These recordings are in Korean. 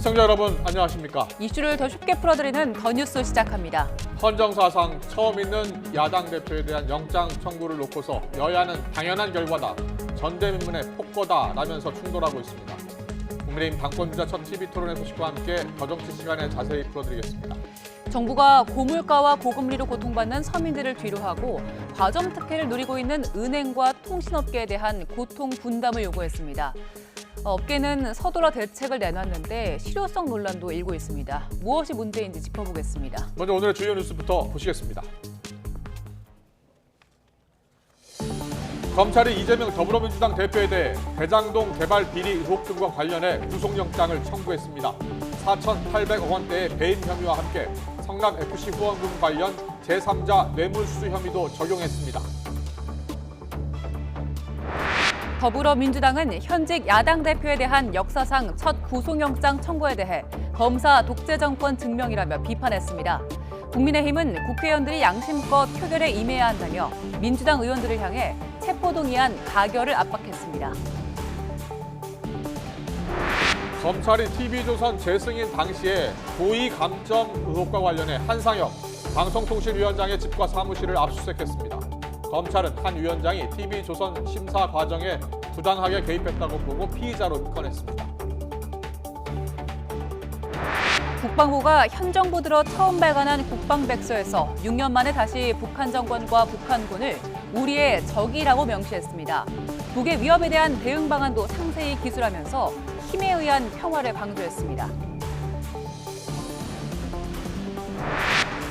시청자 여러분 안녕하십니까? 이슈를 더 쉽게 풀어드리는 더 뉴스 시작합니다. 헌정사상 처음 있는 야당 대표에 대한 영장 청구를 놓고서 여야는 당연한 결과다, 전대미문의 폭거다라면서 충돌하고 있습니다. 국민의힘 당권주자 첫 TV 토론회 소식과 함께 더 정치 시간에 자세히 풀어드리겠습니다. 정부가 고물가와 고금리로 고통받는 서민들을 뒤로하고 과점 특혜를 누리고 있는 은행과 통신업계에 대한 고통 분담을 요구했습니다. 업계는 서둘러 대책을 내놨는데 실효성 논란도 일고 있습니다. 무엇이 문제인지 짚어보겠습니다. 먼저 오늘의 주요 뉴스부터 보시겠습니다. 검찰이 이재명 더불어민주당 대표에 대해 대장동 개발 비리 의혹 등과 관련해 구속영장을 청구했습니다. 4,800억 원대의 배임 혐의와 함께 성남FC 후원금 관련 제3자 뇌물수수 혐의도 적용했습니다. 더불어민주당은 현직 야당 대표에 대한 역사상 첫 구속영장 청구에 대해 검사 독재 정권 증명이라며 비판했습니다. 국민의힘은 국회의원들이 양심껏 표결에 임해야 한다며 민주당 의원들을 향해 체포동의안 가결을 압박했습니다. 검찰이 TV조선 재승인 당시에 고의 감점 의혹과 관련해 한상혁 방송통신위원장의 집과 사무실을 압수수색했습니다. 검찰은 한 위원장이 TV조선 심사 과정에 부당하게 개입했다고 보고 피의자로 입건했습니다. 국방부가 현 정부 들어 처음 발간한 국방백서에서 6년 만에 다시 북한 정권과 북한군을 우리의 적이라고 명시했습니다. 북의 위협에 대한 대응 방안도 상세히 기술하면서 힘에 의한 평화를 강조했습니다.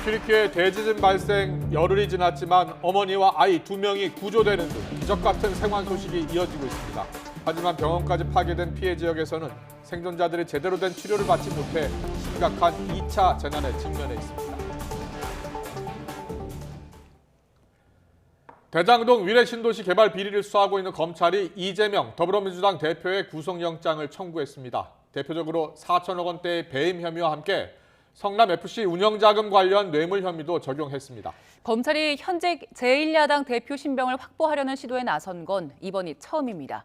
튀르키예 대지진 발생 열흘이 지났지만 어머니와 아이 2명이 구조되는 등 기적 같은 생還소식이 이어지고 있습니다. 하지만 병원까지 파괴된 피해 지역에서는 생존자들이 제대로 된 치료를 받지 못해 심각한 2차 재난에 직면해 있습니다. 대장동 위례 신도시 개발 비리를 수사하고 있는 검찰이 이재명 더불어민주당 대표의 구속영장을 청구했습니다. 대표적으로 4천억 원대의 배임 혐의와 함께 성남FC 운영자금 관련 뇌물 혐의도 적용했습니다. 검찰이 현직 제1야당 대표 신병을 확보하려는 시도에 나선 건 이번이 처음입니다.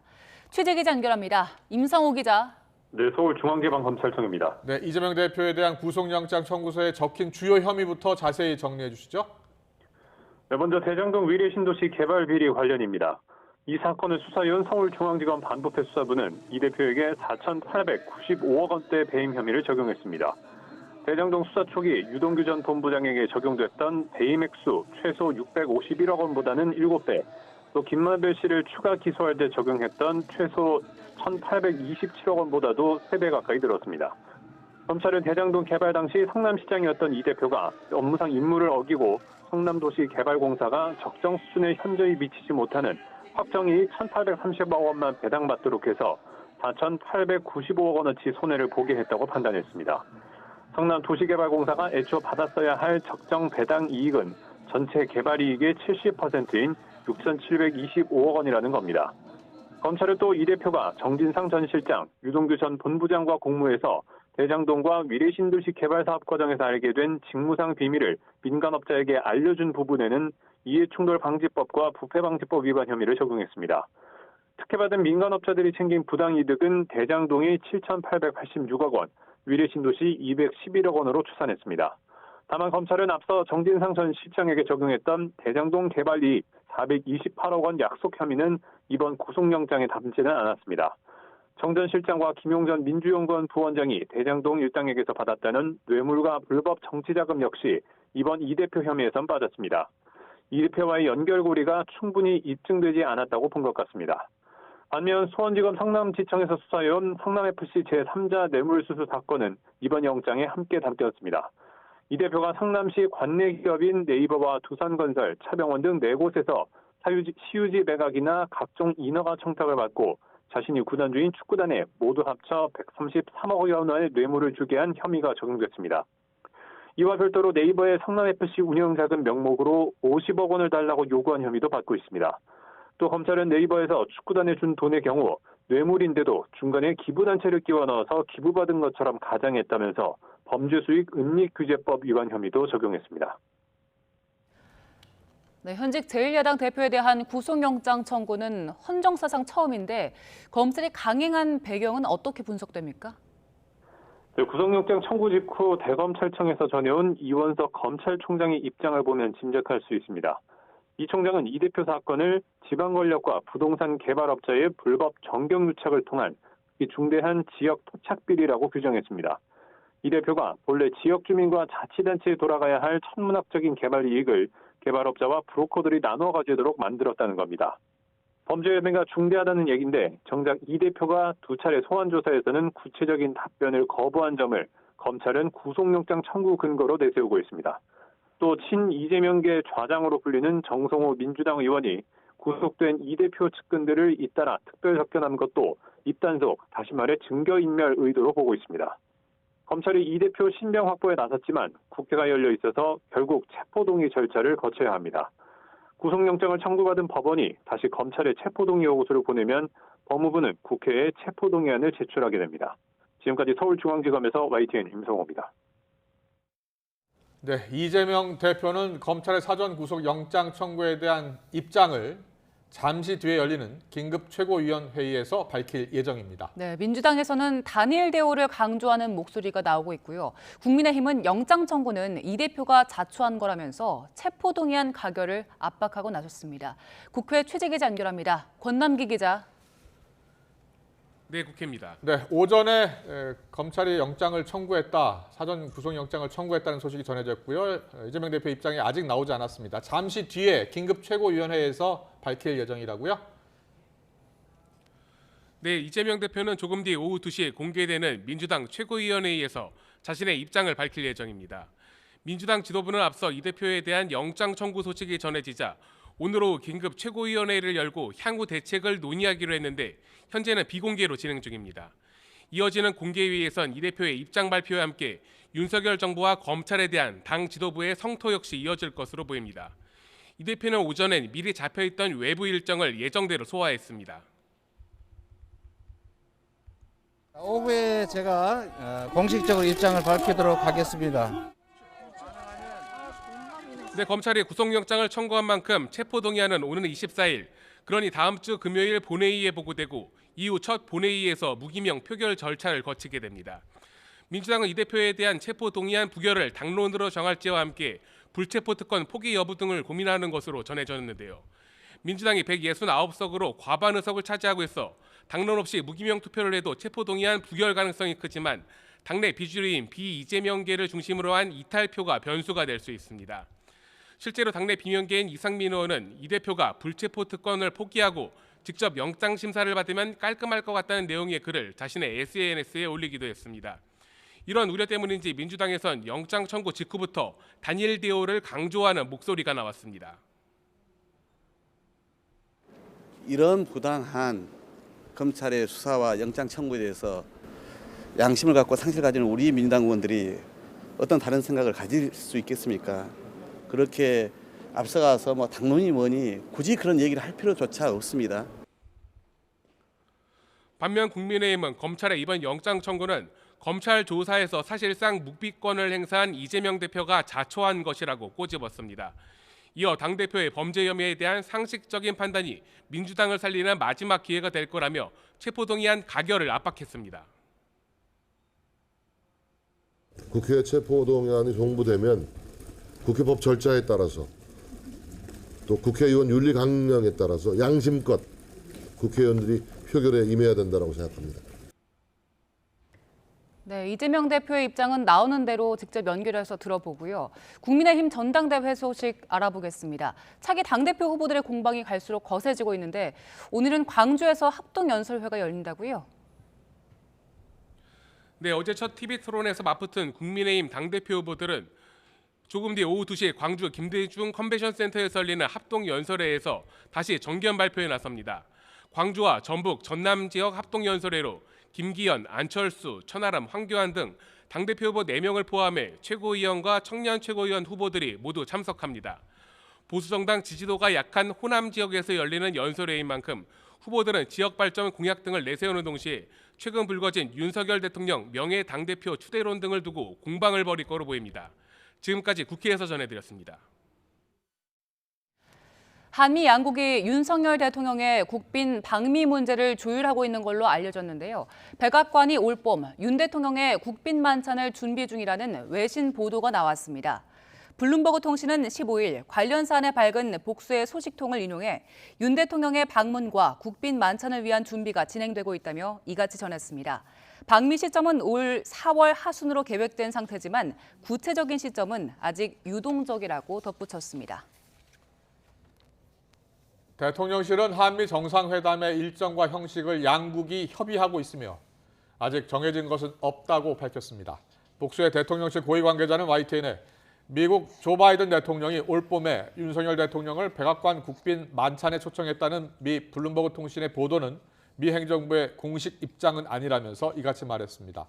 취재기자 연결합니다. 임상호 기자. 네, 서울중앙지방검찰청입니다. 네, 이재명 대표에 대한 구속영장 청구서에 적힌 주요 혐의부터 자세히 정리해 주시죠. 네, 먼저 대장동 위례 신도시 개발 비리 관련입니다. 이 사건을 수사해온 서울중앙지검 반부패 수사부는 이 대표에게 4,895억 원대 배임 혐의를 적용했습니다. 대장동 수사 초기 유동규 전 본부장에게 적용됐던 배임 액수 최소 651억 원보다는 7배, 또 김만배 씨를 추가 기소할 때 적용했던 최소 1,827억 원보다도 3배 가까이 늘었습니다. 검찰은 대장동 개발 당시 성남시장이었던 이 대표가 업무상 임무를 어기고 성남도시개발공사가 적정 수준의 현저히 미치지 못하는 확정이익 1,830억 원만 배당받도록 해서 4,895억 원어치 손해를 보게 했다고 판단했습니다. 성남도시개발공사가 애초 받았어야 할 적정 배당 이익은 전체 개발 이익의 70%인 6,725억 원이라는 겁니다. 검찰은 또 이 대표가 정진상 전 실장, 유동규 전 본부장과 공모해서 대장동과 위례 신도시 개발 사업 과정에서 알게 된 직무상 비밀을 민간업자에게 알려준 부분에는 이해충돌방지법과 부패방지법 위반 혐의를 적용했습니다. 특혜받은 민간업자들이 챙긴 부당이득은 대장동이 7,886억 원, 위례 신도시 211억 원으로 추산했습니다. 다만 검찰은 앞서 정진상 전 실장에게 적용했던 대장동 개발 이익 428억 원 약속 혐의는 이번 구속영장에 담지는 않았습니다. 정 전 실장과 김용전 민주연구원 부원장이 대장동 일당에게서 받았다는 뇌물과 불법 정치자금 역시 이번 이 대표 혐의에선 빠졌습니다. 이 대표와의 연결고리가 충분히 입증되지 않았다고 본 것 같습니다. 반면 수원지검 성남지청에서 수사해온 성남FC 제3자 뇌물수수 사건은 이번 영장에 함께 담겼습니다. 이 대표가 성남시 관내기업인 네이버와 두산건설, 차병원 등 4곳에서 시유지 매각이나 각종 인허가 청탁을 받고 자신이 구단주인 축구단에 모두 합쳐 133억 원의 뇌물을 주게 한 혐의가 적용됐습니다. 이와 별도로 네이버의 성남FC 운영자금 명목으로 50억 원을 달라고 요구한 혐의도 받고 있습니다. 또 검찰은 네이버에서 축구단에 준 돈의 경우 뇌물인데도 중간에 기부단체를 끼워 넣어서 기부받은 것처럼 가장했다면서 범죄수익 은닉규제법 위반 혐의도 적용했습니다. 네, 현직 제1야당 대표에 대한 구속영장 청구는 헌정사상 처음인데 검찰이 강행한 배경은 어떻게 분석됩니까? 구속영장 청구 직후 대검찰청에서 전해온 이원석 검찰총장의 입장을 보면 짐작할 수 있습니다. 이 총장은 이 대표 사건을 지방 권력과 부동산 개발업자의 불법 정경 유착을 통한 중대한 지역 토착 비리라고 규정했습니다. 이 대표가 본래 지역 주민과 자치단체에 돌아가야 할 천문학적인 개발 이익을 개발업자와 브로커들이 나눠 가지도록 만들었다는 겁니다. 범죄 혐의가 중대하다는 얘기인데 정작 이 대표가 두 차례 소환 조사에서는 구체적인 답변을 거부한 점을 검찰은 구속영장 청구 근거로 내세우고 있습니다. 또 친이재명계 좌장으로 불리는 정성호 민주당 의원이 구속된 이 대표 측근들을 잇따라 특별 접견한 것도 입단속, 다시 말해 증거인멸 의도로 보고 있습니다. 검찰이 이 대표 신병 확보에 나섰지만 국회가 열려 있어서 결국 체포동의 절차를 거쳐야 합니다. 구속영장을 청구받은 법원이 다시 검찰에 체포동의 요구서를 보내면 법무부는 국회에 체포동의안을 제출하게 됩니다. 지금까지 서울중앙지검에서 YTN 임성호입니다. 네, 이재명 대표는 검찰의 사전 구속영장 청구에 대한 입장을 잠시 뒤에 열리는 긴급 최고위원회의에서 밝힐 예정입니다. 네, 민주당에서는 단일 대우를 강조하는 목소리가 나오고 있고요. 국민의힘은 영장 청구는 이 대표가 자초한 거라면서 체포동의안 가결을 압박하고 나섰습니다. 국회 취재기자 연결합니다. 권남기 기자. 네, 국회입니다. 네, 오전에 검찰이 영장을 청구했다, 사전 구속영장을 청구했다는 소식이 전해졌고요. 이재명 대표 입장이 아직 나오지 않았습니다. 잠시 뒤에 긴급 최고위원회에서 밝힐 예정이라고요? 네, 이재명 대표는 조금 뒤 오후 2시에 공개되는 민주당 최고위원회의에서 자신의 입장을 밝힐 예정입니다. 민주당 지도부는 앞서 이 대표에 대한 영장 청구 소식이 전해지자 오늘 오후 긴급 최고위원회를 열고 향후 대책을 논의하기로 했는데 현재는 비공개로 진행 중입니다. 이어지는 공개회의에선 이 대표의 입장 발표와 함께 윤석열 정부와 검찰에 대한 당 지도부의 성토 역시 이어질 것으로 보입니다. 이 대표는 오전엔 미리 잡혀있던 외부 일정을 예정대로 소화했습니다. 오후에 제가 공식적으로 입장을 밝히도록 하겠습니다. 네, 검찰이 구속영장을 청구한 만큼 체포동의안은 오는 24일, 그러니 다음 주 금요일 본회의에 보고되고 이후 첫 본회의에서 무기명 표결 절차를 거치게 됩니다. 민주당은 이 대표에 대한 체포동의안 부결을 당론으로 정할지와 함께 불체포 특권 포기 여부 등을 고민하는 것으로 전해졌는데요. 민주당이 169석으로 과반 의석을 차지하고 있어 당론 없이 무기명 투표를 해도 체포동의안 부결 가능성이 크지만 당내 비주류인 비이재명계를 중심으로 한 이탈표가 변수가 될 수 있습니다. 실제로 당내 비명계인 이상민 의원은 이 대표가 불체포 특권을 포기하고 직접 영장 심사를 받으면 깔끔할 것 같다는 내용의 글을 자신의 SNS에 올리기도 했습니다. 이런 우려 때문인지 민주당에선 영장 청구 직후부터 단일 대우를 강조하는 목소리가 나왔습니다. 이런 부당한 검찰의 수사와 영장 청구에 대해서 양심을 갖고 상식을 가지는 우리 민주당 의원들이 어떤 다른 생각을 가질 수 있겠습니까? 그렇게 앞서가서 당론이 뭐니 굳이 그런 얘기를 할 필요조차 없습니다. 반면 국민의힘은 검찰의 이번 영장 청구는 검찰 조사에서 사실상 묵비권을 행사한 이재명 대표가 자초한 것이라고 꼬집었습니다. 이어 당대표의 범죄 혐의에 대한 상식적인 판단이 민주당을 살리는 마지막 기회가 될 거라며 체포동의안 가결을 압박했습니다. 국회 체포동의안이 송부되면 국회법 절차에 따라서 또 국회의원 윤리 강령에 따라서 양심껏 국회의원들이 표결에 임해야 된다고 생각합니다. 네, 이재명 대표의 입장은 나오는 대로 직접 연결해서 들어보고요. 국민의힘 전당대회 소식 알아보겠습니다. 차기 당대표 후보들의 공방이 갈수록 거세지고 있는데 오늘은 광주에서 합동연설회가 열린다고요? 네, 어제 첫 TV 토론에서 맞붙은 국민의힘 당대표 후보들은 조금 뒤 오후 2시에 광주 김대중 컨벤션 센터에서 열리는 합동연설회에서 다시 정견 발표에 나섭니다. 광주와 전북, 전남 지역 합동연설회로 김기현, 안철수, 천하람, 황교안 등 당대표 후보 4명을 포함해 최고위원과 청년 최고위원 후보들이 모두 참석합니다. 보수정당 지지도가 약한 호남 지역에서 열리는 연설회인 만큼 후보들은 지역 발전 공약 등을 내세우는 동시에 최근 불거진 윤석열 대통령 명예 당대표 추대론 등을 두고 공방을 벌일 거로 보입니다. 지금까지 국회에서 전해드렸습니다. 한미 양국이 윤석열 대통령의 국빈 방미 문제를 조율하고 있는 걸로 알려졌는데요. 백악관이 올봄 윤 대통령의 국빈 만찬을 준비 중이라는 외신 보도가 나왔습니다. 블룸버그 통신은 15일 관련 사안에 밝은 복수의 소식통을 인용해 윤 대통령의 방문과 국빈 만찬을 위한 준비가 진행되고 있다며 이같이 전했습니다. 방미 시점은 올 4월 하순으로 계획된 상태지만 구체적인 시점은 아직 유동적이라고 덧붙였습니다. 대통령실은 한미 정상회담의 일정과 형식을 양국이 협의하고 있으며 아직 정해진 것은 없다고 밝혔습니다. 복수의 대통령실 고위 관계자는 YTN에 미국 조 바이든 대통령이 올봄에 윤석열 대통령을 백악관 국빈 만찬에 초청했다는 미 블룸버그 통신의 보도는 미 행정부의 공식 입장은 아니라면서 이같이 말했습니다.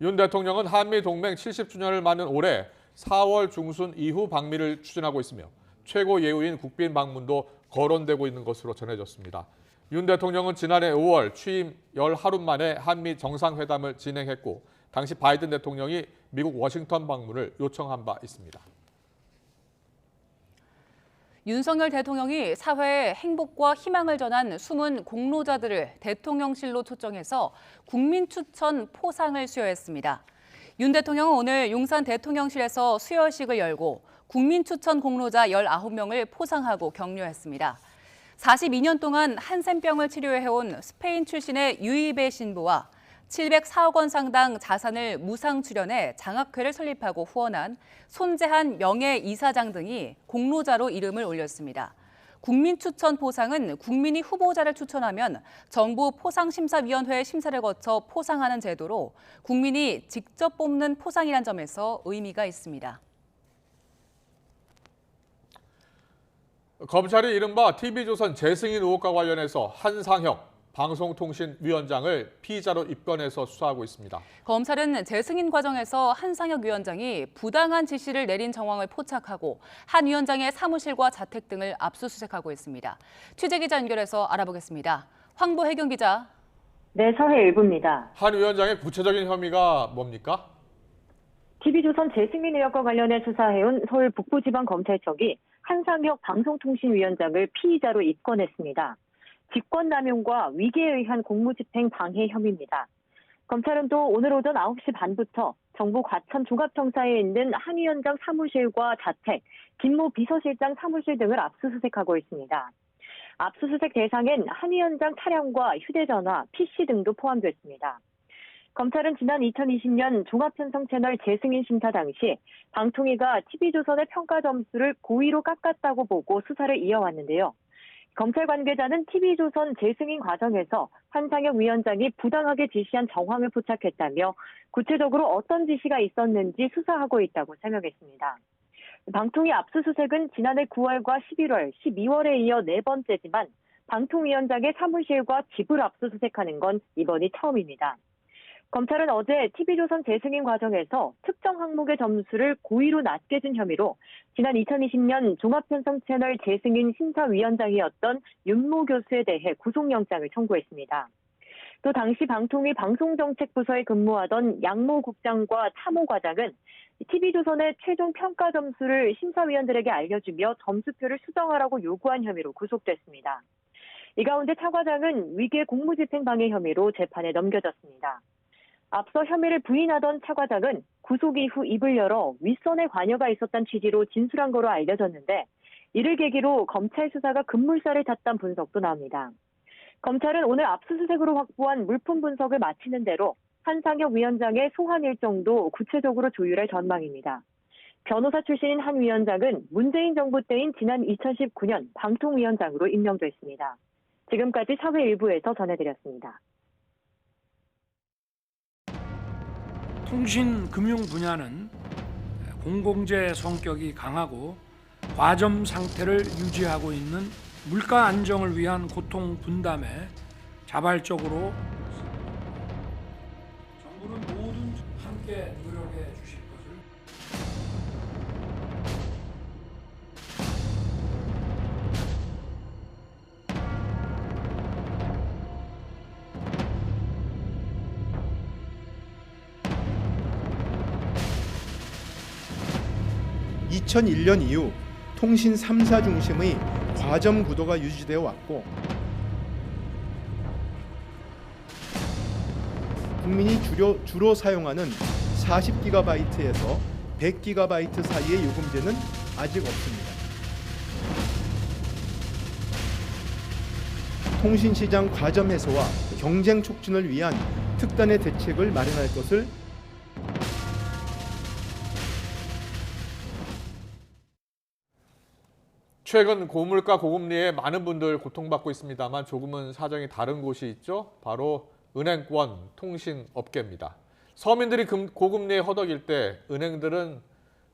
윤 대통령은 한미 동맹 70주년을 맞는 올해 4월 중순 이후 방미를 추진하고 있으며 최고 예우인 국빈 방문도 거론되고 있는 것으로 전해졌습니다. 윤 대통령은 지난해 5월 취임 열 하루 만에 한미 정상회담을 진행했고 당시 바이든 대통령이 미국 워싱턴 방문을 요청한 바 있습니다. 윤석열 대통령이 사회에 행복과 희망을 전한 숨은 공로자들을 대통령실로 초청해서 국민 추천 포상을 수여했습니다. 윤 대통령은 오늘 용산 대통령실에서 수여식을 열고 국민 추천 공로자 19명을 포상하고 격려했습니다. 42년 동안 한센병을 치료해온 스페인 출신의 유이베 신부와 704억 원 상당 자산을 무상 출연해 장학회를 설립하고 후원한 손재한 명예이사장 등이 공로자로 이름을 올렸습니다. 국민 추천 포상은 국민이 후보자를 추천하면 정부 포상심사위원회 심사를 거쳐 포상하는 제도로 국민이 직접 뽑는 포상이란 점에서 의미가 있습니다. 검찰이 이른바 TV조선 재승인 의혹과 관련해서 한상혁 방송통신위원장을 피의자로 입건해서 수사하고 있습니다. 검찰은 재승인 과정에서 한상혁 위원장이 부당한 지시를 내린 정황을 포착하고 한 위원장의 사무실과 자택 등을 압수수색하고 있습니다. 취재기자 연결해서 알아보겠습니다. 황보혜경 기자. 네, 서해 일부입니다. 한 위원장의 구체적인 혐의가 뭡니까? TV조선 재승인 의혹과 관련해 수사해온 서울 북부지방검찰청이 한상혁 방송통신위원장을 피의자로 입건했습니다. 직권남용과 위계에 의한 공무집행 방해 혐의입니다. 검찰은 또 오늘 오전 9시 반부터 정부 과천 종합청사에 있는 한 위원장 사무실과 자택, 김모 비서실장 사무실 등을 압수수색하고 있습니다. 압수수색 대상엔 한 위원장 차량과 휴대전화, PC 등도 포함됐습니다. 검찰은 지난 2020년 종합편성 채널 재승인 심사 당시 방통위가 TV조선의 평가 점수를 고의로 깎았다고 보고 수사를 이어왔는데요. 검찰 관계자는 TV조선 재승인 과정에서 한상혁 위원장이 부당하게 지시한 정황을 포착했다며 구체적으로 어떤 지시가 있었는지 수사하고 있다고 설명했습니다. 방통위 압수수색은 지난해 9월과 11월, 12월에 이어 네 번째지만 방통위원장의 사무실과 집을 압수수색하는 건 이번이 처음입니다. 검찰은 어제 TV조선 재승인 과정에서 특정 항목의 점수를 고의로 낮게 준 혐의로 지난 2020년 종합편성 채널 재승인 심사위원장이었던 윤모 교수에 대해 구속영장을 청구했습니다. 또 당시 방통위 방송정책부서에 근무하던 양모 국장과 차모 과장은 TV조선의 최종 평가 점수를 심사위원들에게 알려주며 점수표를 수정하라고 요구한 혐의로 구속됐습니다. 이 가운데 차 과장은 위계 공무집행 방해 혐의로 재판에 넘겨졌습니다. 앞서 혐의를 부인하던 차 과장은 구속 이후 입을 열어 윗선에 관여가 있었다는 취지로 진술한 거로 알려졌는데 이를 계기로 검찰 수사가 급물살을 탔다는 분석도 나옵니다. 검찰은 오늘 압수수색으로 확보한 물품 분석을 마치는 대로 한상혁 위원장의 소환 일정도 구체적으로 조율할 전망입니다. 변호사 출신인 한 위원장은 문재인 정부 때인 지난 2019년 방통위원장으로 임명됐습니다. 지금까지 사회 일부에서 전해드렸습니다. 통신 금융 분야는 공공재 성격이 강하고 과점 상태를 유지하고 있는 물가 안정을 위한 고통 분담에 자발적으로 정부는 모든 함께 노력해 주실 것을 2001년 이후 통신 3사 중심의 과점 구도가 유지되어 왔고 국민이 주로 사용하는 40GB에서 100GB 사이의 요금제는 아직 없습니다. 통신시장 과점 해소와 경쟁 촉진을 위한 특단의 대책을 마련할 것을 최근 고물가 고금리에 많은 분들 고통받고 있습니다만 조금은 사정이 다른 곳이 있죠. 바로 은행권 통신업계입니다. 서민들이 고금리에 허덕일 때 은행들은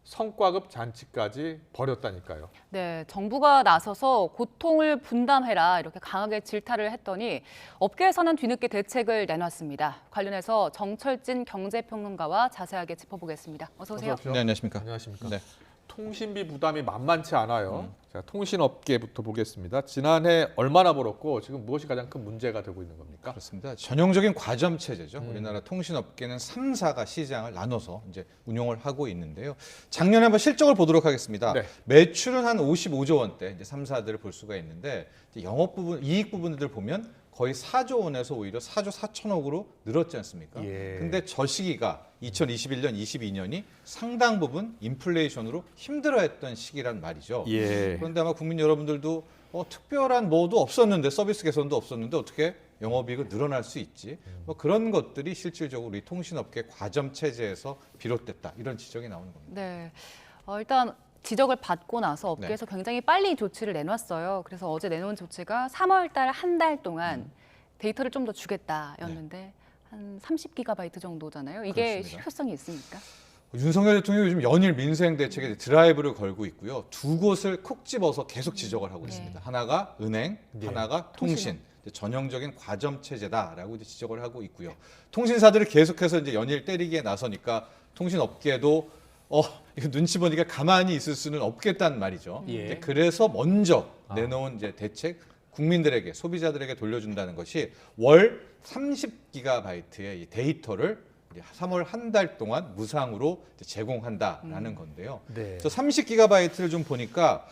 성과급 잔치까지 벌였다니까요. 네, 정부가 나서서 고통을 분담해라 이렇게 강하게 질타를 했더니 업계에서는 뒤늦게 대책을 내놨습니다. 관련해서 정철진 경제평론가와 자세하게 짚어보겠습니다. 어서 오세요. 어서 오십시오. 네, 안녕하십니까. 안녕하십니까. 네. 통신비 부담이 만만치 않아요. 자, 통신업계부터 보겠습니다. 지난해 얼마나 벌었고 지금 무엇이 가장 큰 문제가 되고 있는 겁니까? 그렇습니다. 전형적인 과점 체제죠. 우리나라 통신업계는 3사가 시장을 나눠서 이제 운용을 하고 있는데요. 작년에 한번 실적을 보도록 하겠습니다. 네. 매출은 한 55조 원대 이제 3사들을 볼 수가 있는데 영업 부분, 이익 부분들 보면 거의 4조 원에서 오히려 4조 4천억으로 늘었지 않습니까? 예. 근데 저 시기가 2021년, 22년이 상당 부분 인플레이션으로 힘들어했던 시기란 말이죠. 예. 그런데 아마 국민 여러분들도 특별한 뭐도 없었는데 서비스 개선도 없었는데 어떻게 영업이익은 늘어날 수 있지? 뭐 그런 것들이 실질적으로 우리 통신업계 과점 체제에서 비롯됐다 이런 지적이 나오는 겁니다. 네, 일단 지적을 받고 나서 업계에서 굉장히 빨리 조치를 내놨어요. 그래서 어제 내놓은 조치가 3월 달 한 달 동안 데이터를 좀 더 주겠다였는데 한 30GB 정도잖아요. 이게 그렇습니다. 실효성이 있습니까? 윤석열 대통령이 요즘 연일 민생 대책에 드라이브를 걸고 있고요. 두 곳을 콕 집어서 계속 지적을 하고 있습니다. 하나가 은행, 하나가 통신. 전형적인 과점 체제다라고 이제 지적을 하고 있고요. 통신사들을 계속해서 이제 연일 때리기에 나서니까 통신업계도 이거 눈치 보니까 가만히 있을 수는 없겠다는 말이죠. 예. 그래서 먼저 내놓은 이제 대책, 국민들에게 소비자들에게 돌려준다는 것이 월 30GB의 이 데이터를 3월 한 달 동안 무상으로 제공한다라는 건데요. 네. 그래서 30GB를 좀 보니까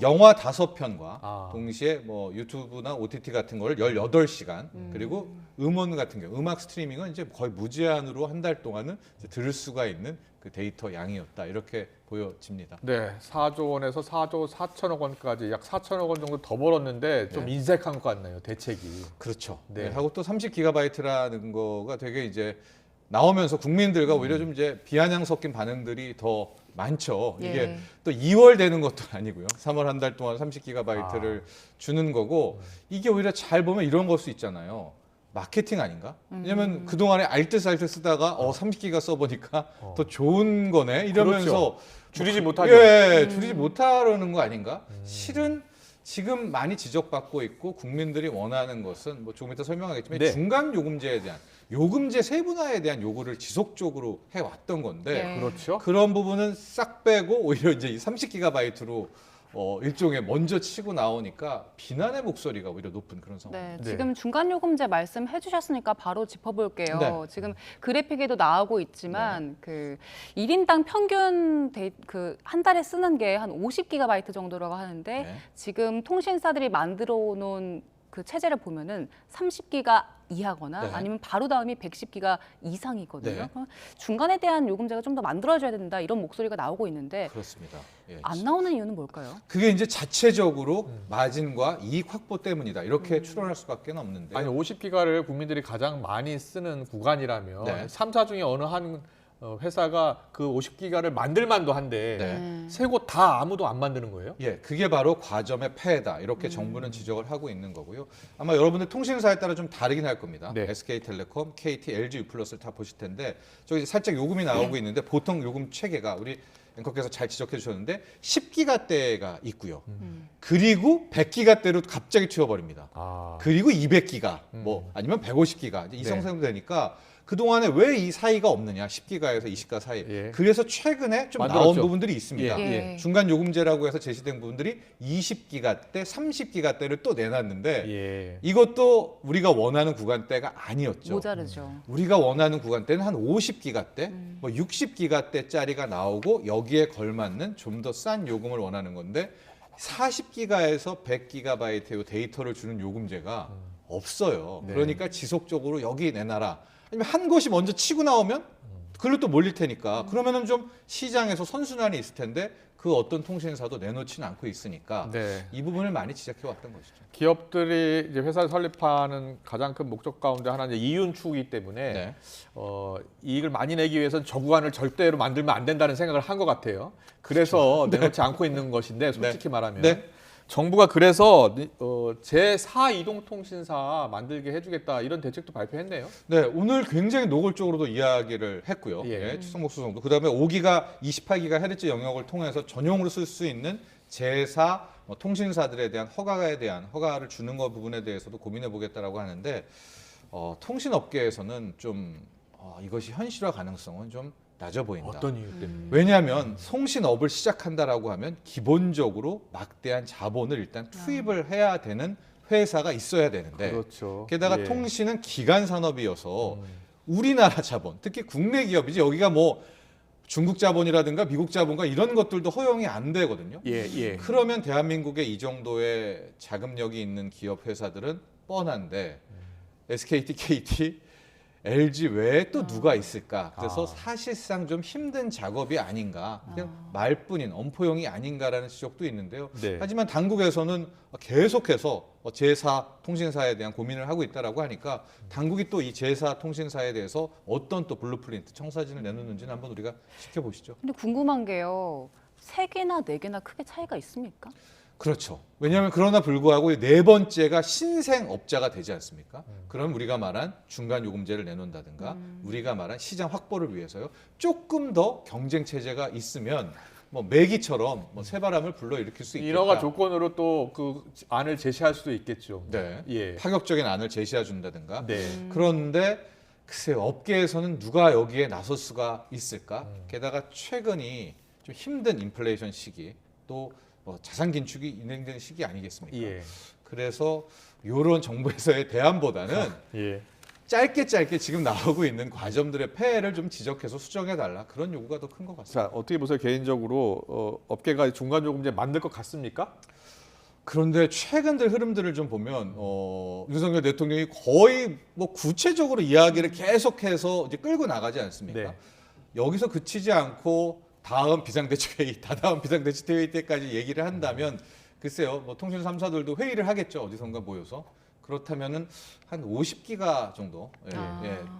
영화 5편과 동시에 뭐 유튜브나 OTT 같은 거를 18시간 그리고 음원 같은 경우 음악 스트리밍은 이제 거의 무제한으로 한 달 동안은 이제 들을 수가 있는 그 데이터 양이었다 이렇게 보여집니다. 네, 4조 원에서 4조 4천억 원까지 약 4천억 원 정도 더 벌었는데 좀 인색한 것 같네요, 대책이. 그렇죠. 네. 네. 하고 또 30GB라는 거가 되게 이제 나오면서 국민들과 오히려 좀 이제 비아냥 섞인 반응들이 더 많죠. 이게 예. 또 2월 되는 것도 아니고요. 3월 한 달 동안 30GB를 주는 거고 이게 오히려 잘 보면 이런 걸 수 있잖아요. 마케팅 아닌가? 왜냐면 그동안에 알뜰살뜰 쓰다가 30기가 써보니까 더 좋은 거네 이러면서 그렇죠. 줄이지 못하죠. 예, 줄이지 못하려는 거 아닌가? 실은 지금 많이 지적받고 있고 국민들이 원하는 것은 뭐 조금 이따 설명하겠지만 네. 중간 요금제에 대한 요금제 세분화에 대한 요구를 지속적으로 해왔던 건데 네. 그렇죠. 그런 부분은 싹 빼고 오히려 이제 이 30GB로 일종의 먼저 치고 나오니까 비난의 목소리가 오히려 높은 그런 상황. 네, 네. 지금 중간 요금제 말씀해 주셨으니까 바로 짚어볼게요. 네. 지금 그래픽에도 나오고 있지만 그 1인당 평균 그 한 달에 쓰는 게 한 50GB 정도라고 하는데 네. 지금 통신사들이 만들어 놓은 그 체제를 보면은 30기가 이하거나 네. 아니면 바로 다음이 110기가 이상이거든요. 네. 중간에 대한 요금제가 좀 더 만들어져야 된다 이런 목소리가 나오고 있는데 그렇습니다. 예. 안 나오는 이유는 뭘까요? 그게 이제 자체적으로 마진과 이익 확보 때문이다. 이렇게 추론할 수밖에 없는데. 아니 50기가를 국민들이 가장 많이 쓰는 구간이라면 네. 3사 중에 어느 한 회사가 그 50기가를 만들만도 한데 네. 세 곳 다 아무도 안 만드는 거예요? 예, 그게 바로 과점의 폐해다. 이렇게 정부는 지적을 하고 있는 거고요. 아마 여러분들 통신사에 따라 좀 다르긴 할 겁니다. 네. SK텔레콤, KT, LG U+를 다 보실 텐데 저기 살짝 요금이 나오고 있는데 보통 요금 체계가 우리 앵커께서 잘 지적해 주셨는데 10기가대가 있고요. 그리고 100기가대로 갑자기 튀어버립니다. 그리고 200기가 뭐 아니면 150기가 이제 이성생도 되니까 그동안에 왜 이 사이가 없느냐 10기가에서 20기가 사이 예. 그래서 최근에 좀 만들었죠. 나온 부분들이 있습니다. 예. 중간 요금제라고 해서 제시된 부분들이 20기가대, 30기가대를 또 내놨는데 예. 이것도 우리가 원하는 구간대가 아니었죠. 모자르죠. 우리가 원하는 구간대는 한 50기가대, 뭐 60기가대짜리가 나오고 여기에 걸맞는 좀 더 싼 요금을 원하는 건데 40기가에서 100기가바이트의 데이터를 주는 요금제가 없어요. 네. 그러니까 지속적으로 여기 내놔라. 아니면 한 곳이 먼저 치고 나오면 그걸로 또 몰릴 테니까 그러면은 좀 시장에서 선순환이 있을 텐데 그 어떤 통신사도 내놓지는 않고 있으니까 네. 이 부분을 많이 지적해 왔던 것이죠. 기업들이 이제 회사를 설립하는 가장 큰 목적 가운데 하나는 이제 이윤 추구이기 때문에 네. 이익을 많이 내기 위해서는 저구간을 절대로 만들면 안 된다는 생각을 한 것 같아요. 그래서 내놓지 않고 있는 것인데 솔직히 말하면 네. 정부가 그래서 제4 이동통신사 만들게 해주겠다 이런 대책도 발표했네요. 네, 오늘 굉장히 노골적으로도 이야기를 했고요. 예. 예, 추성목 수석도. 그다음에 5기가, 28기가 영역을 통해서 전용으로 쓸 수 있는 제4 통신사들에 대한 허가를 주는 것 부분에 대해서도 고민해 보겠다라고 하는데 통신업계에서는 좀 이것이 현실화 가능성은 좀 낮아 보인다. 어떤 이유 때문에? 왜냐하면 통신업을 시작한다라고 하면 기본적으로 막대한 자본을 일단 투입을 해야 되는 회사가 있어야 되는데 그렇죠. 게다가 예. 통신은 기간 산업이어서 우리나라 자본, 특히 국내 기업이지 여기가 뭐 중국 자본이라든가 미국 자본과 이런 것들도 허용이 안 되거든요. 예. 그러면 대한민국에 이 정도의 자금력이 있는 기업 회사들은 뻔한데 SKT, KT, LG 외에 또 누가 있을까? 그래서 사실상 좀 힘든 작업이 아닌가, 그냥 말뿐인 엄포용이 아닌가라는 지적도 있는데요. 네. 하지만 당국에서는 계속해서 제4 통신사에 대한 고민을 하고 있다라고 하니까 당국이 또 이 제4 통신사에 대해서 어떤 또 블루프린트, 청사진을 내놓는지는 한번 우리가 지켜보시죠. 근데 궁금한 게요. 3개나 4개나 크게 차이가 있습니까? 그렇죠. 왜냐하면 그러나 불구하고 네 번째가 신생업자가 되지 않습니까? 그럼 우리가 말한 중간 요금제를 내놓는다든가 우리가 말한 시장 확보를 위해서요. 조금 더 경쟁 체제가 있으면 뭐 매기처럼 뭐 새바람을 불러일으킬 수 있겠다. 인허가 조건으로 또 그 안을 제시할 수도 있겠죠. 네. 예. 파격적인 안을 제시해 준다든가. 네. 그런데 글쎄요. 업계에서는 누가 여기에 나설 수가 있을까? 게다가 최근이 좀 힘든 인플레이션 시기 또 자산 긴축이 진행되는 시기 아니겠습니까? 예. 그래서 이런 정부에서의 대안보다는 예. 짧게 지금 나오고 있는 과점들의 폐해를 좀 지적해서 수정해달라 그런 요구가 더 큰 것 같습니다. 자, 어떻게 보세요? 개인적으로 업계가 중간 요금제 만들 것 같습니까? 그런데 최근들 흐름들을 좀 보면 윤석열 대통령이 거의 뭐 구체적으로 이야기를 계속해서 이제 끌고 나가지 않습니까? 네. 여기서 그치지 않고 다음 비상대책회의, 다다음 비상대책회의 때까지 얘기를 한다면 글쎄요, 뭐 통신 3사들도 회의를 하겠죠. 어디선가 모여서. 그렇다면은 한 50기가 정도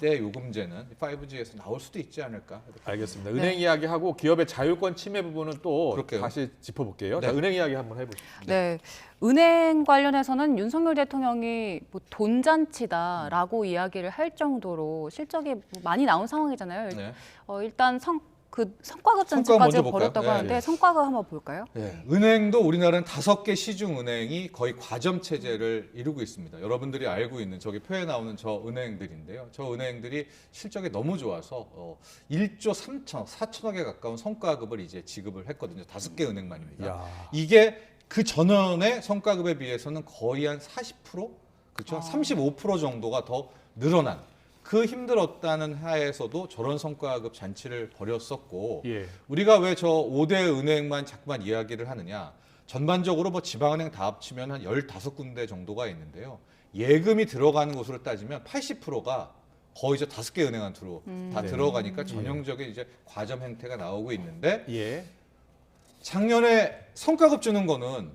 때 요금제는 5G에서 나올 수도 있지 않을까. 알겠습니다. 은행 이야기하고 기업의 자율권 침해 부분은 또 그럴게요. 다시 짚어볼게요. 네. 자, 은행 이야기 한번 해보시죠. 네. 은행 관련해서는 윤석열 대통령이 뭐 돈잔치다라고 이야기를 할 정도로 실적이 많이 나온 상황이잖아요. 네. 일단 성과급 성과 잔치까지 먼저 볼까요? 벌였다고 네. 하는데 성과급 한번 볼까요? 네. 은행도 우리나라는 5개 시중은행이 거의 과점 체제를 이루고 있습니다. 여러분들이 알고 있는 저기 표에 나오는 저 은행들인데요. 저 은행들이 실적이 너무 좋아서 1조 4천억에 가까운 성과급을 이제 지급을 했거든요. 5개 은행만입니다. 야. 이게 그 전원의 성과급에 비해서는 거의 한 40%? 그렇죠? 35% 정도가 더 늘어난 그 힘들었다는 하에서도 저런 성과급 잔치를 벌였었고 예. 우리가 왜 저 5대 은행만 자꾸만 이야기를 하느냐. 전반적으로 뭐 지방은행 다 합치면 한 15군데 정도가 있는데요. 예금이 들어가는 곳으로 따지면 80%가 거의 저 5개 은행한테로 다 네. 들어가니까 전형적인 이제 과점 행태가 나오고 있는데 예. 작년에 성과급 주는 거는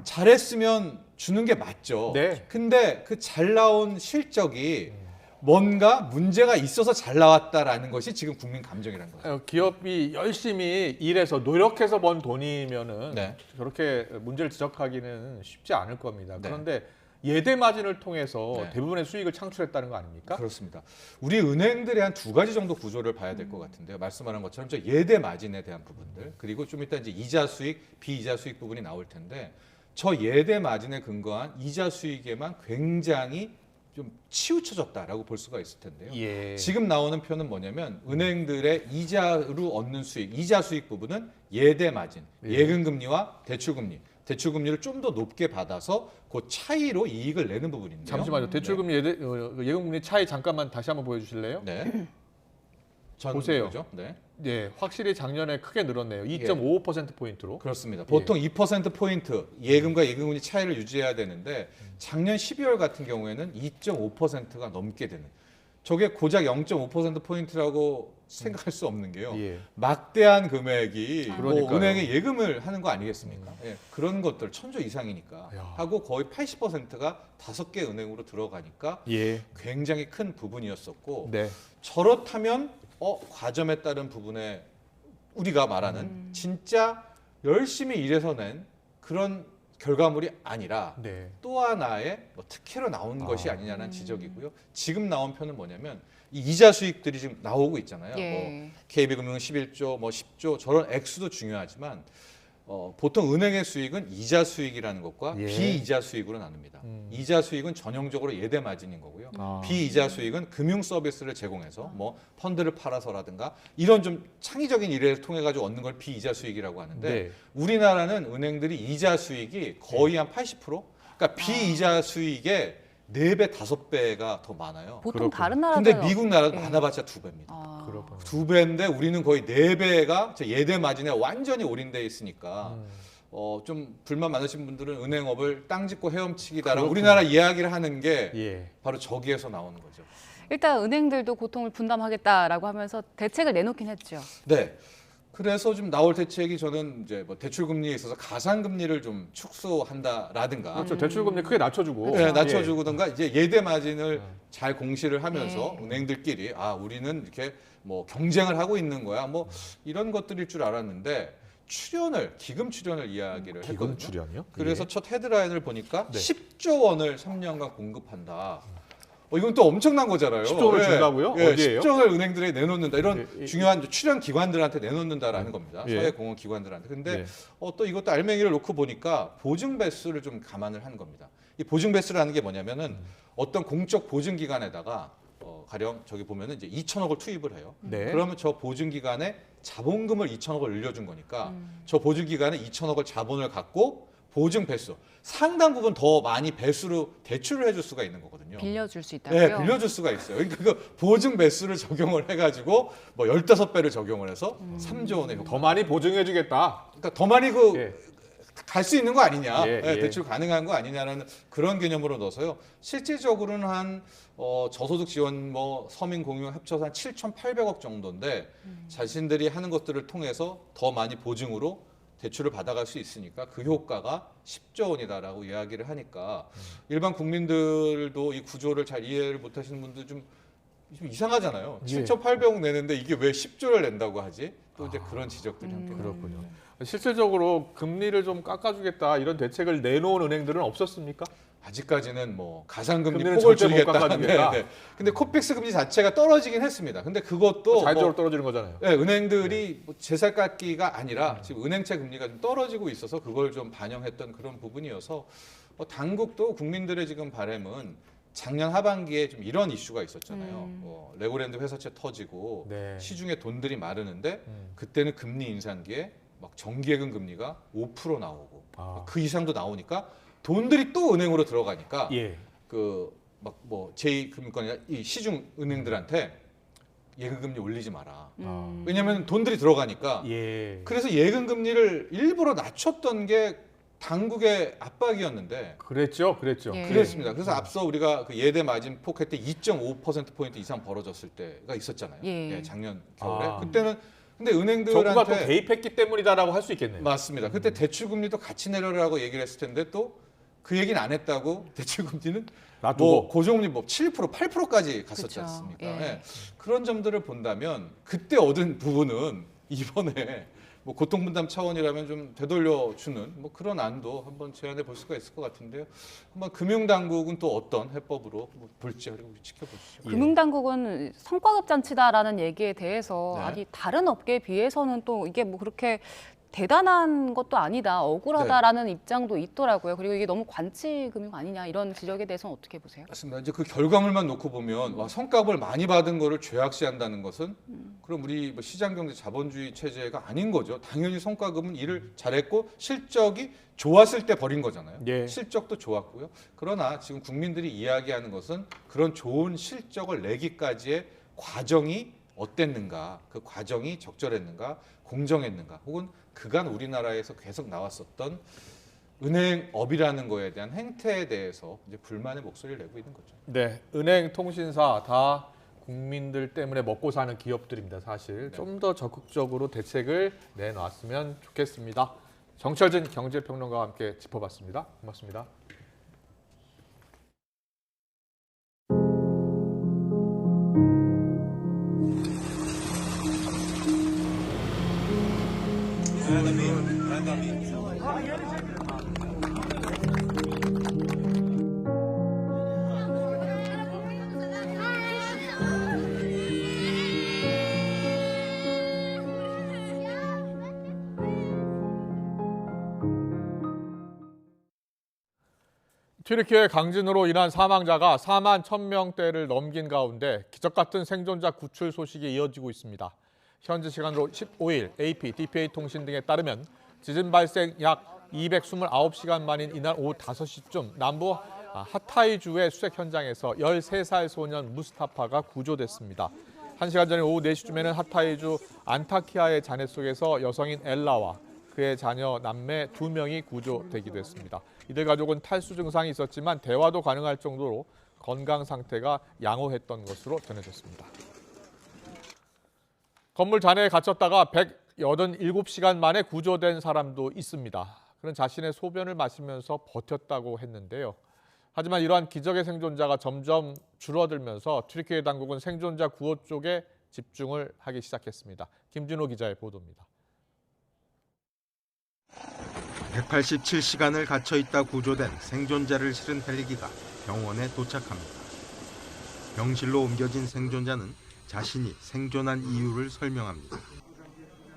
잘했으면 주는 게 맞죠. 네. 근데 그 잘 나온 실적이 뭔가 문제가 있어서 잘 나왔다라는 것이 지금 국민 감정이라는 거죠. 기업이 열심히 일해서 노력해서 번 돈이면은 네. 저렇게 문제를 지적하기는 쉽지 않을 겁니다. 네. 그런데 예대 마진을 통해서 네. 대부분의 수익을 창출했다는 거 아닙니까? 그렇습니다. 우리 은행들의 한 2가지 정도 구조를 봐야 될 것 같은데요. 말씀하신 것처럼 저 예대 마진에 대한 부분들 그리고 좀 이따 이제 이자 수익, 비이자 수익 부분이 나올 텐데 저 예대 마진에 근거한 이자 수익에만 굉장히 좀 치우쳐졌다라고 볼 수가 있을 텐데요. 예. 지금 나오는 표는 뭐냐면 은행들의 이자로 얻는 수익, 이자 수익 부분은 예대 마진, 예금 금리와 대출 금리. 대출 금리를 좀 더 높게 받아서 그 차이로 이익을 내는 부분인데요. 잠시만요. 대출금리 예금금리 차이 잠깐만 다시 한번 보여주실래요? 네. 보세요. 보죠? 네. 예, 확실히 작년에 크게 늘었네요. 2.55%포인트로. 그렇습니다. 보통 2%포인트 예금과 예금금리 차이를 유지해야 되는데 작년 12월 같은 경우에는 2.5%가 넘게 되는. 저게 고작 0.5%포인트라고 생각할 수 없는 게요. 예. 막대한 금액이 뭐 그러니까요. 은행에 예금을 하는 거 아니겠습니까? 예, 그런 것들 천조 이상이니까 야. 하고 거의 80%가 5개 은행으로 들어가니까 예. 굉장히 큰 부분이었었고 네. 저렇다면 과점에 따른 부분에 우리가 말하는 진짜 열심히 일해서 낸 그런 결과물이 아니라 네. 또 하나의 특혜로 나온 것이 아니냐는 지적이고요. 지금 나온 편은 뭐냐면 이 이자 수익들이 지금 나오고 있잖아요. 예. KB금융은 11조, 10조 저런 액수도 중요하지만 보통 은행의 수익은 이자 수익이라는 것과 예. 비이자 수익으로 나눕니다. 이자 수익은 전형적으로 예대 마진인 거고요. 아. 비이자 수익은 금융 서비스를 제공해서 뭐 펀드를 팔아서라든가 이런 좀 창의적인 일을 통해 가지고 얻는 걸 비이자 수익이라고 하는데 네. 우리나라는 은행들이 이자 수익이 거의 한 80%? 그러니까 비이자 수익의 4배, 5배가 더 많아요. 보통 다른 나라도 근데 미국 나라도 예. 많아봤자 2배입니다. 아. 그렇군요. 2배인데 우리는 거의 4배가 예대 마진에 완전히 올인돼 있으니까 좀 불만 많으신 분들은 은행업을 땅 짓고 헤엄치기다라고 그렇군요. 우리나라 이야기를 하는 게 예. 바로 저기에서 나오는 거죠. 일단 은행들도 고통을 분담하겠다라고 하면서 대책을 내놓긴 했죠. 네. 그래서 좀 나올 대책이 저는 이제 뭐 대출 금리에 있어서 가상 금리를 좀 축소한다라든가 그렇죠. 대출금리 크게 낮춰주고. 네, 낮춰주든가 이제 예대 마진을 잘 공시를 하면서 예. 은행들끼리 우리는 이렇게 뭐 경쟁을 하고 있는 거야 뭐 이런 것들일 줄 알았는데 기금 출연을 이야기를 기금 했거든요. 출연이요? 그래서 예. 첫 헤드라인을 보니까 네. 10조 원을 3년간 공급한다. 이건 또 엄청난 거잖아요. 10조 원을 준다고요? 예, 어디예요? 10조 원을 은행들에 내놓는다. 이런 예, 예. 중요한 출연 기관들한테 내놓는다라는 겁니다. 예. 사회 공헌 기관들한테. 근데 예. 또 이것도 알맹이를 놓고 보니까 보증 배수를 좀 감안을 한 겁니다. 이 보증 배수라는 게 뭐냐면은 어떤 공적 보증 기관에다가 가령 저기 보면은 이제 2천억을 투입을 해요. 네. 그러면 저 보증 기관에 자본금을 2천억을 늘려준 거니까 저 보증 기관에 2천억을 자본을 갖고 보증 배수 상당 부분 더 많이 배수로 대출을 해줄 수가 있는 거거든요. 빌려줄 수 있다고요? 네, 빌려줄 수가 있어요. 그러니까 그 보증 배수를 적용을 해가지고 뭐 15배를 적용을 해서 3조 원의 효과. 더 많이 보증해주겠다. 그러니까 더 많이 예. 갈 수 있는 거 아니냐, 예, 예. 대출 가능한 거 아니냐라는 그런 개념으로 넣어서요. 실질적으로는 한 저소득 지원 뭐 서민 공유 합쳐서 한 7,800억 정도인데 자신들이 하는 것들을 통해서 더 많이 보증으로 대출을 받아갈 수 있으니까 그 효과가 10조 원이다라고 이야기를 하니까 일반 국민들도 이 구조를 잘 이해를 못하시는 분들 좀 이상하잖아요. 예. 7,800억 내는데 이게 왜 10조를 낸다고 하지? 또 이제 그런 지적들이 함께 그렇군요. 실질적으로 금리를 좀 깎아주겠다 이런 대책을 내놓은 은행들은 없었습니까? 아직까지는 뭐 가상금리 금리는 폭을 절대 못 줄이겠다. 깎아주겠다. 네. 근데 코픽스 금리 자체가 떨어지긴 했습니다. 근데 그것도 자연적으로 떨어지는 거잖아요. 네, 은행들이 뭐 제살 깎기가 아니라 지금 은행채 금리가 좀 떨어지고 있어서 그걸 좀 반영했던 그런 부분이어서 당국도 국민들의 지금 바람은 작년 하반기에 좀 이런 이슈가 있었잖아요. 뭐 레고랜드 회사채 터지고 네. 시중에 돈들이 마르는데 그때는 금리 인상기에 막 정기예금 금리가 5% 나오고 그 이상도 나오니까 돈들이 또 은행으로 들어가니까 예. 그 막 뭐 제2금융권이나 이 시중 은행들한테 예금 금리 올리지 마라. 왜냐하면 돈들이 들어가니까. 예. 그래서 예금 금리를 일부러 낮췄던 게 당국의 압박이었는데. 그랬죠. 예. 그랬습니다. 그래서 앞서 우리가 그 예대 마진 폭 때 2.5%포인트 이상 벌어졌을 때가 있었잖아요. 예. 작년 겨울에. 아. 그때는 근데 은행들한테 정부가 또 개입했기 때문이다라고 할 수 있겠네요. 맞습니다. 그때 대출 금리도 같이 내려라고 얘기를 했을 텐데 또 그 얘기는 안 했다고 대출 금리는 놔두고. 뭐 고정금리 뭐 7%, 8%까지 갔었지 그쵸. 않습니까? 예. 예. 그런 점들을 본다면 그때 얻은 부분은 이번에 뭐 고통분담 차원이라면 좀 되돌려주는 뭐 그런 안도 한번 제안해 볼 수가 있을 것 같은데요. 한번 금융당국은 또 어떤 해법으로 뭐 볼지 그리고 지켜보시죠. 금융당국은 성과급 잔치다라는 얘기에 대해서 네. 아니 다른 업계에 비해서는 또 이게 뭐 그렇게 대단한 것도 아니다, 억울하다라는 입장도 있더라고요. 그리고 이게 너무 관치 금융 아니냐 이런 지적에 대해서는 어떻게 보세요? 맞습니다. 이제 그 결과물만 놓고 보면 와, 성과급을 많이 받은 거를 죄악시한다는 것은 그럼 우리 뭐 시장경제 자본주의 체제가 아닌 거죠. 당연히 성과급은 일을 잘했고 실적이 좋았을 때 벌인 거잖아요. 예. 실적도 좋았고요. 그러나 지금 국민들이 이야기하는 것은 그런 좋은 실적을 내기까지의 과정이 어땠는가, 그 과정이 적절했는가, 공정했는가, 혹은 그간 우리나라에서 계속 나왔었던 은행업이라는 거에 대한 행태에 대해서 이제 불만의 목소리를 내고 있는 거죠. 네, 은행, 통신사 다 국민들 때문에 먹고 사는 기업들입니다. 사실 좀 더 적극적으로 대책을 내놨으면 좋겠습니다. 정철진 경제평론가와 함께 짚어봤습니다. 고맙습니다. 튀르키예 강진으로 인한 사망자가 4만 1,000명대를 넘긴 가운데 기적 같은 생존자 구출 소식이 이어지고 있습니다. 현지 시간으로 15일 AP, DPA 통신 등에 따르면 지진 발생 약 229시간 만인 이날 오후 5시쯤 남부 하타이주의 수색 현장에서 13살 소년 무스타파가 구조됐습니다. 1시간 전 오후 4시쯤에는 하타이주 안타키아의 잔해 속에서 여성인 엘라와 그의 자녀 남매 2명이 구조되기도 했습니다. 이들 가족은 탈수 증상이 있었지만 대화도 가능할 정도로 건강 상태가 양호했던 것으로 전해졌습니다. 건물 잔해에 갇혔다가 187시간 만에 구조된 사람도 있습니다. 그는 자신의 소변을 마시면서 버텼다고 했는데요. 하지만 이러한 기적의 생존자가 점점 줄어들면서 튀르키예 당국은 생존자 구호 쪽에 집중을 하기 시작했습니다. 김진호 기자의 보도입니다. 187시간을 갇혀있다 구조된 생존자를 실은 헬기가 병원에 도착합니다. 병실로 옮겨진 생존자는 자신이 생존한 이유를 설명합니다.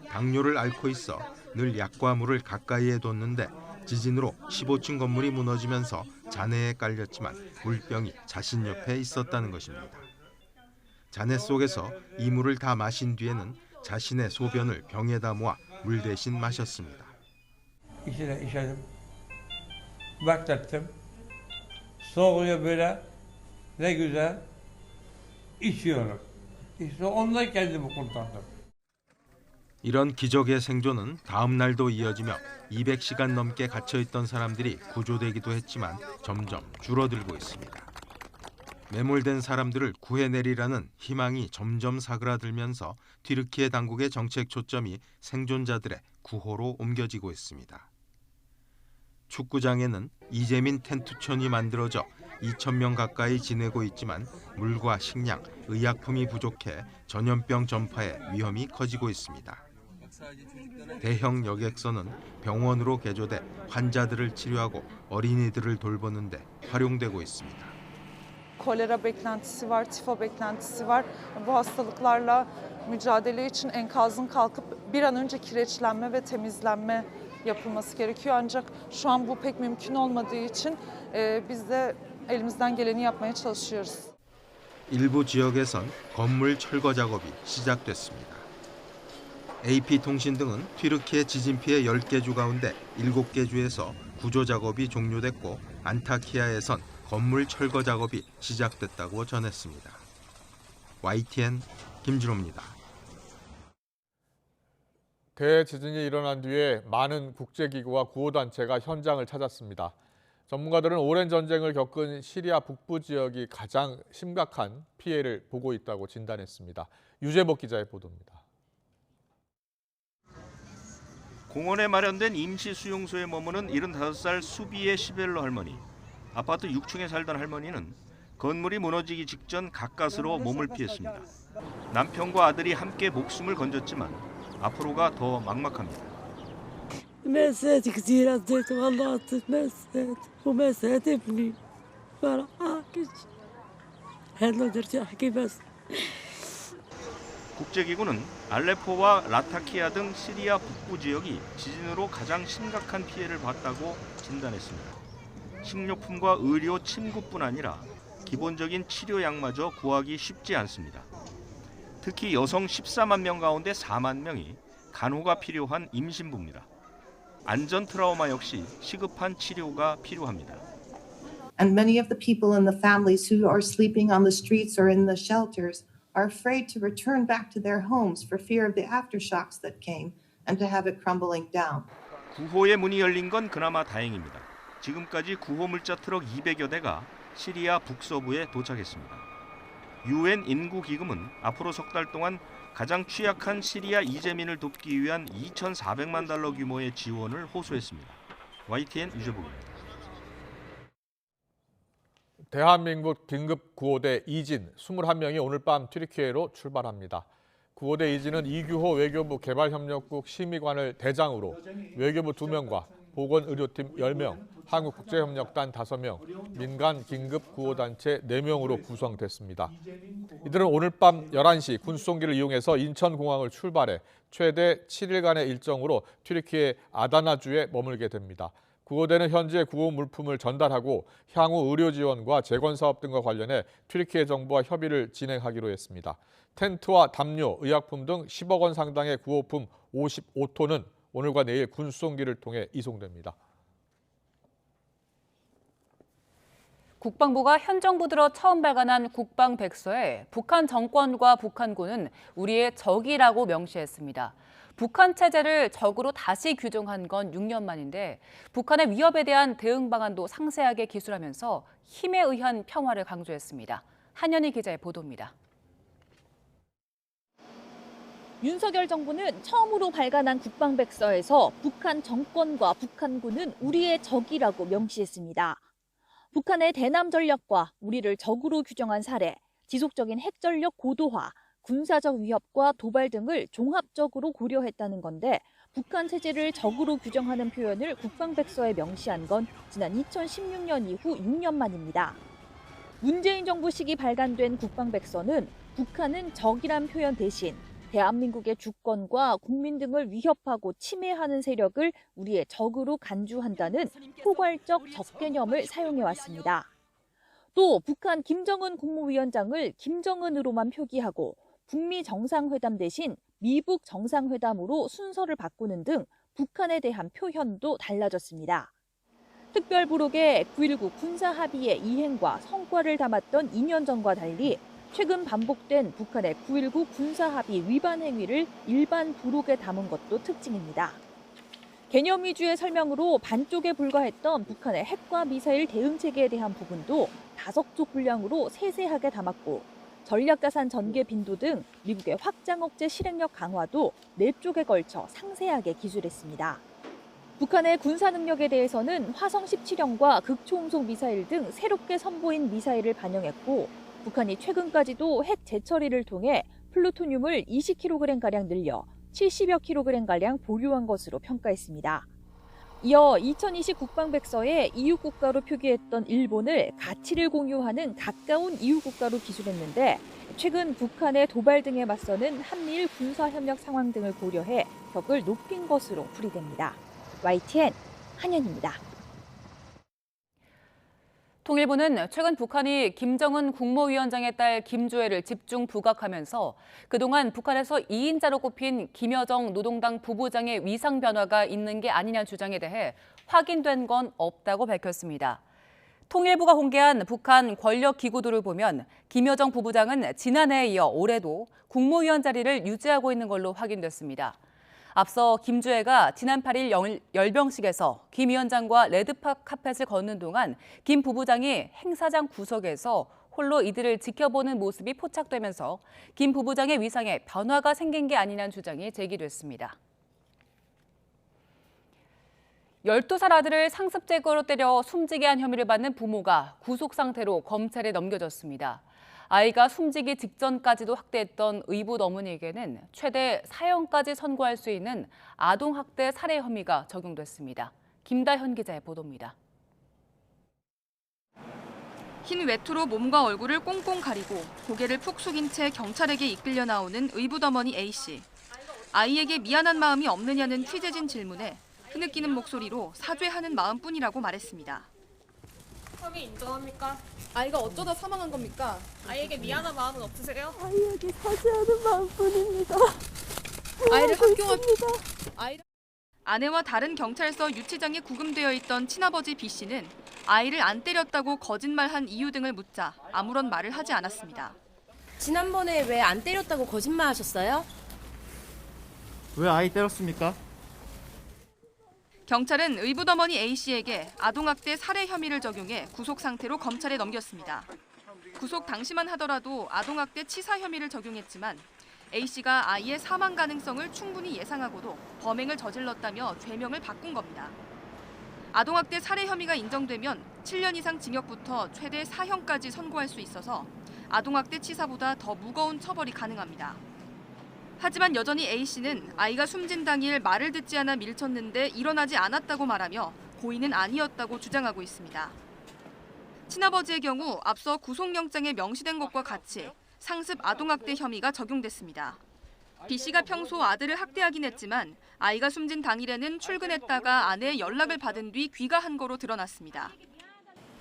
당뇨를 앓고 있어 늘 약과 물을 가까이에 뒀는데 지진으로 15층 건물이 무너지면서 잔해에 깔렸지만 물병이 자신 옆에 있었다는 것입니다. 잔해 속에서 이 물을 다 마신 뒤에는 자신의 소변을 병에다 모아 물 대신 마셨습니다. İçine işedim. Beklettim. Soğuyor böyle. Ne güzel. İçiyorum. İşte onunla kendimi kurtardım. 이런 기적의 생존은 다음 날도 이어지며 200시간 넘게 갇혀있던 사람들이 구조되기도 했지만 점점 줄어들고 있습니다. 매몰된 사람들을 구해내리라는 희망이 점점 사그라들면서 튀르키예 당국의 정책 초점이 생존자들의 구호로 옮겨지고 있습니다. 축구장에는 이재민 텐트촌이 만들어져 2,000명 가까이 지내고 있지만 물과 식량, 의약품이 부족해 전염병 전파의 위험이 커지고 있습니다. 대형 여객선은 병원으로 개조돼 환자들을 치료하고 어린이들을 돌보는데 활용되고 있습니다. Kolera beklentisi var, tifo beklentisi var. Bu hastalıklarla mücadele için enkazın kalkıp bir an önce kireçlenme ve temizlenme yapılması gerekiyor. Ancak şu an bu pek mümkün olmadığı için biz de elimizden geleni yapmaya çalışıyoruz. 일부 지역에선 건물 철거 작업이 시작됐습니다. AP통신 등은 튀르키예 지진 피해 10개 주 가운데 7개 주에서 구조 작업이 종료됐고 안타키아에선 건물 철거 작업이 시작됐다고 전했습니다. YTN 김진호입니다. 대지진이 일어난 뒤에 많은 국제기구와 구호단체가 현장을 찾았습니다. 전문가들은 오랜 전쟁을 겪은 시리아 북부 지역이 가장 심각한 피해를 보고 있다고 진단했습니다. 유재복 기자의 보도입니다. 공원에 마련된 임시 수용소에 머무는 75살 수비의 시벨로 할머니. 아파트 6층에 살던 할머니는 건물이 무너지기 직전 가까스로 몸을 피했습니다. 남편과 아들이 함께 목숨을 건졌지만 앞으로가 더 막막합니다. مسات كثير قضيت والله مسات ومسات ابني ما راحش هذا درت احكي بس 국제기구는 알레포와 라타키아 등 시리아 북부 지역이 지진으로 가장 심각한 피해를 봤다고 진단했습니다. 식료품과 의료 침구뿐 아니라 기본적인 치료약마저 구하기 쉽지 않습니다. 특히 여성 14만 명 가운데 4만 명이 간호가 필요한 임신부입니다. 안전 트라우마 역시 시급한 치료가 필요합니다. And many of the people in the families who are sleeping on the streets or in the shelters are afraid to return back to their homes for fear of the aftershocks that came and to have it crumbling down. 구호의 문이 열린 건 그나마 다행입니다. 지금까지 구호 물자 트럭 200여 대가 시리아 북서부에 도착했습니다. UN 인구기금은 앞으로 석 달 동안 가장 취약한 시리아 이재민을 돕기 위한 2,400만 달러 규모의 지원을 호소했습니다. YTN 유재복입니다. 대한민국 긴급 구호대 이진 21명이 오늘 밤 튀르키예로 출발합니다. 구호대 이진은 이규호 외교부 개발협력국 심의관을 대장으로 외교부 2명과 보건의료팀 10명, 한국국제협력단 5명, 민간 긴급 구호단체 4명으로 구성됐습니다. 이들은 오늘 밤 11시 군수송기를 이용해서 인천공항을 출발해 최대 7일간의 일정으로 튀르키예 아다나주에 머물게 됩니다. 구호대는 현재 구호 물품을 전달하고 향후 의료 지원과 재건 사업 등과 관련해 튀르키예 정부와 협의를 진행하기로 했습니다. 텐트와 담요, 의약품 등 10억 원 상당의 구호품 55톤은 오늘과 내일 군수송기를 통해 이송됩니다. 국방부가 현 정부 들어 처음 발간한 국방백서에 북한 정권과 북한군은 우리의 적이라고 명시했습니다. 북한 체제를 적으로 다시 규정한 건 6년 만인데 북한의 위협에 대한 대응 방안도 상세하게 기술하면서 힘에 의한 평화를 강조했습니다. 한현희 기자의 보도입니다. 윤석열 정부는 처음으로 발간한 국방백서에서 북한 정권과 북한군은 우리의 적이라고 명시했습니다. 북한의 대남 전략과 우리를 적으로 규정한 사례, 지속적인 핵전력 고도화, 군사적 위협과 도발 등을 종합적으로 고려했다는 건데 북한 체제를 적으로 규정하는 표현을 국방백서에 명시한 건 지난 2016년 이후 6년 만입니다. 문재인 정부 시기 발간된 국방백서는 북한은 적이란 표현 대신 대한민국의 주권과 국민 등을 위협하고 침해하는 세력을 우리의 적으로 간주한다는 포괄적 적 개념을 사용해왔습니다. 또 북한 김정은 국무위원장을 김정은으로만 표기하고 북미 정상회담 대신 미북 정상회담으로 순서를 바꾸는 등 북한에 대한 표현도 달라졌습니다. 특별부록에 9.19 군사합의의 이행과 성과를 담았던 2년 전과 달리 최근 반복된 북한의 9.19 군사합의 위반 행위를 일반 부록에 담은 것도 특징입니다. 개념 위주의 설명으로 반쪽에 불과했던 북한의 핵과 미사일 대응 체계에 대한 부분도 5쪽 분량으로 세세하게 담았고 전략가산 전개 빈도 등 미국의 확장 억제 실행력 강화도 4쪽에 걸쳐 상세하게 기술했습니다. 북한의 군사 능력에 대해서는 화성 17형과 극초음속 미사일 등 새롭게 선보인 미사일을 반영했고 북한이 최근까지도 핵 재처리를 통해 플루토늄을 20kg가량 늘려 70여 kg가량 보유한 것으로 평가했습니다. 이어 2020 국방백서에 이웃국가로 표기했던 일본을 가치를 공유하는 가까운 이웃국가로 기술했는데 최근 북한의 도발 등에 맞서는 한미일 군사협력 상황 등을 고려해 격을 높인 것으로 풀이됩니다. YTN 한현입니다. 통일부는 최근 북한이 김정은 국무위원장의 딸 김주애를 집중 부각하면서 그동안 북한에서 2인자로 꼽힌 김여정 노동당 부부장의 위상 변화가 있는 게 아니냐는 주장에 대해 확인된 건 없다고 밝혔습니다. 통일부가 공개한 북한 권력 기구들을 보면 김여정 부부장은 지난해에 이어 올해도 국무위원 자리를 유지하고 있는 걸로 확인됐습니다. 앞서 김주애가 지난 8일 열병식에서 김 위원장과 레드팝 카펫을 걷는 동안 김 부부장이 행사장 구석에서 홀로 이들을 지켜보는 모습이 포착되면서 김 부부장의 위상에 변화가 생긴 게 아니냐는 주장이 제기됐습니다. 12살 아들을 상습제거로 때려 숨지게 한 혐의를 받는 부모가 구속 상태로 검찰에 넘겨졌습니다. 아이가 숨지기 직전까지도 학대했던 의붓 어머니에게는 최대 사형까지 선고할 수 있는 아동학대 살해 혐의가 적용됐습니다. 김다현 기자의 보도입니다. 흰 외투로 몸과 얼굴을 꽁꽁 가리고 고개를 푹 숙인 채 경찰에게 이끌려 나오는 의붓 어머니 A씨. 아이에게 미안한 마음이 없느냐는 취재진 질문에 흐느끼는 목소리로 사죄하는 마음뿐이라고 말했습니다. 혐의 인정합니까? 아이가 어쩌다 사망한 겁니까? 아이에게 미안한 마음은 없으세요? 아이에게 사죄하는 마음뿐입니다. 아이를 학교와 아내와 다른 경찰서 유치장에 구금되어 있던 친아버지 B 씨는 아이를 안 때렸다고 거짓말한 이유 등을 묻자 아무런 말을 하지 않았습니다. 지난번에 왜 안 때렸다고 거짓말 하셨어요? 왜 아이 때렸습니까? 경찰은 의붓어머니 A씨에게 아동학대 살해 혐의를 적용해 구속 상태로 검찰에 넘겼습니다. 구속 당시만 하더라도 아동학대 치사 혐의를 적용했지만 A씨가 아이의 사망 가능성을 충분히 예상하고도 범행을 저질렀다며 죄명을 바꾼 겁니다. 아동학대 살해 혐의가 인정되면 7년 이상 징역부터 최대 사형까지 선고할 수 있어서 아동학대 치사보다 더 무거운 처벌이 가능합니다. 하지만 여전히 A씨는 아이가 숨진 당일 말을 듣지 않아 밀쳤는데 일어나지 않았다고 말하며 고의는 아니었다고 주장하고 있습니다. 친아버지의 경우 앞서 구속영장에 명시된 것과 같이 상습 아동학대 혐의가 적용됐습니다. B씨가 평소 아들을 학대하긴 했지만 아이가 숨진 당일에는 출근했다가 아내의 연락을 받은 뒤 귀가한 거로 드러났습니다.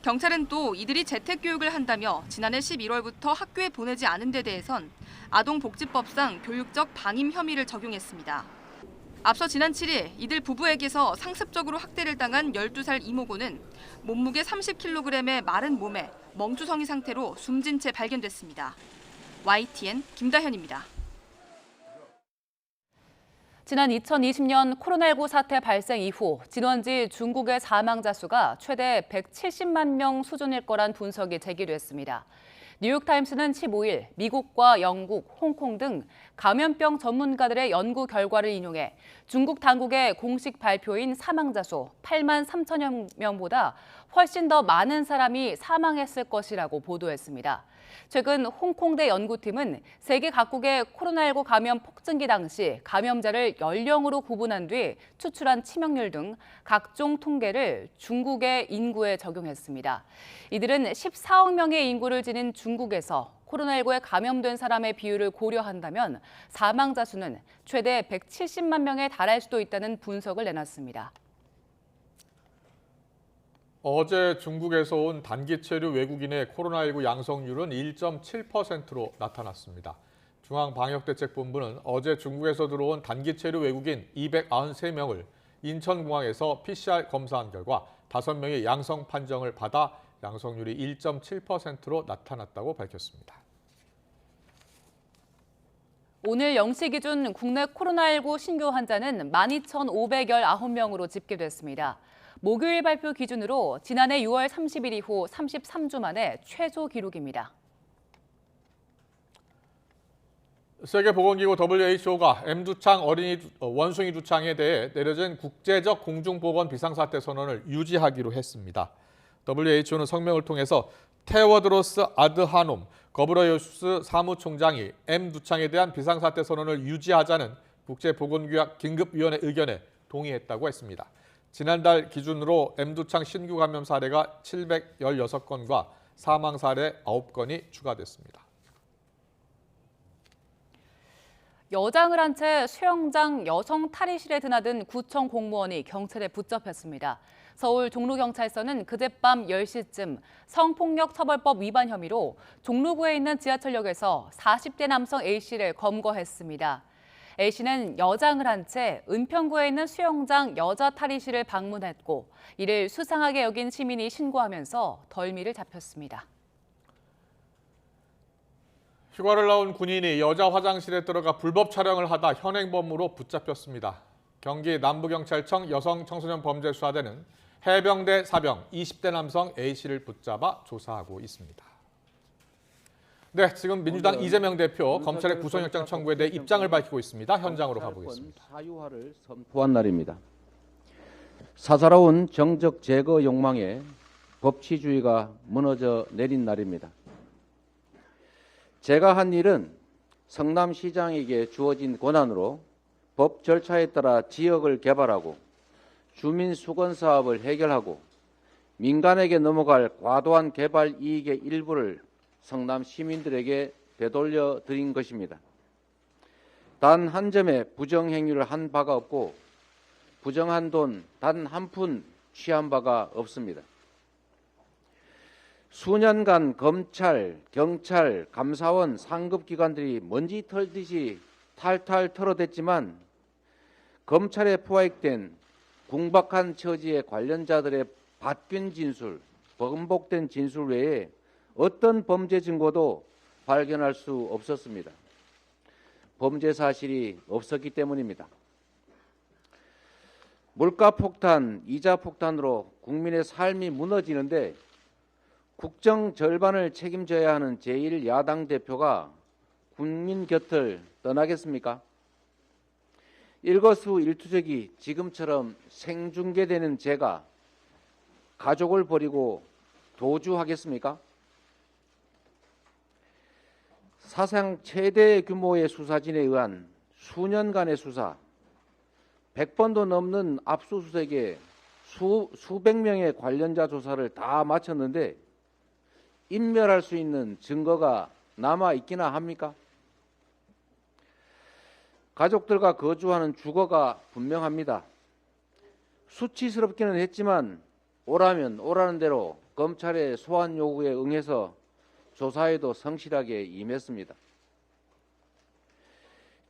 경찰은 또 이들이 재택교육을 한다며 지난해 11월부터 학교에 보내지 않은 데 대해선 아동복지법상 교육적 방임 혐의를 적용했습니다. 앞서 지난 7일 이들 부부에게서 상습적으로 학대를 당한 12살 이모고는 몸무게 30kg의 마른 몸에 멍투성이 상태로 숨진 채 발견됐습니다. YTN 김다현입니다. 지난 2020년 코로나19 사태 발생 이후 진원지 중국의 사망자 수가 최대 170만 명 수준일 거란 분석이 제기됐습니다. 뉴욕타임스는 15일 미국과 영국, 홍콩 등 감염병 전문가들의 연구 결과를 인용해 중국 당국의 공식 발표인 사망자 수 8만 3천여 명보다 훨씬 더 많은 사람이 사망했을 것이라고 보도했습니다. 최근 홍콩대 연구팀은 세계 각국의 코로나19 감염 폭증기 당시 감염자를 연령으로 구분한 뒤 추출한 치명률 등 각종 통계를 중국의 인구에 적용했습니다. 이들은 14억 명의 인구를 지닌 중국에서 코로나19에 감염된 사람의 비율을 고려한다면 사망자 수는 최대 170만 명에 달할 수도 있다는 분석을 내놨습니다. 어제 중국에서 온 단기 체류 외국인의 코로나19 양성률은 1.7%로 나타났습니다. 중앙방역대책본부는 어제 중국에서 들어온 단기 체류 외국인 293명을 인천공항에서 PCR 검사한 결과 5명이 양성 판정을 받아 양성률이 1.7%로 나타났다고 밝혔습니다. 오늘 0시 기준 국내 코로나19 신규 환자는 12,519명으로 집계됐습니다. 목요일 발표 기준으로 지난해 6월 30일 이후 33주 만에 최소 기록입니다. 세계보건기구 WHO가 M두창 어린이 원숭이 두창에 대해 내려진 국제적 공중보건 비상사태 선언을 유지하기로 했습니다. WHO는 성명을 통해서 테워드로스 아드하놈 거브러요슈스 사무총장이 M두창에 대한 비상사태 선언을 유지하자는 국제보건규약 긴급위원회 의견에 동의했다고 했습니다. 지난달 기준으로 M두창 신규 감염 사례가 716건과 사망 사례 9건이 추가됐습니다. 여장을 한 채 수영장 여성 탈의실에 드나든 구청 공무원이 경찰에 붙잡혔습니다. 서울 종로경찰서는 그젯밤 10시쯤 성폭력처벌법 위반 혐의로 종로구에 있는 지하철역에서 40대 남성 A씨를 검거했습니다. A씨는 여장을 한 채 은평구에 있는 수영장 여자 탈의실을 방문했고 이를 수상하게 여긴 시민이 신고하면서 덜미를 잡혔습니다. 휴가를 나온 군인이 여자 화장실에 들어가 불법 촬영을 하다 현행범으로 붙잡혔습니다. 경기 남부경찰청 여성청소년범죄수사대는 해병대 사병 20대 남성 A씨를 붙잡아 조사하고 있습니다. 네, 지금 민주당 이재명 대표 검찰의 구속영장 청구에 대해 입장을 밝히고 있습니다. 현장으로 가보겠습니다. 사유화를 선포한 날입니다. 사사로운 정적 제거 욕망에 법치주의가 무너져 내린 날입니다. 제가 한 일은 성남시장에게 주어진 권한으로 법 절차에 따라 지역을 개발하고 주민 수건 사업을 해결하고 민간에게 넘어갈 과도한 개발 이익의 일부를 성남 시민들에게 되돌려 드린 것입니다. 단 한 점의 부정행위를 한 바가 없고 부정한 돈 단 한 푼 취한 바가 없습니다. 수년간 검찰, 경찰, 감사원, 상급기관들이 먼지 털듯이 탈탈 털어댔지만 검찰에 포획된 궁박한 처지의 관련자들의 바뀐 진술, 번복된 진술 외에 어떤 범죄 증거도 발견할 수 없었습니다. 범죄 사실이 없었기 때문입니다. 물가 폭탄, 이자 폭탄으로 국민의 삶이 무너지는데 국정 절반을 책임져야 하는 제1야당 대표가 국민 곁을 떠나겠습니까? 일거수일투족이 지금처럼 생중계되는 제가 가족을 버리고 도주하겠습니까? 사상 최대 규모의 수사진에 의한 수년간의 수사, 100번도 넘는 압수수색에 수백 명의 관련자 조사를 다 마쳤는데 인멸할 수 있는 증거가 남아 있기나 합니까? 가족들과 거주하는 주거가 분명합니다. 수치스럽기는 했지만 오라면 오라는 대로 검찰의 소환 요구에 응해서 조사에도 성실하게 임했습니다.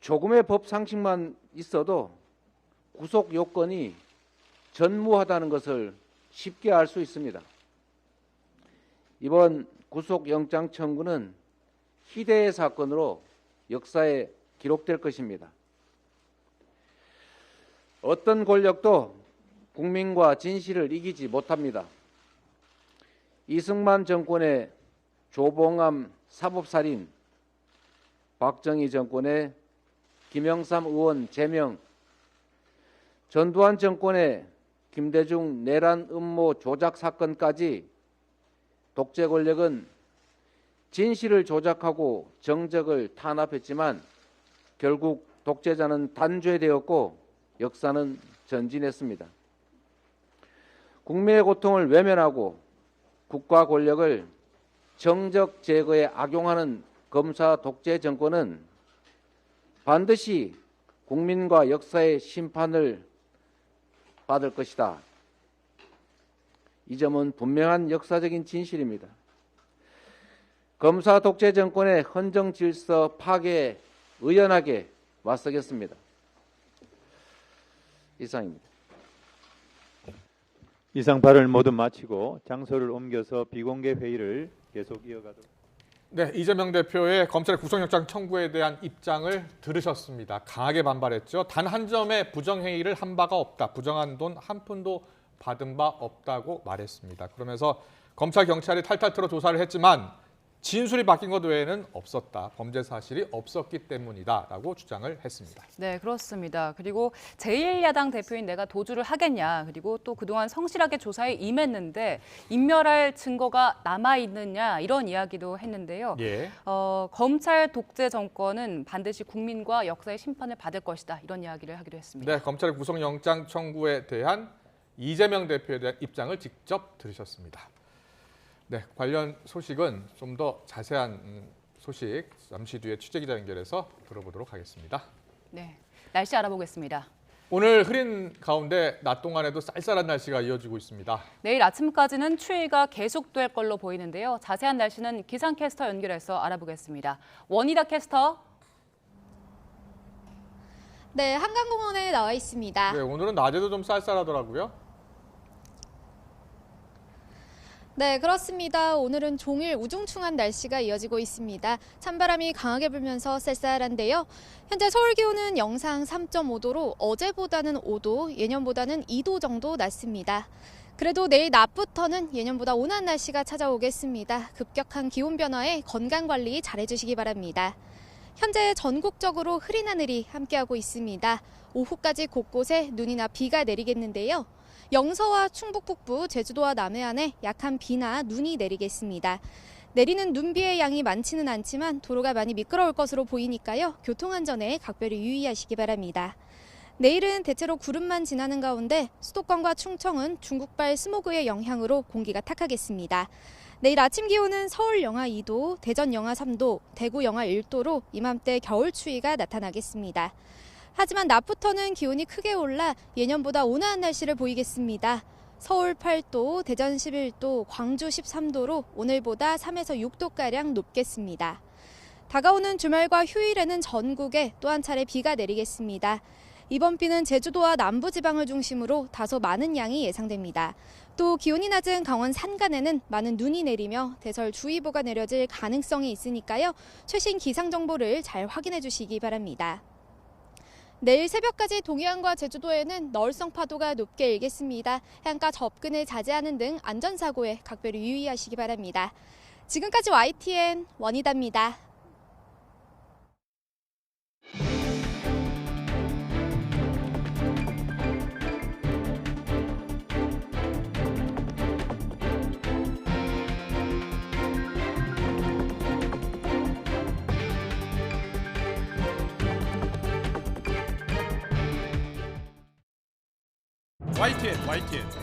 조금의 법 상식만 있어도 구속 요건이 전무하다는 것을 쉽게 알 수 있습니다. 이번 구속영장 청구는 희대의 사건으로 역사에 기록될 것입니다. 어떤 권력도 국민과 진실을 이기지 못합니다. 이승만 정권의 조봉암 사법살인, 박정희 정권의 김영삼 의원 제명, 전두환 정권의 김대중 내란 음모 조작 사건까지 독재 권력은 진실을 조작하고 정적을 탄압했지만 결국 독재자는 단죄되었고 역사는 전진했습니다. 국민의 고통을 외면하고 국가 권력을 정적 제거에 악용하는 검사 독재 정권은 반드시 국민과 역사의 심판을 받을 것이다. 이 점은 분명한 역사적인 진실입니다. 검사 독재 정권의 헌정 질서 파괴에 의연하게 맞서겠습니다. 이상입니다. 이상 발언을 모두 마치고 장소를 옮겨서 비공개 회의를 계속 이어가도록. 네, 이재명 대표의 검찰 구속영장 청구에 대한 입장을 들으셨습니다. 강하게 반발했죠. 단 한 점의 부정행위를 한 바가 없다. 부정한 돈 한 푼도 받은 바 없다고 말했습니다. 그러면서 검찰, 경찰이 탈탈 털어 조사를 했지만 진술이 바뀐 것 외에는 없었다. 범죄 사실이 없었기 때문이다라고 주장을 했습니다. 네, 그렇습니다. 그리고 제1야당 대표인 내가 도주를 하겠냐, 그리고 또 그동안 성실하게 조사에 임했는데 인멸할 증거가 남아있느냐 이런 이야기도 했는데요. 예. 검찰 독재 정권은 반드시 국민과 역사의 심판을 받을 것이다 이런 이야기를 하기도 했습니다. 네, 검찰의 구속영장 청구에 대한 이재명 대표에 대한 입장을 직접 들으셨습니다. 네, 관련 소식은 좀 더 자세한 소식 잠시 뒤에 취재기자 연결해서 들어보도록 하겠습니다. 네, 날씨 알아보겠습니다. 오늘 흐린 가운데 낮 동안에도 쌀쌀한 날씨가 이어지고 있습니다. 내일 아침까지는 추위가 계속될 걸로 보이는데요. 자세한 날씨는 기상캐스터 연결해서 알아보겠습니다. 원희다 캐스터. 네, 한강공원에 나와 있습니다. 네, 오늘은 낮에도 좀 쌀쌀하더라고요. 네, 그렇습니다. 오늘은 종일 우중충한 날씨가 이어지고 있습니다. 찬바람이 강하게 불면서 쌀쌀한데요. 현재 서울 기온은 영상 3.5도로 어제보다는 5도, 예년보다는 2도 정도 낮습니다. 그래도 내일 낮부터는 예년보다 온화한 날씨가 찾아오겠습니다. 급격한 기온 변화에 건강관리 잘해주시기 바랍니다. 현재 전국적으로 흐린 하늘이 함께하고 있습니다. 오후까지 곳곳에 눈이나 비가 내리겠는데요. 영서와 충북 북부, 제주도와 남해안에 약한 비나 눈이 내리겠습니다. 내리는 눈비의 양이 많지는 않지만 도로가 많이 미끄러울 것으로 보이니까요. 교통안전에 각별히 유의하시기 바랍니다. 내일은 대체로 구름만 지나는 가운데 수도권과 충청은 중국발 스모그의 영향으로 공기가 탁하겠습니다. 내일 아침 기온은 서울 영하 2도, 대전 영하 3도, 대구 영하 1도로 이맘때 겨울 추위가 나타나겠습니다. 하지만 낮부터는 기온이 크게 올라 예년보다 온화한 날씨를 보이겠습니다. 서울 8도, 대전 11도, 광주 13도로 오늘보다 3에서 6도가량 높겠습니다. 다가오는 주말과 휴일에는 전국에 또 한 차례 비가 내리겠습니다. 이번 비는 제주도와 남부지방을 중심으로 다소 많은 양이 예상됩니다. 또 기온이 낮은 강원 산간에는 많은 눈이 내리며 대설주의보가 내려질 가능성이 있으니까요. 최신 기상 정보를 잘 확인해 주시기 바랍니다. 내일 새벽까지 동해안과 제주도에는 너울성 파도가 높게 일겠습니다. 해안가 접근을 자제하는 등 안전사고에 각별히 유의하시기 바랍니다. 지금까지 YTN 원희다입니다.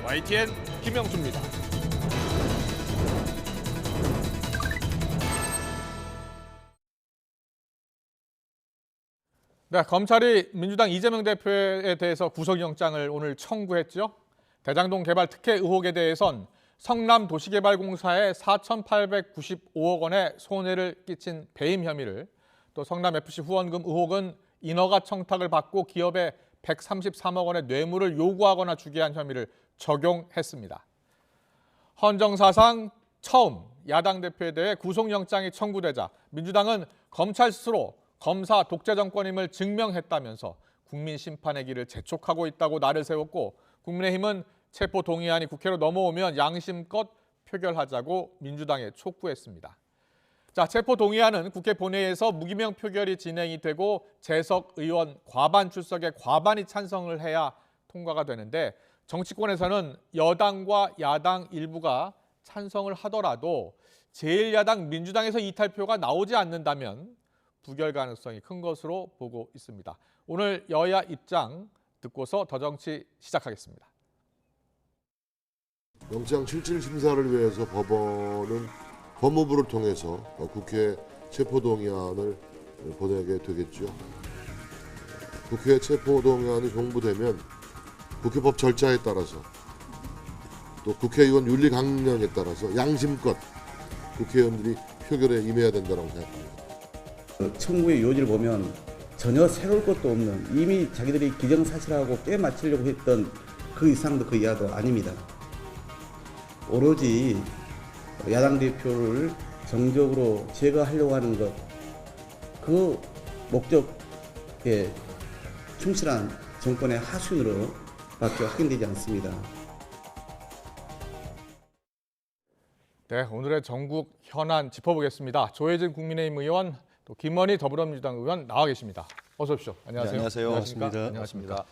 YTN 김영주입니다. 네, 검찰이 민주당 이재명 대표에 대해서 구속영장을 오늘 청구했죠. 대장동 개발 특혜 의혹에 대해선 성남도시개발공사에 4,895억 원의 손해를 끼친 배임 혐의를, 또 성남FC 후원금 의혹은 인허가 청탁을 받고 기업에 133억 원의 뇌물을 요구하거나 주게 한 혐의를 적용했습니다. 헌정사상 처음 야당 대표에 대해 구속영장이 청구되자 민주당은 검찰 스스로 검사 독재 정권임을 증명했다면서 국민 심판의 길을 재촉하고 있다고 날을 세웠고, 국민의힘은 체포 동의안이 국회로 넘어오면 양심껏 표결하자고 민주당에 촉구했습니다. 자, 체포 동의안은 국회 본회의에서 무기명 표결이 진행이 되고 재석 의원 과반 출석에 과반이 찬성을 해야 통과가 되는데, 정치권에서는 여당과 야당 일부가 찬성을 하더라도 제1야당 민주당에서 이탈표가 나오지 않는다면 부결 가능성이 큰 것으로 보고 있습니다. 오늘 여야 입장 듣고서 더 정치 시작하겠습니다. 영장 실질 심사를 위해서 법원은 법무부를 통해서 국회 체포동의안을 보내게 되겠죠. 국회 체포동의안이 송부되면 국회법 절차에 따라서 또 국회의원 윤리 강령에 따라서 양심껏 국회의원들이 표결에 임해야 된다고 생각합니다. 청구의 요지를 보면 전혀 새로울 것도 없는, 이미 자기들이 기정사실하고 빼맞추려고 했던 그 이상도 그 이하도 아닙니다. 오로지 야당 대표를 정적으로 제거하려고 하는 것, 그 목적에 충실한 정권의 하수인으로 밖에 확인되지 않습니다. 네, 오늘의 전국 현안 짚어보겠습니다. 조혜진 국민의힘 의원, 또 김원희 더불어민주당 의원 나와 계십니다. 어서 오십시오. 안녕하세요. 네, 안녕하세요. 안녕하십니까? 안녕하십니까?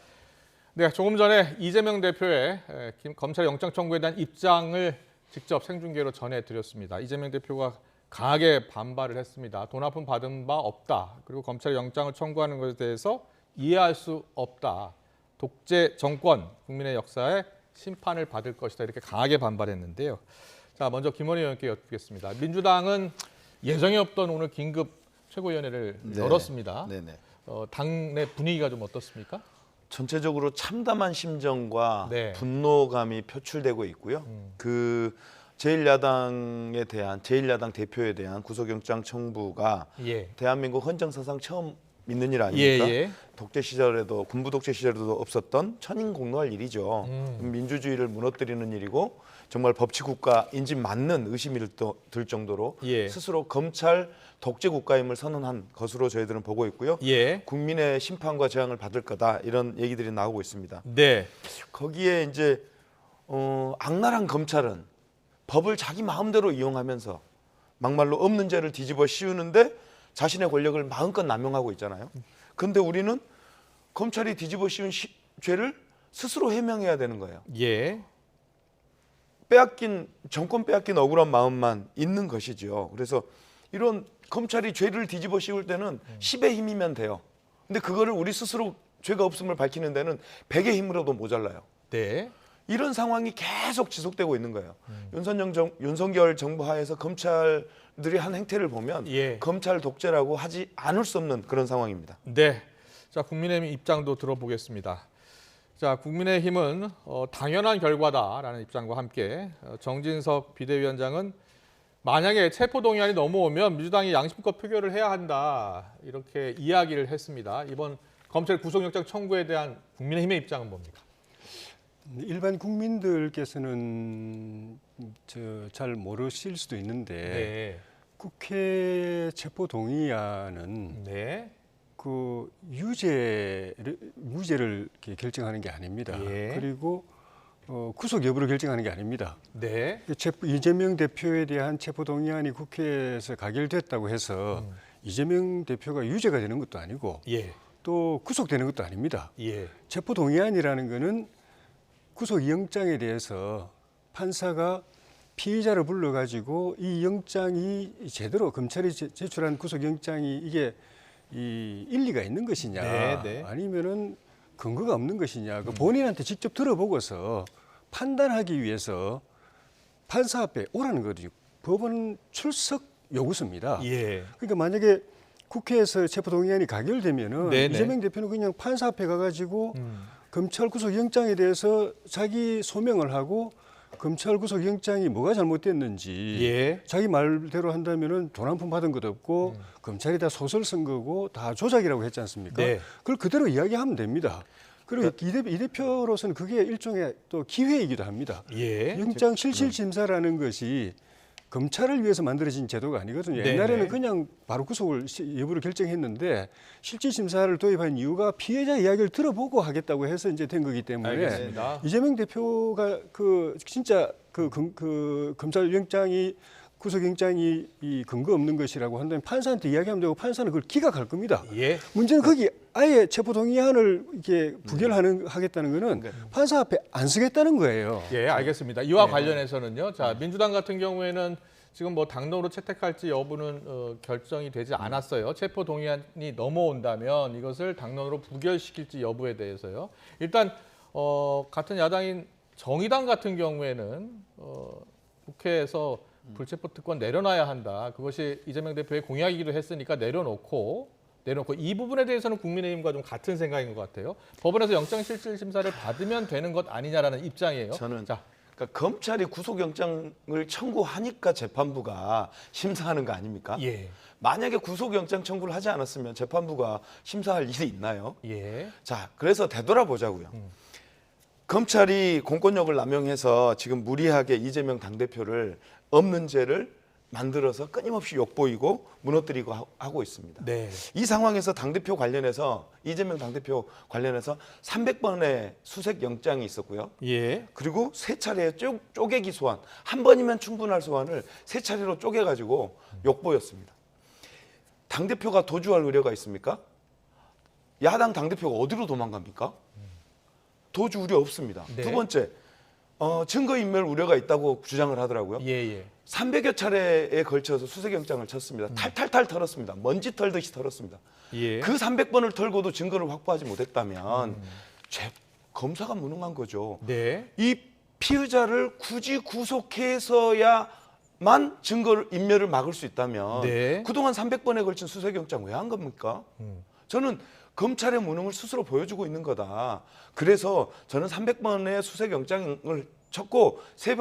네, 조금 전에 이재명 대표의 검찰 영장 청구에 대한 입장을 직접 생중계로 전해드렸습니다. 이재명 대표가 강하게 반발을 했습니다. 돈 한 푼 받은 바 없다. 그리고 검찰 영장을 청구하는 것에 대해서 이해할 수 없다. 독재 정권, 국민의 역사에 심판을 받을 것이다. 이렇게 강하게 반발했는데요. 자, 먼저 김원희 의원께 여쭙겠습니다. 민주당은 예정이 없던 오늘 긴급 최고위원회를 열었습니다. 네네. 당내 분위기가 좀 어떻습니까? 전체적으로 참담한 심정과 분노감이 표출되고 있고요. 그 제1야당 대표에 대한 구속영장 청구가 대한민국 헌정사상 처음 있는 일 아닙니까? 독재 시절에도, 군부 독재 시절에도 없었던 천인공노할 일이죠. 민주주의를 무너뜨리는 일이고 정말 법치국가 인지 맞는 의심이 들 정도로 스스로 검찰 독재 국가임을 선언한 것으로 저희들은 보고 있고요. 국민의 심판과 재앙을 받을 거다, 이런 얘기들이 나오고 있습니다. 거기에 이제 악랄한 검찰은 법을 자기 마음대로 이용하면서 막말로 없는 죄를 뒤집어 씌우는데 자신의 권력을 마음껏 남용하고 있잖아요. 근데 우리는 검찰이 뒤집어 씌운 죄를 스스로 해명해야 되는 거예요. 정권 빼앗긴 억울한 마음만 있는 것이죠. 그래서 이런 검찰이 죄를 뒤집어 씌울 때는 10의 힘이면 돼요. 근데 그거를 우리 스스로 죄가 없음을 밝히는 데는 100의 힘으로도 모자라요. 이런 상황이 계속 지속되고 있는 거예요. 윤석열 정부 하에서 검찰들이 한 행태를 보면 검찰 독재라고 하지 않을 수 없는 그런 상황입니다. 네, 자, 국민의힘 입장도 들어보겠습니다. 자, 국민의힘은 당연한 결과다라는 입장과 함께 정진석 비대위원장은 만약에 체포동의안이 넘어오면 민주당이 양심껏 표결을 해야 한다, 이렇게 이야기를 했습니다. 이번 검찰 구속영장 청구에 대한 국민의힘의 입장은 뭡니까? 일반 국민들께서는 잘 모르실 수도 있는데 네. 국회 체포동의안은 네. 그 무죄를 이렇게 결정하는 게 아닙니다. 예. 그리고 구속 여부를 결정하는 게 아닙니다. 네. 이재명 대표에 대한 체포동의안이 국회에서 가결됐다고 해서 이재명 대표가 유죄가 되는 것도 아니고 예. 또 구속되는 것도 아닙니다. 예. 체포동의안이라는 것은 구속영장에 대해서 판사가 피의자를 불러가지고 이 영장이 제대로 검찰이 제출한 구속영장이 이게 일리가 있는 것이냐 네, 네. 아니면은 근거가 없는 것이냐 그 본인한테 직접 들어보고서 판단하기 위해서 판사 앞에 오라는 거죠. 법원 출석 요구서입니다. 예. 그러니까 만약에 국회에서 체포동의안이 가결되면은 네네. 이재명 대표는 그냥 판사 앞에 가가지고 검찰 구속영장에 대해서 자기 소명을 하고 검찰 구속영장이 뭐가 잘못됐는지 예. 자기 말대로 한다면은 돈 한 푼 받은 것도 없고 검찰이 다 소설 쓴 거고 다 조작이라고 했지 않습니까? 네. 그걸 그대로 이야기하면 됩니다. 그리고 이 대표로서는 그게 일종의 또 기회이기도 합니다. 예. 영장 실질심사라는 것이 검찰을 위해서 만들어진 제도가 아니거든요. 네네. 옛날에는 그냥 바로 구속을 여부를 결정했는데 실질심사를 도입한 이유가 피해자 이야기를 들어보고 하겠다고 해서 이제 된 거기 때문에 알겠습니다. 이재명 대표가 진짜 검찰 영장이 구속영장이 이 근거 없는 것이라고 한다면 판사한테 이야기하면 되고 판사는 그걸 기각할 겁니다. 예. 문제는 거기 아예 체포동의안을 이렇게 하겠다는 거는 판사 앞에 안 쓰겠다는 거예요. 예, 알겠습니다. 이와 네. 관련해서는요. 자, 민주당 같은 경우에는 지금 뭐 당론으로 채택할지 여부는 결정이 되지 않았어요. 체포 동의안이 넘어온다면 이것을 당론으로 부결시킬지 여부에 대해서요. 일단 같은 야당인 정의당 같은 경우에는 국회에서 불체포 특권 내려놔야 한다. 그것이 이재명 대표의 공약이기도 했으니까 내려놓고 이 부분에 대해서는 국민의힘과 좀 같은 생각인 것 같아요. 법원에서 영장실질심사를 받으면 되는 것 아니냐라는 입장이에요. 저는 그러니까 검찰이 구속영장을 청구하니까 재판부가 심사하는 거 아닙니까? 예. 만약에 구속영장 청구를 하지 않았으면 재판부가 심사할 일이 있나요? 예. 자, 그래서 되돌아보자고요. 검찰이 공권력을 남용해서 지금 무리하게 이재명 당대표를 없는 죄를 만들어서 끊임없이 욕보이고 무너뜨리고 하고 있습니다. 네. 이 상황에서 당대표 관련해서 이재명 당대표 관련해서 300번의 수색 영장이 있었고요. 예. 그리고 3차례의 쪼개기 소환, 한 번이면 충분할 소환을 3차례로 쪼개가지고 욕보였습니다. 당대표가 도주할 의뢰가 있습니까? 야당 당대표가 어디로 도망갑니까? 도주 우려 없습니다. 네. 두 번째, 증거인멸 우려가 있다고 주장을 하더라고요. 예. 300여 차례에 걸쳐서 수색영장을 쳤습니다. 탈탈탈 털었습니다. 먼지 털듯이 털었습니다. 예. 그 300번을 털고도 증거를 확보하지 못했다면 검사가 무능한 거죠. 네. 이 피의자를 굳이 구속해서야만 증거를 인멸을 막을 수 있다면 네. 그동안 300번에 걸친 수색영장 왜 한 겁니까? 저는 검찰의 무능을 스스로 보여주고 있는 거다. 그래서 저는 300번의 수색영장을 쳤고 세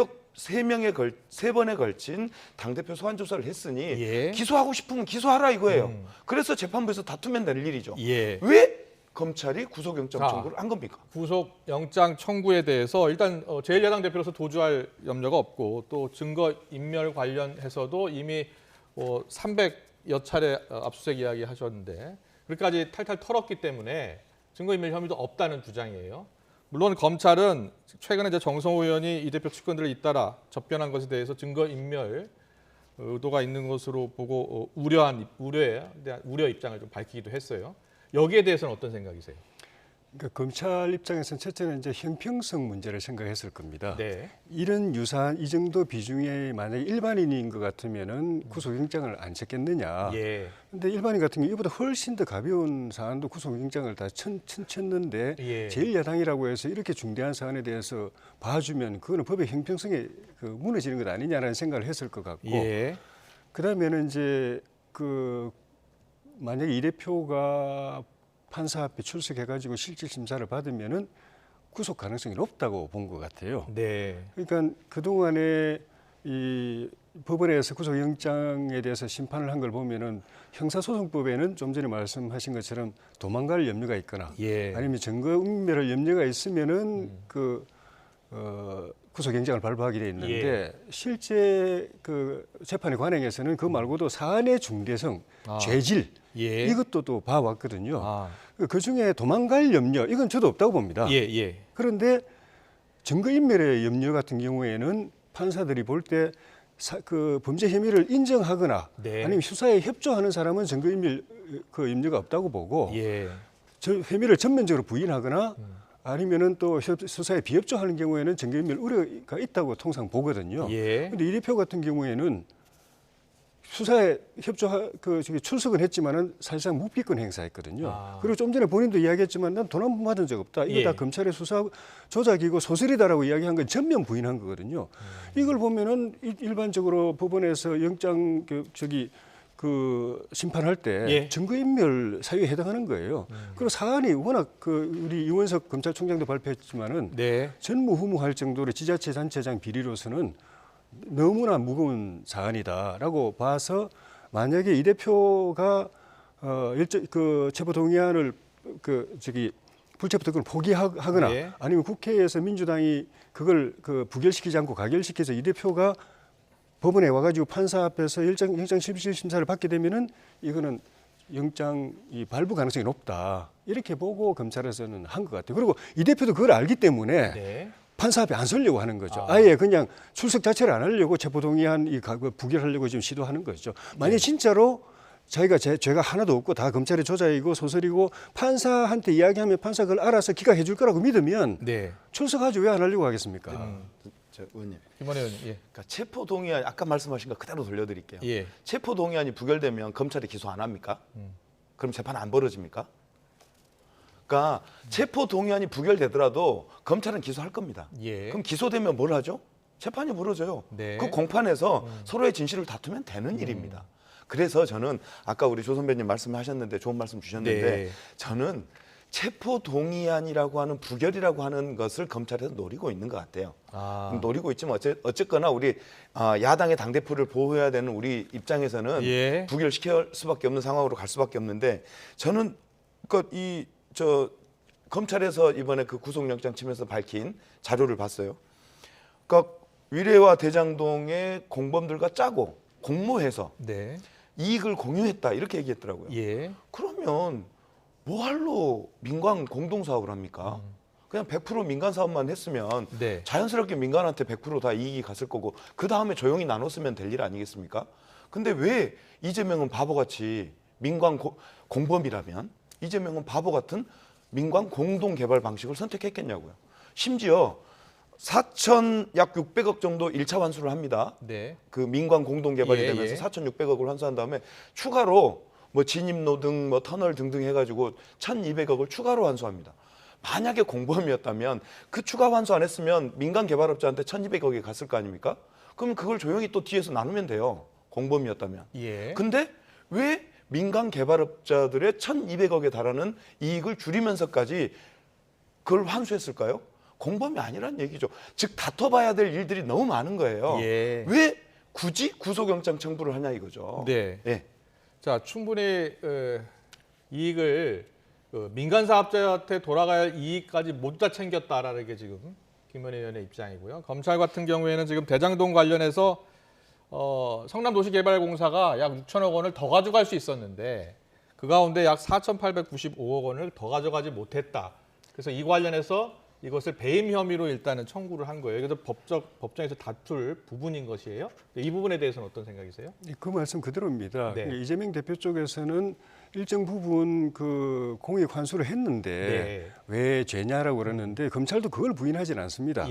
번에 걸친 당대표 소환 조사를 했으니 예. 기소하고 싶으면 기소하라 이거예요. 그래서 재판부에서 다투면 될 일이죠. 예. 왜 검찰이 구속영장 청구를 한 겁니까? 구속영장 청구에 대해서 일단 제1야당 대표로서 도주할 염려가 없고 또 증거인멸 관련해서도 이미 300여 차례 압수수색 이야기 하셨는데 그렇게까지 탈탈 털었기 때문에 증거인멸 혐의도 없다는 주장이에요. 물론 검찰은 최근에 이제 정성호 의원이 이 대표 측근들을 잇따라 접견한 것에 대해서 증거인멸 의도가 있는 것으로 보고 우려 입장을 좀 밝히기도 했어요. 여기에 대해서는 어떤 생각이세요? 그러니까 검찰 입장에서는 첫째는 이제 형평성 문제를 생각했을 겁니다. 네. 이런 유사한 이 정도 비중의 만약에 일반인인 것 같으면은 구속영장을 안 쳤겠느냐. 예. 근데 일반인 같은 경우 이보다 훨씬 더 가벼운 사안도 구속영장을 다 쳤는데 예. 제1야당이라고 해서 이렇게 중대한 사안에 대해서 봐주면 그거는 법의 형평성에 무너지는 것 아니냐라는 생각을 했을 것 같고. 예. 그다음에는 이제 만약에 이 대표가 판사 앞에 출석해가지고 실질심사를 받으면은 구속 가능성이 높다고 본 것 같아요. 네. 그러니까 그동안에 이 법원에서 구속영장에 대해서 심판을 한 걸 보면은 형사소송법에는 좀 전에 말씀하신 것처럼 도망갈 염려가 있거나 아니면 증거인멸할 염려가 있으면은 구속영장을 발부하게 돼 있는데 실제 그 재판의 관행에서는 그 말고도 사안의 중대성, 죄질 이것도 또 봐왔거든요. 그 중에 도망갈 염려 이건 저도 없다고 봅니다. 그런데 증거인멸의 염려 같은 경우에는 판사들이 볼 때 그 범죄 혐의를 인정하거나 아니면 수사에 협조하는 사람은 증거인멸 그 염려가 없다고 보고 혐의를 전면적으로 부인하거나 아니면은 또 수사에 비협조하는 경우에는 증거인멸 우려가 있다고 통상 보거든요. 그런데 이 대표 같은 경우에는 수사에 출석은 했지만은 사실상 묵비권 행사했거든요. 그리고 좀 전에 본인도 이야기했지만 난 돈 한 번 받은 적 없다. 이거 다 검찰의 수사 조작이고 소설이다라고 이야기한 건 전면 부인한 거거든요. 이걸 보면은 일반적으로 법원에서 영장 심판할 때 증거인멸 사유에 해당하는 거예요. 그리고 사안이 워낙 우리 이원석 검찰총장도 발표했지만은 전무후무할 정도로 지자체단체장 비리로서는 너무나 무거운 사안이다라고 봐서 만약에 이 대표가 체포 동의안을 불체포 특권을 포기하거나 아니면 국회에서 민주당이 그걸 부결시키지 않고 가결시켜서 이 대표가 법원에 와가지고 판사 앞에서 영장 실질 심사를 받게 되면은 이거는 영장 발부 가능성이 높다 이렇게 보고 검찰에서는 한 것 같아요. 그리고 이 대표도 그걸 알기 때문에. 판사 앞에 안 서려고 하는 거죠. 아예 그냥 출석 자체를 안 하려고 체포동의안 부결하려고 지금 시도하는 거죠. 만약 진짜로 자기가 죄가 하나도 없고 다 검찰의 조작이고 소설이고 판사한테 이야기하면 판사 그걸 알아서 기각해 줄 거라고 믿으면 출석하지 왜 안 하려고 하겠습니까? 의원님. 김원혜 의원님. 그러니까 체포동의안 아까 말씀하신 거 그대로 돌려드릴게요. 체포동의안이 부결되면 검찰이 기소 안 합니까? 그럼 재판 안 벌어집니까? 그러니까 체포 동의안이 부결되더라도 검찰은 기소할 겁니다. 그럼 기소되면 뭘 하죠? 재판이 벌어져요. 그 공판에서 서로의 진실을 다투면 되는 일입니다. 그래서 저는 아까 우리 조 선배님 말씀하셨는데 좋은 말씀 주셨는데 저는 체포 동의안이라고 하는 부결이라고 하는 것을 검찰에서 노리고 있는 것 같아요. 노리고 있지만 어쨌거나 우리 야당의 당대표를 보호해야 되는 우리 입장에서는 부결시킬 수밖에 없는 상황으로 갈 수밖에 없는데 저는 검찰에서 이번에 그 구속영장 치면서 밝힌 자료를 봤어요. 그러니까 위례와 대장동의 공범들과 짜고 공모해서 이익을 공유했다 이렇게 얘기했더라고요. 그러면 뭐할로 민간 공동사업을 합니까? 그냥 100% 민간 사업만 했으면 자연스럽게 민간한테 100% 다 이익이 갔을 거고 그 다음에 조용히 나눴으면 될 일 아니겠습니까? 근데 왜 이재명은 바보같이 민간 공범이라면 이재명은 바보 같은 민간 공동개발 방식을 선택했겠냐고요. 심지어 약 600억 정도 1차 환수를 합니다. 그 민간 공동개발이 되면서 4,600억을 환수한 다음에 추가로 진입로 등 터널 등등 해가지고 1,200억을 추가로 환수합니다. 만약에 공범이었다면 그 추가 환수 안 했으면 민간 개발업자한테 1,200억이 갔을 거 아닙니까? 그럼 그걸 조용히 또 뒤에서 나누면 돼요. 공범이었다면. 근데 왜 민간 개발업자들의 1,200억에 달하는 이익을 줄이면서까지 그걸 환수했을까요? 공범이 아니란 얘기죠. 즉 다퉈봐야 될 일들이 너무 많은 거예요. 왜 굳이 구속영장 청구를 하냐 이거죠. 자, 충분히 이익을 민간 사업자한테 돌아가야 할 이익까지 모두 다 챙겼다라는 게 지금 김원혜 의원의 입장이고요. 검찰 같은 경우에는 지금 대장동 관련해서 성남도시개발공사가 약 6천억 원을 더 가져갈 수 있었는데 그 가운데 약 4,895억 원을 더 가져가지 못했다. 그래서 이 관련해서 이것을 배임 혐의로 일단은 청구를 한 거예요. 그래서 법정에서 다툴 부분인 것이에요. 이 부분에 대해서는 어떤 생각이세요? 그 말씀 그대로입니다. 이재명 대표 쪽에서는 일정 부분 그 공익 환수를 했는데 왜 죄냐라고 그러는데 검찰도 그걸 부인하지는 않습니다.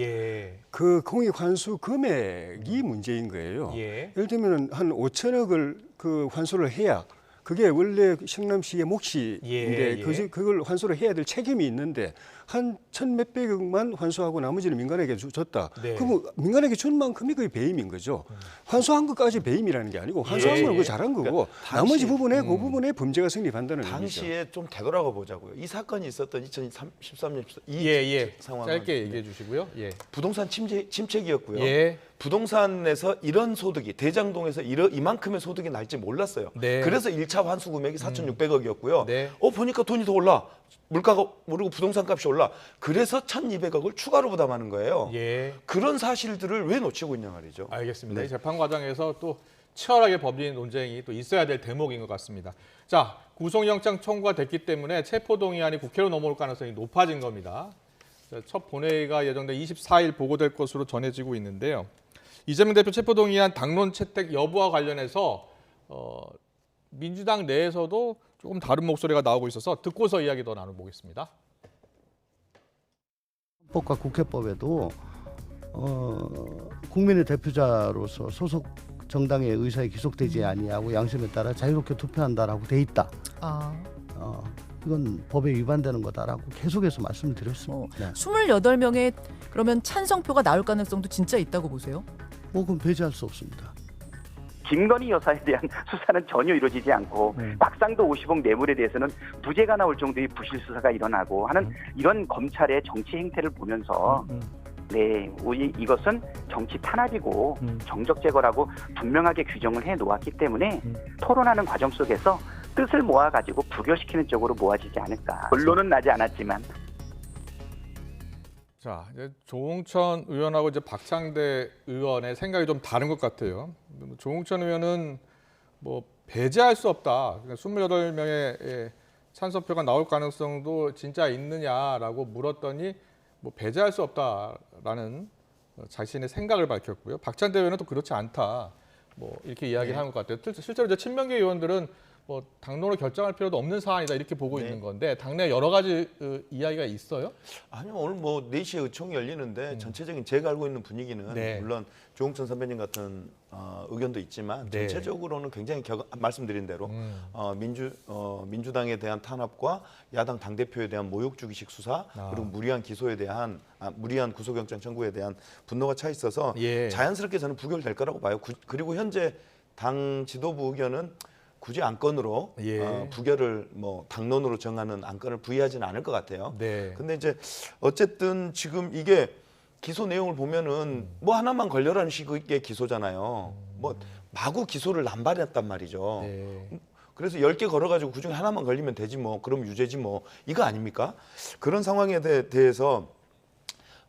그 공익 환수 금액이 문제인 거예요. 예를 들면 한 5천억을 그 환수를 해야 그게 원래 성남시의 몫인데 그걸 환수를 해야 될 책임이 있는데 한 1,몇백억만 환수하고 나머지는 민간에게 줬다. 그럼 민간에게 준 만큼이 거의 배임인 거죠. 환수한 것까지 배임이라는 게 아니고 환수한 건 그거 잘한 거고 그러니까 나머지 부분에 그 부분에 범죄가 성립한다는 얘기죠. 당시에 좀 되돌아가 보자고요. 이 사건이 있었던 2013년 이 상황은 짧게 얘기해 주시고요. 부동산 침체기였고요. 부동산에서 이런 소득이 대장동에서 이만큼의 소득이 날지 몰랐어요. 네. 그래서 1차 환수 금액이 4,600억이었고요. 네. 보니까 돈이 더 올라. 물가가 오르고 부동산 값이 올라. 그래서 1,200억을 추가로 부담하는 거예요. 예. 그런 사실들을 왜 놓치고 있냐 말이죠. 알겠습니다. 네. 이 재판 과정에서 또 치열하게 법리인 논쟁이 또 있어야 될 대목인 것 같습니다. 자, 구속영장 청구가 됐기 때문에 체포동의안이 국회로 넘어올 가능성이 높아진 겁니다. 첫 본회의가 예정돼 24일 보고될 것으로 전해지고 있는데요. 이재명 대표 체포동의안 당론 채택 여부와 관련해서 민주당 내에서도 조금 다른 목소리가 나오고 있어서 듣고서 이야기 더 나눠보겠습니다. 헌법과 국회법에도 국민의 대표자로서 소속 정당의 의사에 기속되지 아니하고 양심에 따라 자유롭게 투표한다라고 돼 있다. 이건 법에 위반되는 거다라고 계속해서 말씀을 드렸습니다. 네. 28명의 그러면 찬성표가 나올 가능성도 진짜 있다고 보세요? 그건 배제할 수 없습니다. 김건희 여사에 대한 수사는 전혀 이루어지지 않고 박상도 50억 뇌물에 대해서는 무죄가 나올 정도의 부실 수사가 일어나고 하는 이런 검찰의 정치 행태를 보면서 네, 이것은 정치 탄압이고 정적 제거라고 분명하게 규정을 해놓았기 때문에 토론하는 과정 속에서 뜻을 모아가지고 부결시키는 쪽으로 모아지지 않을까. 결론은 나지 않았지만. 자, 이제 조홍천 의원하고 이제 박창대 의원의 생각이 좀 다른 것 같아요. 조홍천 의원은 뭐 배제할 수 없다. 28명의 찬성표가 나올 가능성도 진짜 있느냐라고 물었더니 뭐 배제할 수 없다라는 자신의 생각을 밝혔고요. 박찬대 의원은 또 그렇지 않다. 뭐 이렇게 이야기를 하는 것 같아요. 실제로 이제 친명계 의원들은 뭐 당론을 결정할 필요도 없는 사안이다 이렇게 보고 있는 건데 당내 여러 가지 이야기가 있어요? 아니요, 오늘 뭐 4시에 의총이 열리는데 전체적인 제가 알고 있는 분위기는 물론 조홍천 선배님 같은 의견도 있지만 전체적으로는 굉장히 말씀드린 대로 민주당에 대한 탄압과 야당 당대표에 대한 모욕주기식 수사 그리고 무리한 기소에 대한 무리한 구속영장 청구에 대한 분노가 차 있어서 자연스럽게 저는 부결될 거라고 봐요. 그리고 현재 당 지도부 의견은 굳이 안건으로 부결을 뭐 당론으로 정하는 안건을 부의하지는 않을 것 같아요. 근데 이제 어쨌든 지금 이게 기소 내용을 보면은 뭐 하나만 걸려라는 식의 기소잖아요. 뭐 마구 기소를 남발했단 말이죠. 그래서 10개 걸어가지고 그중에 하나만 걸리면 되지 뭐 그럼 유죄지 뭐 이거 아닙니까? 그런 상황에 대해서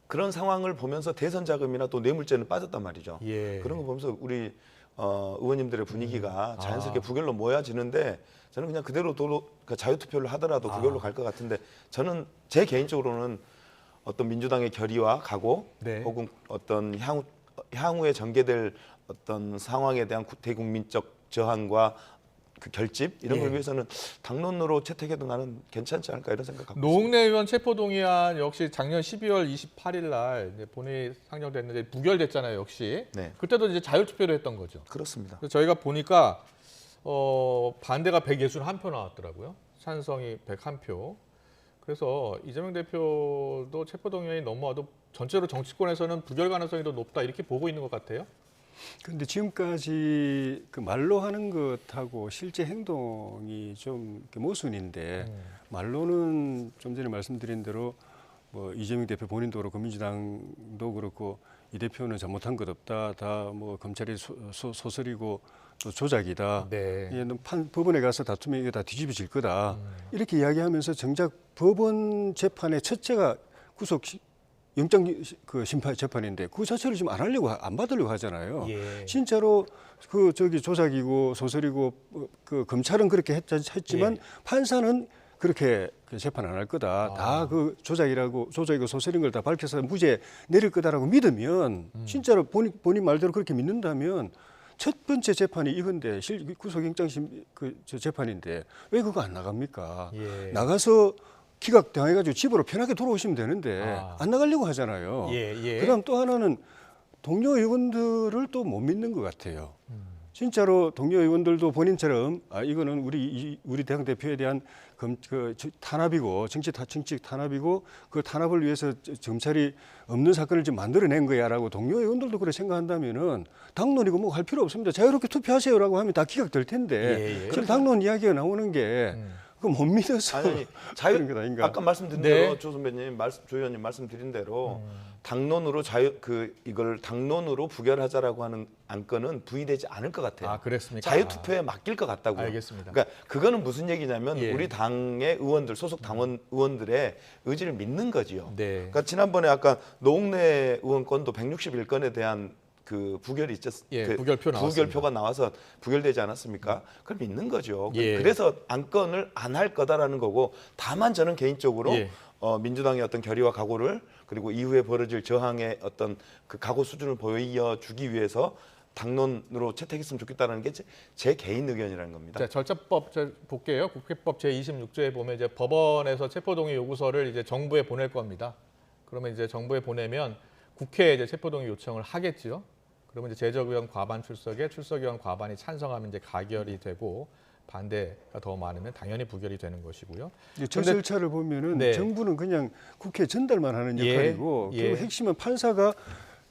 그런 상황을 보면서 대선 자금이나 또 뇌물죄는 빠졌단 말이죠. 그런 거 보면서 우리 의원님들의 분위기가 자연스럽게 부결로 모여지는데 저는 그냥 그대로 그러니까 자유투표를 하더라도 부결로 갈 것 같은데 저는 제 개인적으로는 어떤 민주당의 결의와 각오 혹은 어떤 향후에 전개될 어떤 상황에 대한 대국민적 저항과 그 결집 이런 걸 위해서는 당론으로 채택해도 나는 괜찮지 않을까 이런 생각 갖고 있습니다. 노웅래 의원 체포동의안 역시 작년 12월 28일 날 이제 본회의 상정됐는데 부결됐잖아요. 역시 그때도 이제 자유투표를 했던 거죠. 그렇습니다. 그래서 저희가 보니까 반대가 161표 나왔더라고요. 찬성이 101표. 그래서 이재명 대표도 체포동의안이 넘어와도 전체로 정치권에서는 부결 가능성이 더 높다 이렇게 보고 있는 것 같아요. 그런데 지금까지 그 말로 하는 것하고 실제 행동이 좀 모순인데 말로는 좀 전에 말씀드린 대로 뭐 이재명 대표 본인도 그렇고 민주당도 그렇고 이 대표는 잘못한 것 없다. 다 뭐 검찰이 소설이고 또 조작이다. 법원에 가서 다투면 이게 다 뒤집어질 거다. 이렇게 이야기하면서 정작 법원 재판의 첫째가 구속 영장 심판 재판인데 그 자체를 지금 안 받으려고 하잖아요. 진짜로 조작이고 소설이고 그 검찰은 그렇게 했지만 판사는 그렇게 재판 안 할 거다. 다 그 조작이고 소설인 걸 다 밝혀서 무죄 내릴 거다라고 믿으면 진짜로 본인 말대로 그렇게 믿는다면 첫 번째 재판이 이건데 구속영장 재판인데 왜 그거 안 나갑니까? 나가서 기각당해가지고 집으로 편하게 돌아오시면 되는데 안 나가려고 하잖아요. 그다음 또 하나는 동료 의원들을 또 못 믿는 것 같아요. 진짜로 동료 의원들도 본인처럼 이거는 우리 당 대표에 대한 탄압이고 정치 탄압이고 그 탄압을 위해서 검찰이 없는 사건을 지금 만들어낸 거야라고 동료 의원들도 그렇게 생각한다면은 당론이고 뭐 할 필요 없습니다. 자유롭게 투표하세요라고 하면 다 기각될 텐데 지금 당론 이야기가 나오는 게 그 못 믿어서 아니 그런 것 아닌가? 아까 말씀드린 대로 조 선배님, 조 의원님 말씀드린 대로 당론으로 이걸 당론으로 부결하자라고 하는 안건은 부의되지 않을 것 같아요. 아, 그랬습니까? 자유투표에 맡길 것 같다고요. 알겠습니다. 그러니까 그거는 무슨 얘기냐면 예. 우리 당의 의원들, 소속 당원 의원들의 의지를 믿는 거지요. 네. 그러니까 지난번에 아까 노웅래 의원 건도 161건에 대한 그 부결이 예, 부결표가 나와서 부결되지 않았습니까? 그걸 믿는 거죠. 예. 그래서 안건을 안 할 거다라는 거고, 다만 저는 개인적으로 예. 민주당의 어떤 결의와 각오를, 그리고 이후에 벌어질 저항의 어떤 그 각오 수준을 보여주기 위해서 당론으로 채택했으면 좋겠다는 게 제 개인 의견이라는 겁니다. 자, 절차법 볼게요. 국회법 제26조에 보면 이제 법원에서 체포동의 요구서를 이제 정부에 보낼 겁니다. 그러면 이제 정부에 보내면 국회에 이제 체포동의 요청을 하겠지요. 그러면 이제 제적의원 과반 출석에 출석의원 과반이 찬성하면 이제 가결이 되고, 반대가 더 많으면 당연히 부결이 되는 것이고요. 저 절차를 보면은 네. 정부는 그냥 국회에 전달만 하는 역할이고, 예. 결국 핵심은 판사가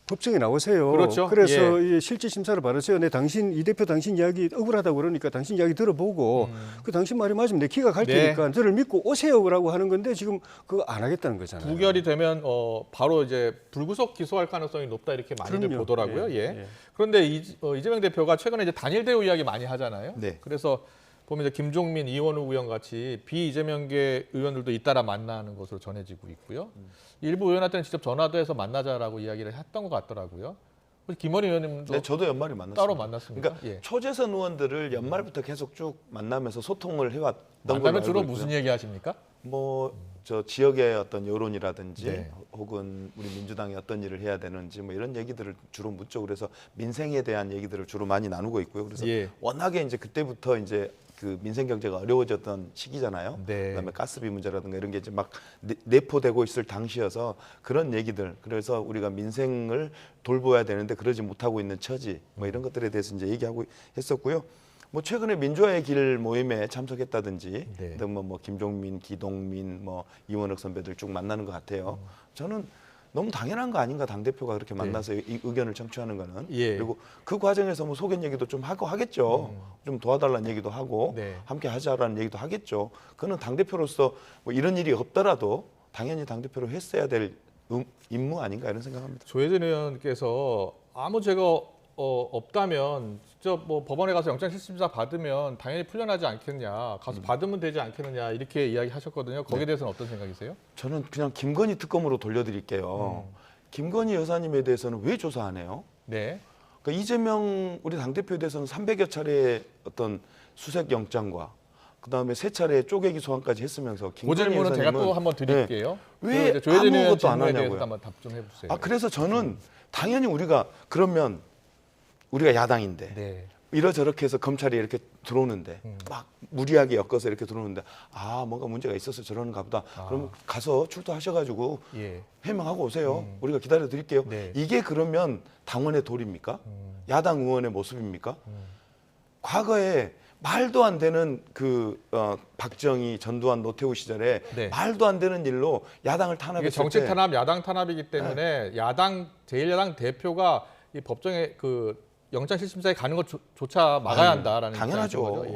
법정에 나오세요. 그렇죠. 그래서 실제 심사를 받으세요. 이 대표 당신 이야기 억울하다고 그러니까 당신 이야기 들어보고 그 당신 말이 맞으면 내 기가 갈 테니까 저를 믿고 오세요라고 하는 건데 지금 그거 안 하겠다는 거잖아요. 부결이 되면 바로 이제 불구속 기소할 가능성이 높다 이렇게 많이들 그럼요. 보더라고요. 예. 예. 그런데 이재명 대표가 최근에 이제 단일 대우 이야기 많이 하잖아요. 네. 그래서 보면 이제 김종민, 이원우 의원 같이 비이재명계 의원들도 잇따라 만나는 것으로 전해지고 있고요. 일부 의원한테는 직접 전화도 해서 만나자라고 이야기를 했던 것 같더라고요. 김원희 의원님도 네, 저도 연말에 만났습니다. 따로 만났습니까? 그러니까 초재선 의원들을 연말부터 계속 쭉 만나면서 소통을 해왔던 걸로 만나면 알고 주로 있고요. 무슨 얘기 하십니까? 저 지역의 어떤 여론이라든지 네. 혹은 우리 민주당이 어떤 일을 해야 되는지 뭐 이런 얘기들을 주로 묻죠. 그래서 민생에 대한 얘기들을 주로 많이 나누고 있고요. 그래서 워낙에 이제 그때부터 이제 그 민생 경제가 어려워졌던 시기잖아요. 네. 그다음에 가스비 문제라든가 이런 게 이제 막 내포되고 있을 당시여서 그런 얘기들, 그래서 우리가 민생을 돌봐야 되는데 그러지 못하고 있는 처지, 뭐 이런 것들에 대해서 이제 얘기하고 했었고요. 뭐 최근에 민주화의 길 모임에 참석했다든지, 뭐 김종민, 기동민, 뭐 이원석 선배들 쭉 만나는 것 같아요. 저는 너무 당연한 거 아닌가, 당대표가 그렇게 만나서 이 의견을 청취하는 거는. 그리고 그 과정에서 뭐 소견 얘기도 좀 하고 하겠죠. 좀 도와달라는 얘기도 하고 함께 하자라는 얘기도 하겠죠. 그는 당대표로서 뭐 이런 일이 없더라도 당연히 당대표로 했어야 될 임무 아닌가 이런 생각합니다. 조혜진 의원께서 아무 죄가 없다면 직접 뭐 법원에 가서 영장실질심사 받으면 당연히 풀려나지 않겠냐, 가서 받으면 되지 않겠느냐 이렇게 이야기하셨거든요. 거기에 대해서는 어떤 생각이세요? 저는 그냥 김건희 특검으로 돌려드릴게요. 김건희 여사님에 대해서는 왜 조사 안 해요? 네. 그러니까 이재명 우리 당대표에 대해서는 300여 차례 어떤 수색 영장과 그다음에 3차례 쪼개기 소환까지 했으면서 그 질문은 제가 또 한번 드릴게요. 왜 조혜진 의원 아무것도 안 질문에 대해서 하냐고요. 한번 답 좀 해주세요. 그래서 저는 당연히 우리가 야당인데 이러저렇게 해서 검찰이 이렇게 들어오는데 막 무리하게 엮어서 이렇게 들어오는데 뭔가 문제가 있어서 저러는가 보다. 그럼 가서 출두하셔가지고 해명하고 오세요. 우리가 기다려 드릴게요. 이게 그러면 당원의 도리입니까? 야당 의원의 모습입니까? 과거에 말도 안 되는 박정희, 전두환, 노태우 시절에 말도 안 되는 일로 야당을 탄압했을 때 정치 탄압, 야당 탄압이기 때문에 제1야당 대표가 이 법정에 영장실질심사에 가는 것조차 막아야 한다라는 당연하죠. 거죠.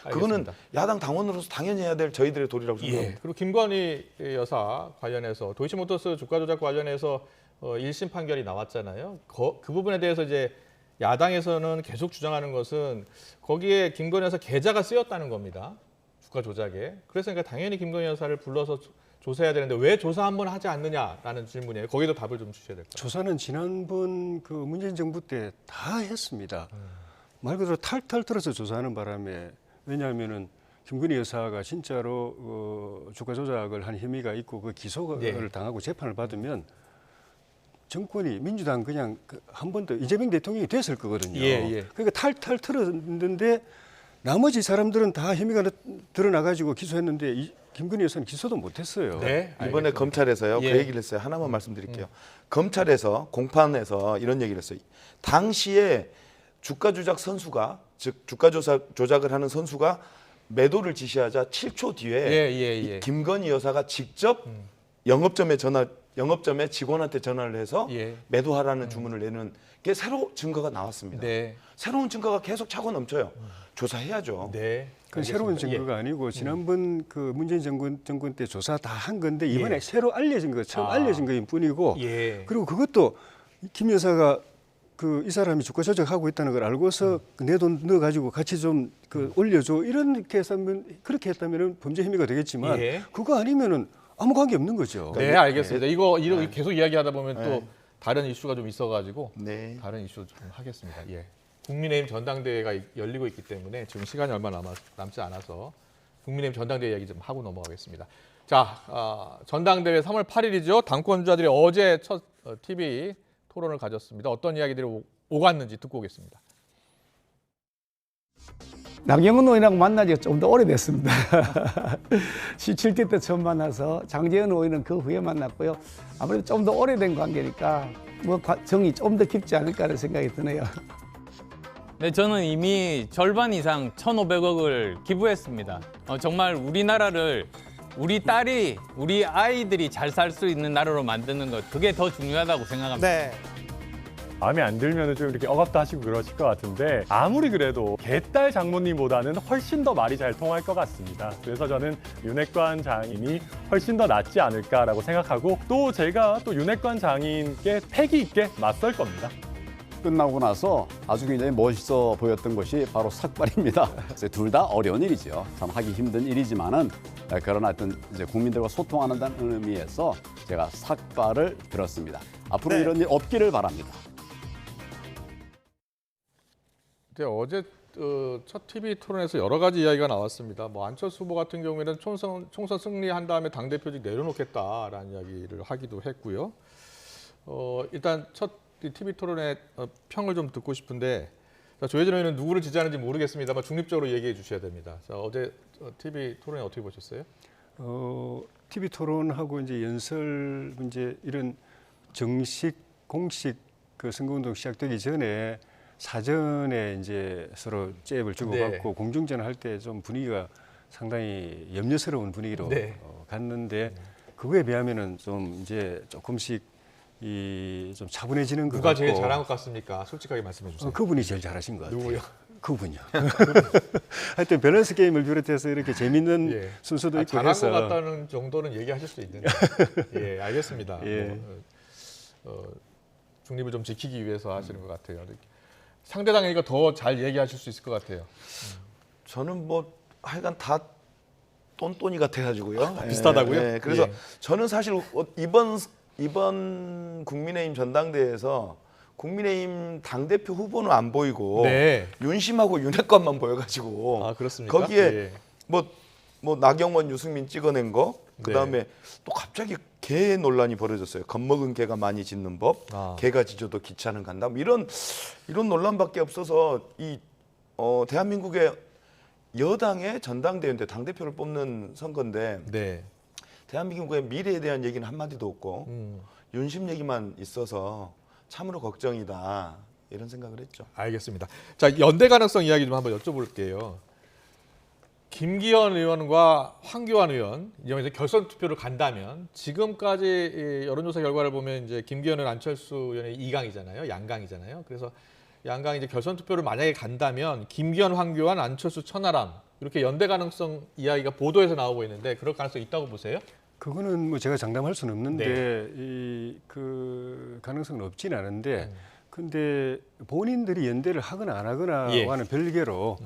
그거는 야당 당원으로서 당연히 해야 될 저희들의 도리라고 생각합니다. 그리고 김건희 여사 관련해서 도이치모터스 주가 조작 관련해서 1심 판결이 나왔잖아요. 그 부분에 대해서 이제 야당에서는 계속 주장하는 것은 거기에 김건희 여사 계좌가 쓰였다는 겁니다. 주가 조작에. 그래서 그러니까 당연히 김건희 여사를 불러서 조사해야 되는데 왜 조사 한번 하지 않느냐라는 질문이에요. 거기도 답을 좀 주셔야 될 것 같아요. 조사는 지난번 문재인 정부 때 다 했습니다. 말 그대로 탈탈 털어서 조사하는 바람에, 왜냐하면은 김건희 여사가 진짜로 주가 조작을 한 혐의가 있고 기소를 당하고 재판을 받으면 정권이 민주당 그냥 한 번 더 이재명 대통령이 됐을 거거든요. 그러니까 탈탈 털었는데 나머지 사람들은 다 혐의가 드러나가지고 기소했는데 김건희 여사는 기소도 못했어요. 이번에 검찰에서요. 그 얘기를 했어요. 하나만 말씀드릴게요. 검찰에서 공판에서 이런 얘기를 했어요. 당시에 주가 조작 선수가, 즉 주가 조작을 하는 선수가 매도를 지시하자 7초 뒤에 김건희 여사가 직접 영업점에 직원한테 전화를 해서 매도하라는 주문을 내는 게 새로 증거가 나왔습니다. 새로운 증거가 계속 차고 넘쳐요. 조사해야죠. 그 새로운 증거가 아니고 지난번 그 문재인 정권 때 조사 다 한 건데 이번에 새로 알려진 거, 처음 알려진 거일 뿐이고 그리고 그것도 김 여사가 이 사람이 주가 조작하고 있다는 걸 알고서 내 돈 넣어가지고 같이 좀 올려줘 이렇게 했으면 그렇게 했다면은 범죄 혐의가 되겠지만 그거 아니면은 아무 관계 없는 거죠. 네, 알겠습니다. 이거 계속 이야기하다 보면 또 다른 이슈가 좀 있어가지고 다른 이슈 좀 하겠습니다. 국민의힘 전당대회가 열리고 있기 때문에 지금 시간이 얼마 남지 않아서 국민의힘 전당대회 이야기 좀 하고 넘어가겠습니다. 자, 전당대회 3월 8일이죠. 당권주자들이 어제 첫 TV 토론을 가졌습니다. 어떤 이야기들이 오갔는지 듣고 오겠습니다. 나경원 의원하고 만난 지가 좀 더 오래됐습니다. 17대 때 처음 만나서 장제원 의원은 그 후에 만났고요. 아무래도 좀 더 오래된 관계니까 정이 좀 더 깊지 않을까라는 생각이 드네요. 네, 저는 이미 절반 이상 1,500억을 기부했습니다. 정말 우리나라를 우리 딸이, 우리 아이들이 잘 살 수 있는 나라로 만드는 것, 그게 더 중요하다고 생각합니다. 네. 마음에 안 들면 좀 이렇게 억압도 하시고 그러실 것 같은데 아무리 그래도 개딸 장모님보다는 훨씬 더 말이 잘 통할 것 같습니다. 그래서 저는 윤핵관 장인이 훨씬 더 낫지 않을까라고 생각하고 또 제가 또 윤핵관 장인께 패기 있게 맞설 겁니다. 끝나고 나서 아주 굉장히 멋있어 보였던 것이 바로 삭발입니다. 둘 다 어려운 일이죠. 참 하기 힘든 일이지만은 그러나 하여튼 이제 국민들과 소통하는 의미에서 제가 삭발을 들었습니다. 앞으로 이런 일 없기를 바랍니다. 어제 첫 TV 토론에서 여러 가지 이야기가 나왔습니다. 안철수 후보 같은 경우에는 총선 승리한 다음에 당대표직 내려놓겠다라는 이야기를 하기도 했고요. 일단 첫 TV 토론의 평을 좀 듣고 싶은데 조혜진 의원은 누구를 지지하는지 모르겠습니다만 중립적으로 얘기해 주셔야 됩니다. 자, 어제 TV 토론에 어떻게 보셨어요? TV 토론하고 이제 연설 이제 이런 정식 공식 선거운동 시작되기 전에 사전에 이제 서로 잽을 주고받고 공중전을 할 때 좀 분위기가 상당히 염려스러운 분위기로 갔는데 그거에 비하면은 좀 이제 조금씩 좀 차분해지는 것 같고. 누가 제일 잘한 것 같습니까? 솔직하게 말씀해 주세요. 그분이 제일 잘하신 것 같아요. 누구요? 그분요. 하여튼 밸런스 게임을 비롯해서 이렇게 재밌는 순서도 있고 잘한 해서. 것 같다는 정도는 얘기하실 수 있는데. 알겠습니다. 중립을 좀 지키기 위해서 하시는 것 같아요. 상대당이니까 더 잘 얘기하실 수 있을 것 같아요. 저는 하여간 다 똔똔이 같아가지고요. 비슷하다고요? 그래서 저는 사실 이번 국민의힘 전당대회에서 국민의힘 당대표 후보는 안 보이고 윤심하고 윤핵관만 보여가지고 그렇습니까? 거기에 나경원, 유승민 찍어낸 거 그다음에 또 갑자기 개 논란이 벌어졌어요. 겁먹은 개가 많이 짖는 법, 개가 짖어도 기차는 간다. 이런 논란밖에 없어서 대한민국의 여당의 전당대회인데 당대표를 뽑는 선거인데 대한민국의 미래에 대한 얘기는 한마디도 없고 윤심 얘기만 있어서 참으로 걱정이다 이런 생각을 했죠. 알겠습니다. 자, 연대 가능성 이야기 좀 한번 여쭤볼게요. 김기현 의원과 황교안 의원 이제 결선 투표를 간다면 지금까지 여론조사 결과를 보면 이제 김기현 의원, 안철수 의원의 2강이잖아요. 양강이잖아요. 그래서 양강 이제 결선 투표를 만약에 간다면 김기현, 황교안, 안철수, 천하람 이렇게 연대 가능성 이야기가 보도에서 나오고 있는데 그럴 가능성이 있다고 보세요? 그거는 제가 장담할 수는 없는데 그 가능성은 없진 않은데 근데 본인들이 연대를 하거나 안 하거나와는 별개로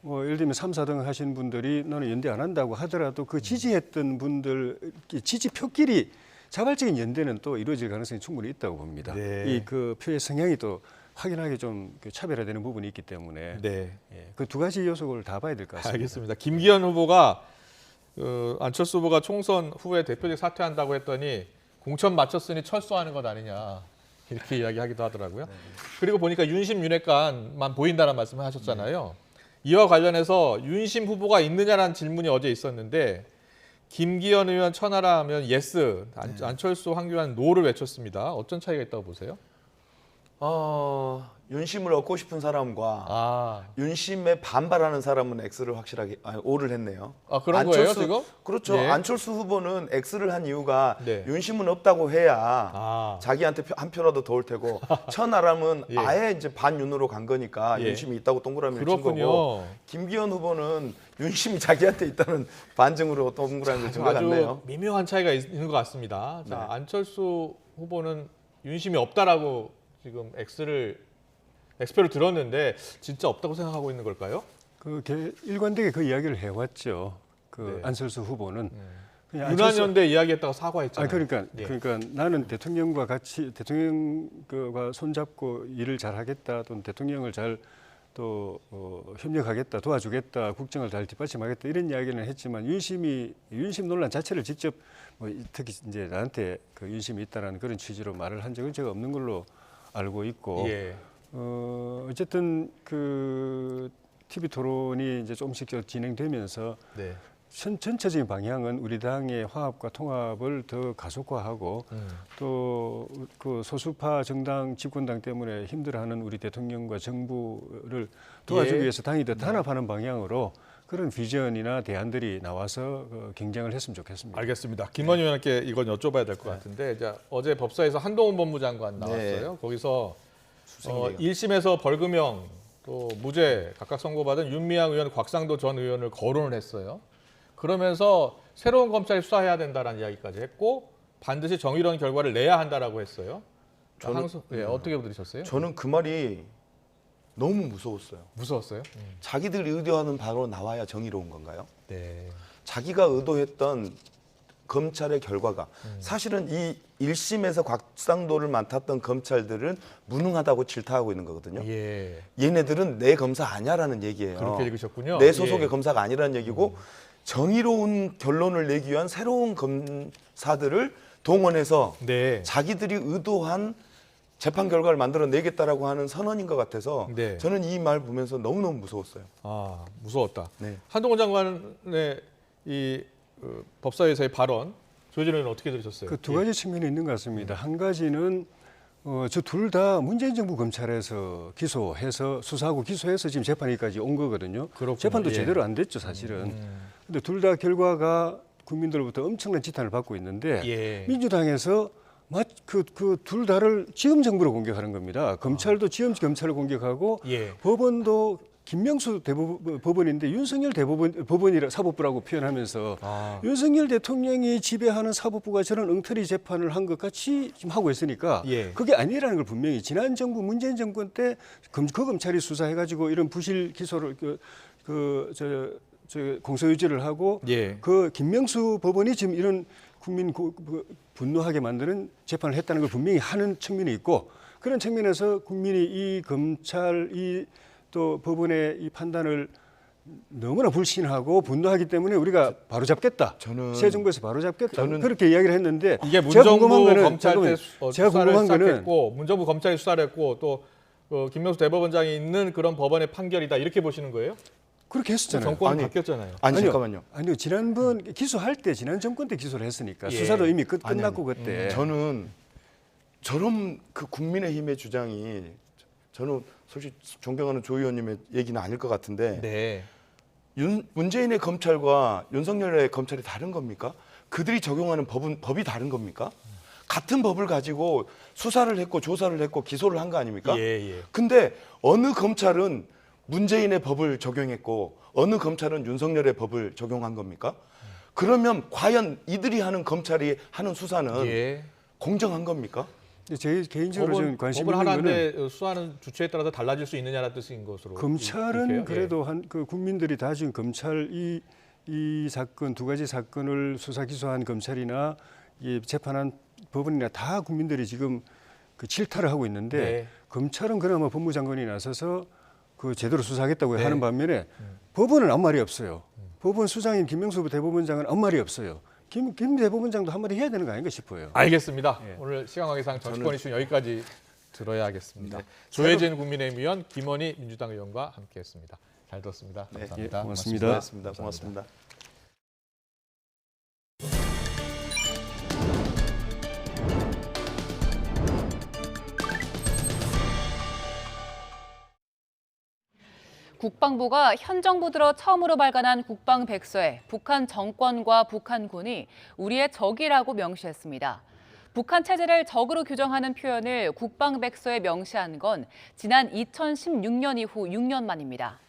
예를 들면 3, 4등 하신 분들이 나는 연대 안 한다고 하더라도 그 지지했던 분들 지지표끼리 자발적인 연대는 또 이루어질 가능성이 충분히 있다고 봅니다. 그 표의 성향이 또 확연하게 좀 차별화되는 부분이 있기 때문에 그 두 가지 요소를 다 봐야 될 것 같습니다. 알겠습니다. 김기현 후보가 안철수 후보가 총선 후에 대표직 사퇴한다고 했더니 공천 마쳤으니 철수하는 것 아니냐 이렇게 이야기하기도 하더라고요. 그리고 보니까 윤심, 윤핵관만 보인다는 말씀을 하셨잖아요. 이와 관련해서 윤심 후보가 있느냐라는 질문이 어제 있었는데 김기현 의원, 천하람 의원 예스, 안철수, 황교안 노를 외쳤습니다. 어떤 차이가 있다고 보세요? 윤심을 얻고 싶은 사람과 윤심에 반발하는 사람은 X를 확실하게 O를 했네요. 그런 거예요 지금? 그렇죠. 예. 안철수 후보는 X를 한 이유가 윤심은 없다고 해야 자기한테 한 표라도 더 올 테고 천하람은 아예 이제 반윤으로 간 거니까 윤심이 있다고 동그라미를 친 거고 김기현 후보는 윤심이 자기한테 있다는 반증으로 동그라미를 친 것 같네요. 아주 미묘한 차이가 있는 것 같습니다. 자, 안철수 후보는 윤심이 없다라고 지금 X표를 들었는데 진짜 없다고 생각하고 있는 걸까요? 일관되게 그 이야기를 해왔죠. 안철수 후보는 유난연대 이야기했다가 사과했잖아요. 그러니까 나는 대통령과 같이 대통령과 손잡고 일을 잘하겠다, 또는 대통령을 잘 또 협력하겠다, 도와주겠다, 국정을 잘 뒷받침하겠다 이런 이야기는 했지만 윤심 논란 자체를 직접 특히 이제 나한테 그 윤심이 있다라는 그런 취지로 말을 한 적은 제가 없는 걸로 알고 있고. 어쨌든 그 TV 토론이 이제 조금씩 진행되면서 전체적인 방향은 우리 당의 화합과 통합을 더 가속화하고 또 그 소수파 정당 집권당 때문에 힘들어하는 우리 대통령과 정부를 도와주기 위해서 당이 더 단합하는 방향으로 그런 비전이나 대안들이 나와서 경쟁을 했으면 좋겠습니다. 알겠습니다. 김원희 의원께 이건 여쭤봐야 될 것 같은데 어제 법사에서 한동훈 법무장관 나왔어요. 거기서 1심에서 벌금형 또 무죄 각각 선고받은 윤미향 의원, 곽상도 전 의원을 거론을 했어요. 그러면서 새로운 검찰이 수사해야 된다라는 이야기까지 했고 반드시 정의로운 결과를 내야 한다라고 했어요. 어떻게 들으셨어요? 저는 그 말이 너무 무서웠어요. 무서웠어요? 자기들이 의도하는 바로 나와야 정의로운 건가요? 네. 자기가 의도했던 검찰의 결과가 사실은 이 1심에서 곽상도를 맡았던 검찰들은 무능하다고 질타하고 있는 거거든요. 얘네들은 내 검사 아니야라는 얘기예요. 그렇게 읽으셨군요. 내 소속의 검사가 아니라는 얘기고 정의로운 결론을 내기 위한 새로운 검사들을 동원해서 자기들이 의도한 재판 결과를 만들어내겠다라고 하는 선언인 것 같아서 저는 이 말 보면서 너무너무 무서웠어요. 무서웠다. 한동훈 장관의 이 법사위에서의 발언, 조혜진 의원은 어떻게 들으셨어요? 그 두 가지 측면이 있는 것 같습니다. 한 가지는 저 둘 다 문재인 정부 검찰에서 기소해서 수사하고 기소해서 지금 재판까지 온 거거든요. 그렇구나. 재판도 제대로 안 됐죠, 사실은. 근데 둘 다 결과가 국민들로부터 엄청난 지탄을 받고 있는데 민주당에서 그 둘 다를 지금 정부로 공격하는 겁니다. 검찰도 지금 검찰을 공격하고 법원도 김명수 법원인데 윤석열 법원이라 사법부라고 표현하면서 윤석열 대통령이 지배하는 사법부가 저런 엉터리 재판을 한 것 같이 지금 하고 있으니까 그게 아니라는 걸 분명히 지난 정부 문재인 정권 때 그 검찰이 수사해가지고 이런 부실 기소를 공소유지를 하고 그 김명수 법원이 지금 이런 국민 분노하게 만드는 재판을 했다는 걸 분명히 하는 측면이 있고 그런 측면에서 국민이 이 검찰 또 법원의 이 판단을 너무나 불신하고 분노하기 때문에 우리가 바로 잡겠다. 새 정부에서 바로 잡겠다. 그렇게 이야기를 했는데 이게 문정부 검찰 때 수사를 시작했고 문정부 검찰이 수사를 했고 또 김명수 대법원장이 있는 그런 법원의 판결이다 이렇게 보시는 거예요? 그렇게 했었잖아요. 정권이 바뀌었잖아요. 잠깐만요. 아니요. 지난번 기소할 때 지난 정권 때 기소를 했으니까 수사도 이미 끝났고 그때. 저는 저런 그 국민의힘의 주장이 저는 솔직히 존경하는 조 의원님의 얘기는 아닐 것 같은데 문재인의 검찰과 윤석열의 검찰이 다른 겁니까? 그들이 적용하는 법이 다른 겁니까? 같은 법을 가지고 수사를 했고 조사를 했고 기소를 한 거 아닙니까? 근데 어느 검찰은 문재인의 법을 적용했고 어느 검찰은 윤석열의 법을 적용한 겁니까? 그러면 과연 이들이 하는 검찰이 하는 수사는 공정한 겁니까? 제 개인적으로 좀 관심 있는 거는 수사하는 주체에 따라서 달라질 수 있느냐라는 뜻인 것으로. 검찰은 그래도 그 국민들이 다 지금 검찰 이 사건 두 가지 사건을 수사 기소한 검찰이나 이 재판한 법원이나 다 국민들이 지금 그 질타를 하고 있는데 검찰은 그나마 법무장관이 나서서 그 제대로 수사하겠다고 하는 반면에 법원은 아무 말이 없어요. 법원 수장인 김명수 대법원장은 아무 말이 없어요. 김 대법원장도 한마디 해야 되는 거 아닌가 싶어요. 알겠습니다. 오늘 시간 관계상 정치권 이슈 여기까지 들어야 하겠습니다. 조혜진 국민의힘 의원, 김원희 민주당 의원과 함께했습니다. 잘 들었습니다. 감사합니다. 고맙습니다. 고맙습니다. 국방부가 현 정부 들어 처음으로 발간한 국방백서에 북한 정권과 북한군이 우리의 적이라고 명시했습니다. 북한 체제를 적으로 규정하는 표현을 국방백서에 명시한 건 지난 2016년 이후 6년 만입니다.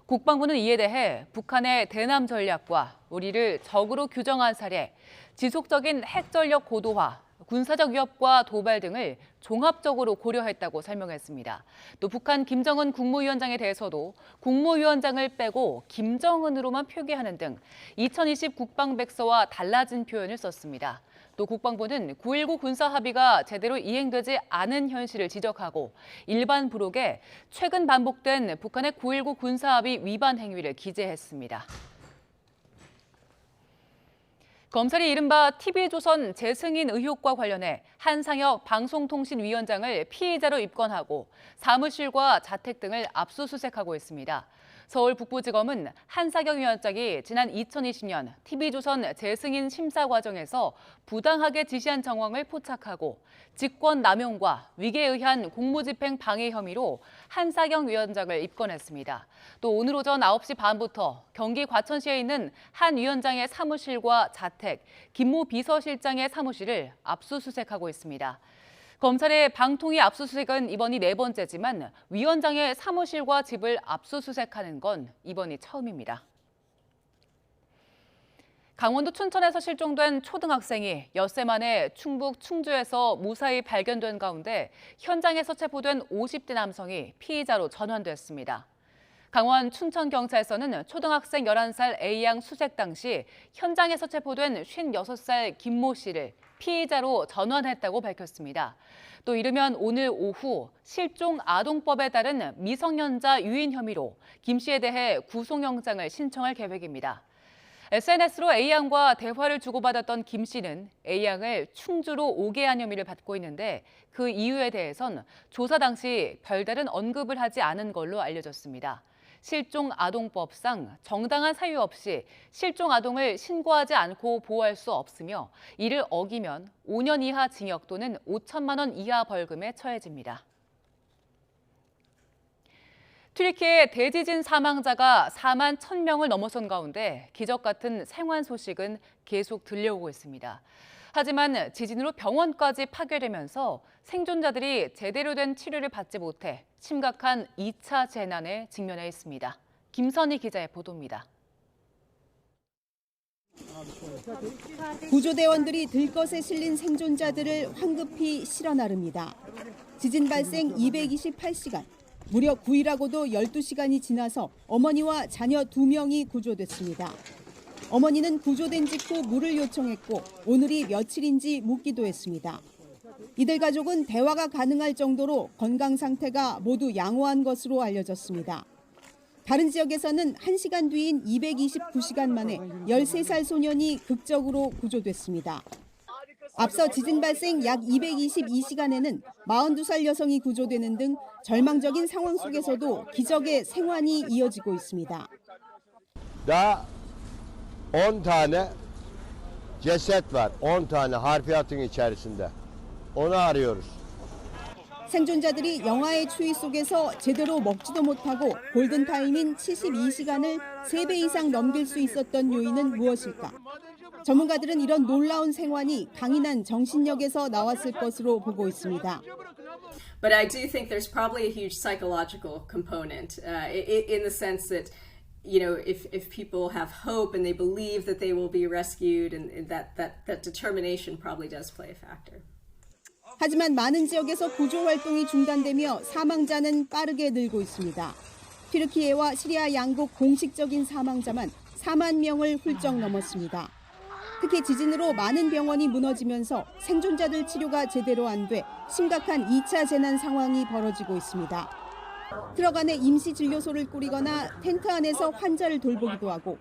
국방부는 이에 대해 북한의 대남 전략과 우리를 적으로 규정한 사례, 지속적인 핵전력 고도화, 군사적 위협과 도발 등을 종합적으로 고려했다고 설명했습니다. 또 북한 김정은 국무위원장에 대해서도 국무위원장을 빼고 김정은으로만 표기하는 등 2020 국방백서와 달라진 표현을 썼습니다. 또 국방부는 9.19 군사합의가 제대로 이행되지 않은 현실을 지적하고 일반 부록에 최근 반복된 북한의 9.19 군사합의 위반 행위를 기재했습니다. 검찰이 이른바 TV조선 재승인 의혹과 관련해 한상혁 방송통신위원장을 피의자로 입건하고 사무실과 자택 등을 압수수색하고 있습니다. 서울 북부지검은 한상혁 위원장이 지난 2020년 TV조선 재승인 심사 과정에서 부당하게 지시한 정황을 포착하고 직권 남용과 위계에 의한 공무집행 방해 혐의로 한상혁 위원장을 입건했습니다. 또 오늘 오전 9시 반부터 경기 과천시에 있는 한 위원장의 사무실과 자택, 김모 비서실장의 사무실을 압수수색하고 있습니다. 검찰의 방통위 압수수색은 이번이 4번째지만 위원장의 사무실과 집을 압수수색하는 건 이번이 처음입니다. 강원도 춘천에서 실종된 초등학생이 엿새 만에 충북 충주에서 무사히 발견된 가운데 현장에서 체포된 50대 남성이 피의자로 전환됐습니다. 강원 춘천경찰서는 초등학생 11살 A양 수색 당시 현장에서 체포된 56살 김모 씨를 피의자로 전환했다고 밝혔습니다. 또 이르면 오늘 오후 실종아동법에 따른 미성년자 유인 혐의로 김 씨에 대해 구속영장을 신청할 계획입니다. SNS로 A양과 대화를 주고받았던 김 씨는 A양을 충주로 오게 한 혐의를 받고 있는데 그 이유에 대해선 조사 당시 별다른 언급을 하지 않은 걸로 알려졌습니다. 실종아동법상 정당한 사유 없이 실종아동을 신고하지 않고 보호할 수 없으며 이를 어기면 5년 이하 징역 또는 5천만 원 이하 벌금에 처해집니다. 튀르키예 대지진 사망자가 4만 1,000명을 넘어선 가운데 기적 같은 생還소식은 계속 들려오고 있습니다. 하지만 지진으로 병원까지 파괴되면서 생존자들이 제대로 된 치료를 받지 못해 심각한 2차 재난에 직면해 있습니다. 김선희 기자의 보도입니다. 구조대원들이 들것에 실린 생존자들을 황급히 실어 나릅니다. 지진 발생 228시간, 무려 9일하고도 12시간이 지나서 어머니와 자녀 2명이 구조됐습니다. 어머니는 구조된 직후 물을 요청했고 오늘이 며칠인지 묻기도 했습니다. 이들 가족은 대화가 가능할 정도로 건강 상태가 모두 양호한 것으로 알려졌습니다. 다른 지역에서는 1시간 뒤인 229시간 만에 13살 소년이 극적으로 구조됐습니다. 앞서 지진 발생 약 222시간에는 42살 여성이 구조되는 등 절망적인 상황 속에서도 기적의 생환이 이어지고 있습니다. 10 tane ceset var. 10 tane harfiyatın içerisinde. Onu arıyoruz. 생존자들이 영하의 추위 속에서 제대로 먹지도 못하고 골든타임인 72시간을 3배 이상 넘길 수 있었던 요인은 무엇일까? 전문가들은 이런 놀라운 생환이 강인한 정신력에서 나왔을 것으로 보고 있습니다. But I do think there's probably a huge psychological component in the sense that if people have hope and they believe that they will be rescued, and that determination probably does play a factor. 하지만 많은 지역에서 구조 활동이 중단되며 사망자는 빠르게 늘고 있습니다. 튀르키예와 시리아 양국 공식적인 사망자만 4만 명을 훌쩍 넘었습니다. 특히 지진으로 많은 병원이 무너지면서 생존자들 치료가 제대로 안 돼 심각한 2차 재난 상황이 벌어지고 있습니다. 트럭 안에 임시 진료소를 꾸리거나 텐트 안에서 환자를 돌보기도 하고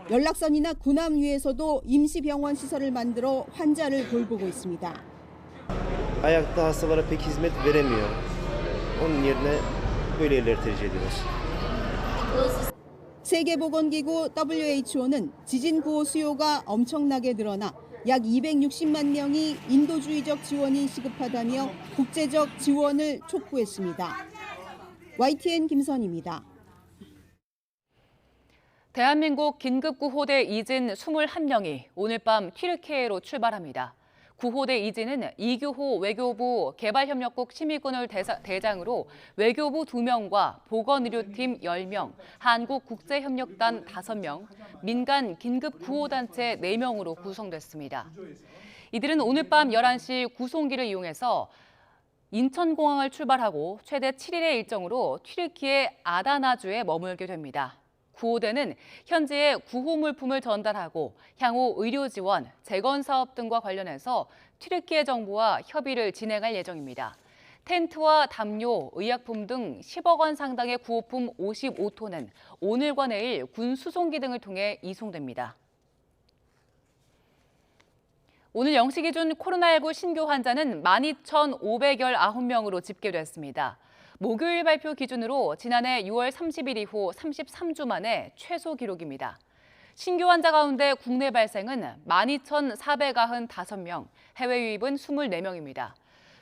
연락선이나 군함 위에서도 임시 병원 시설을 만들어 환자를 돌보고 있습니다. Ayakta hastalara pek hizmet veremiyor. Onun yerine böyle yerleri tercih ediyoruz. 세계보건기구 WHO는 지진 구호 수요가 엄청나게 늘어나 약 260만 명이 인도주의적 지원이 시급하다며 국제적 지원을 촉구했습니다. YTN 김선희입니다. 대한민국 긴급구호대 이진 21명이 오늘 밤 튀르키예로 출발합니다. 구호대 이진은 이규호 외교부 개발협력국 심의군을 대장으로 외교부 2명과 보건의료팀 10명, 한국국제협력단 5명, 민간 긴급구호단체 4명으로 구성됐습니다. 이들은 오늘 밤 11시 구송기를 이용해서 인천공항을 출발하고 최대 7일의 일정으로 튀르키예 아다나주에 머물게 됩니다. 구호대는 현지에 구호 물품을 전달하고 향후 의료 지원, 재건 사업 등과 관련해서 튀르키예 정부와 협의를 진행할 예정입니다. 텐트와 담요, 의약품 등 10억 원 상당의 구호품 55톤은 오늘과 내일 군 수송기 등을 통해 이송됩니다. 오늘 0시 기준 코로나19 신규 환자는 12,519명으로 집계됐습니다. 목요일 발표 기준으로 지난해 6월 30일 이후 33주 만에 최소 기록입니다. 신규 환자 가운데 국내 발생은 12,495명, 해외 유입은 24명입니다.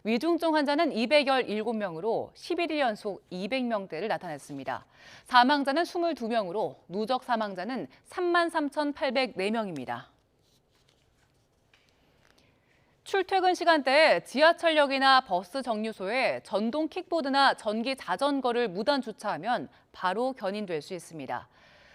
위중증 환자는 217명으로 11일 연속 200명대를 나타냈습니다. 사망자는 22명으로 누적 사망자는 33,804명입니다. 출퇴근 시간대에 지하철역이나 버스 정류소에 전동 킥보드나 전기 자전거를 무단 주차하면 바로 견인될 수 있습니다.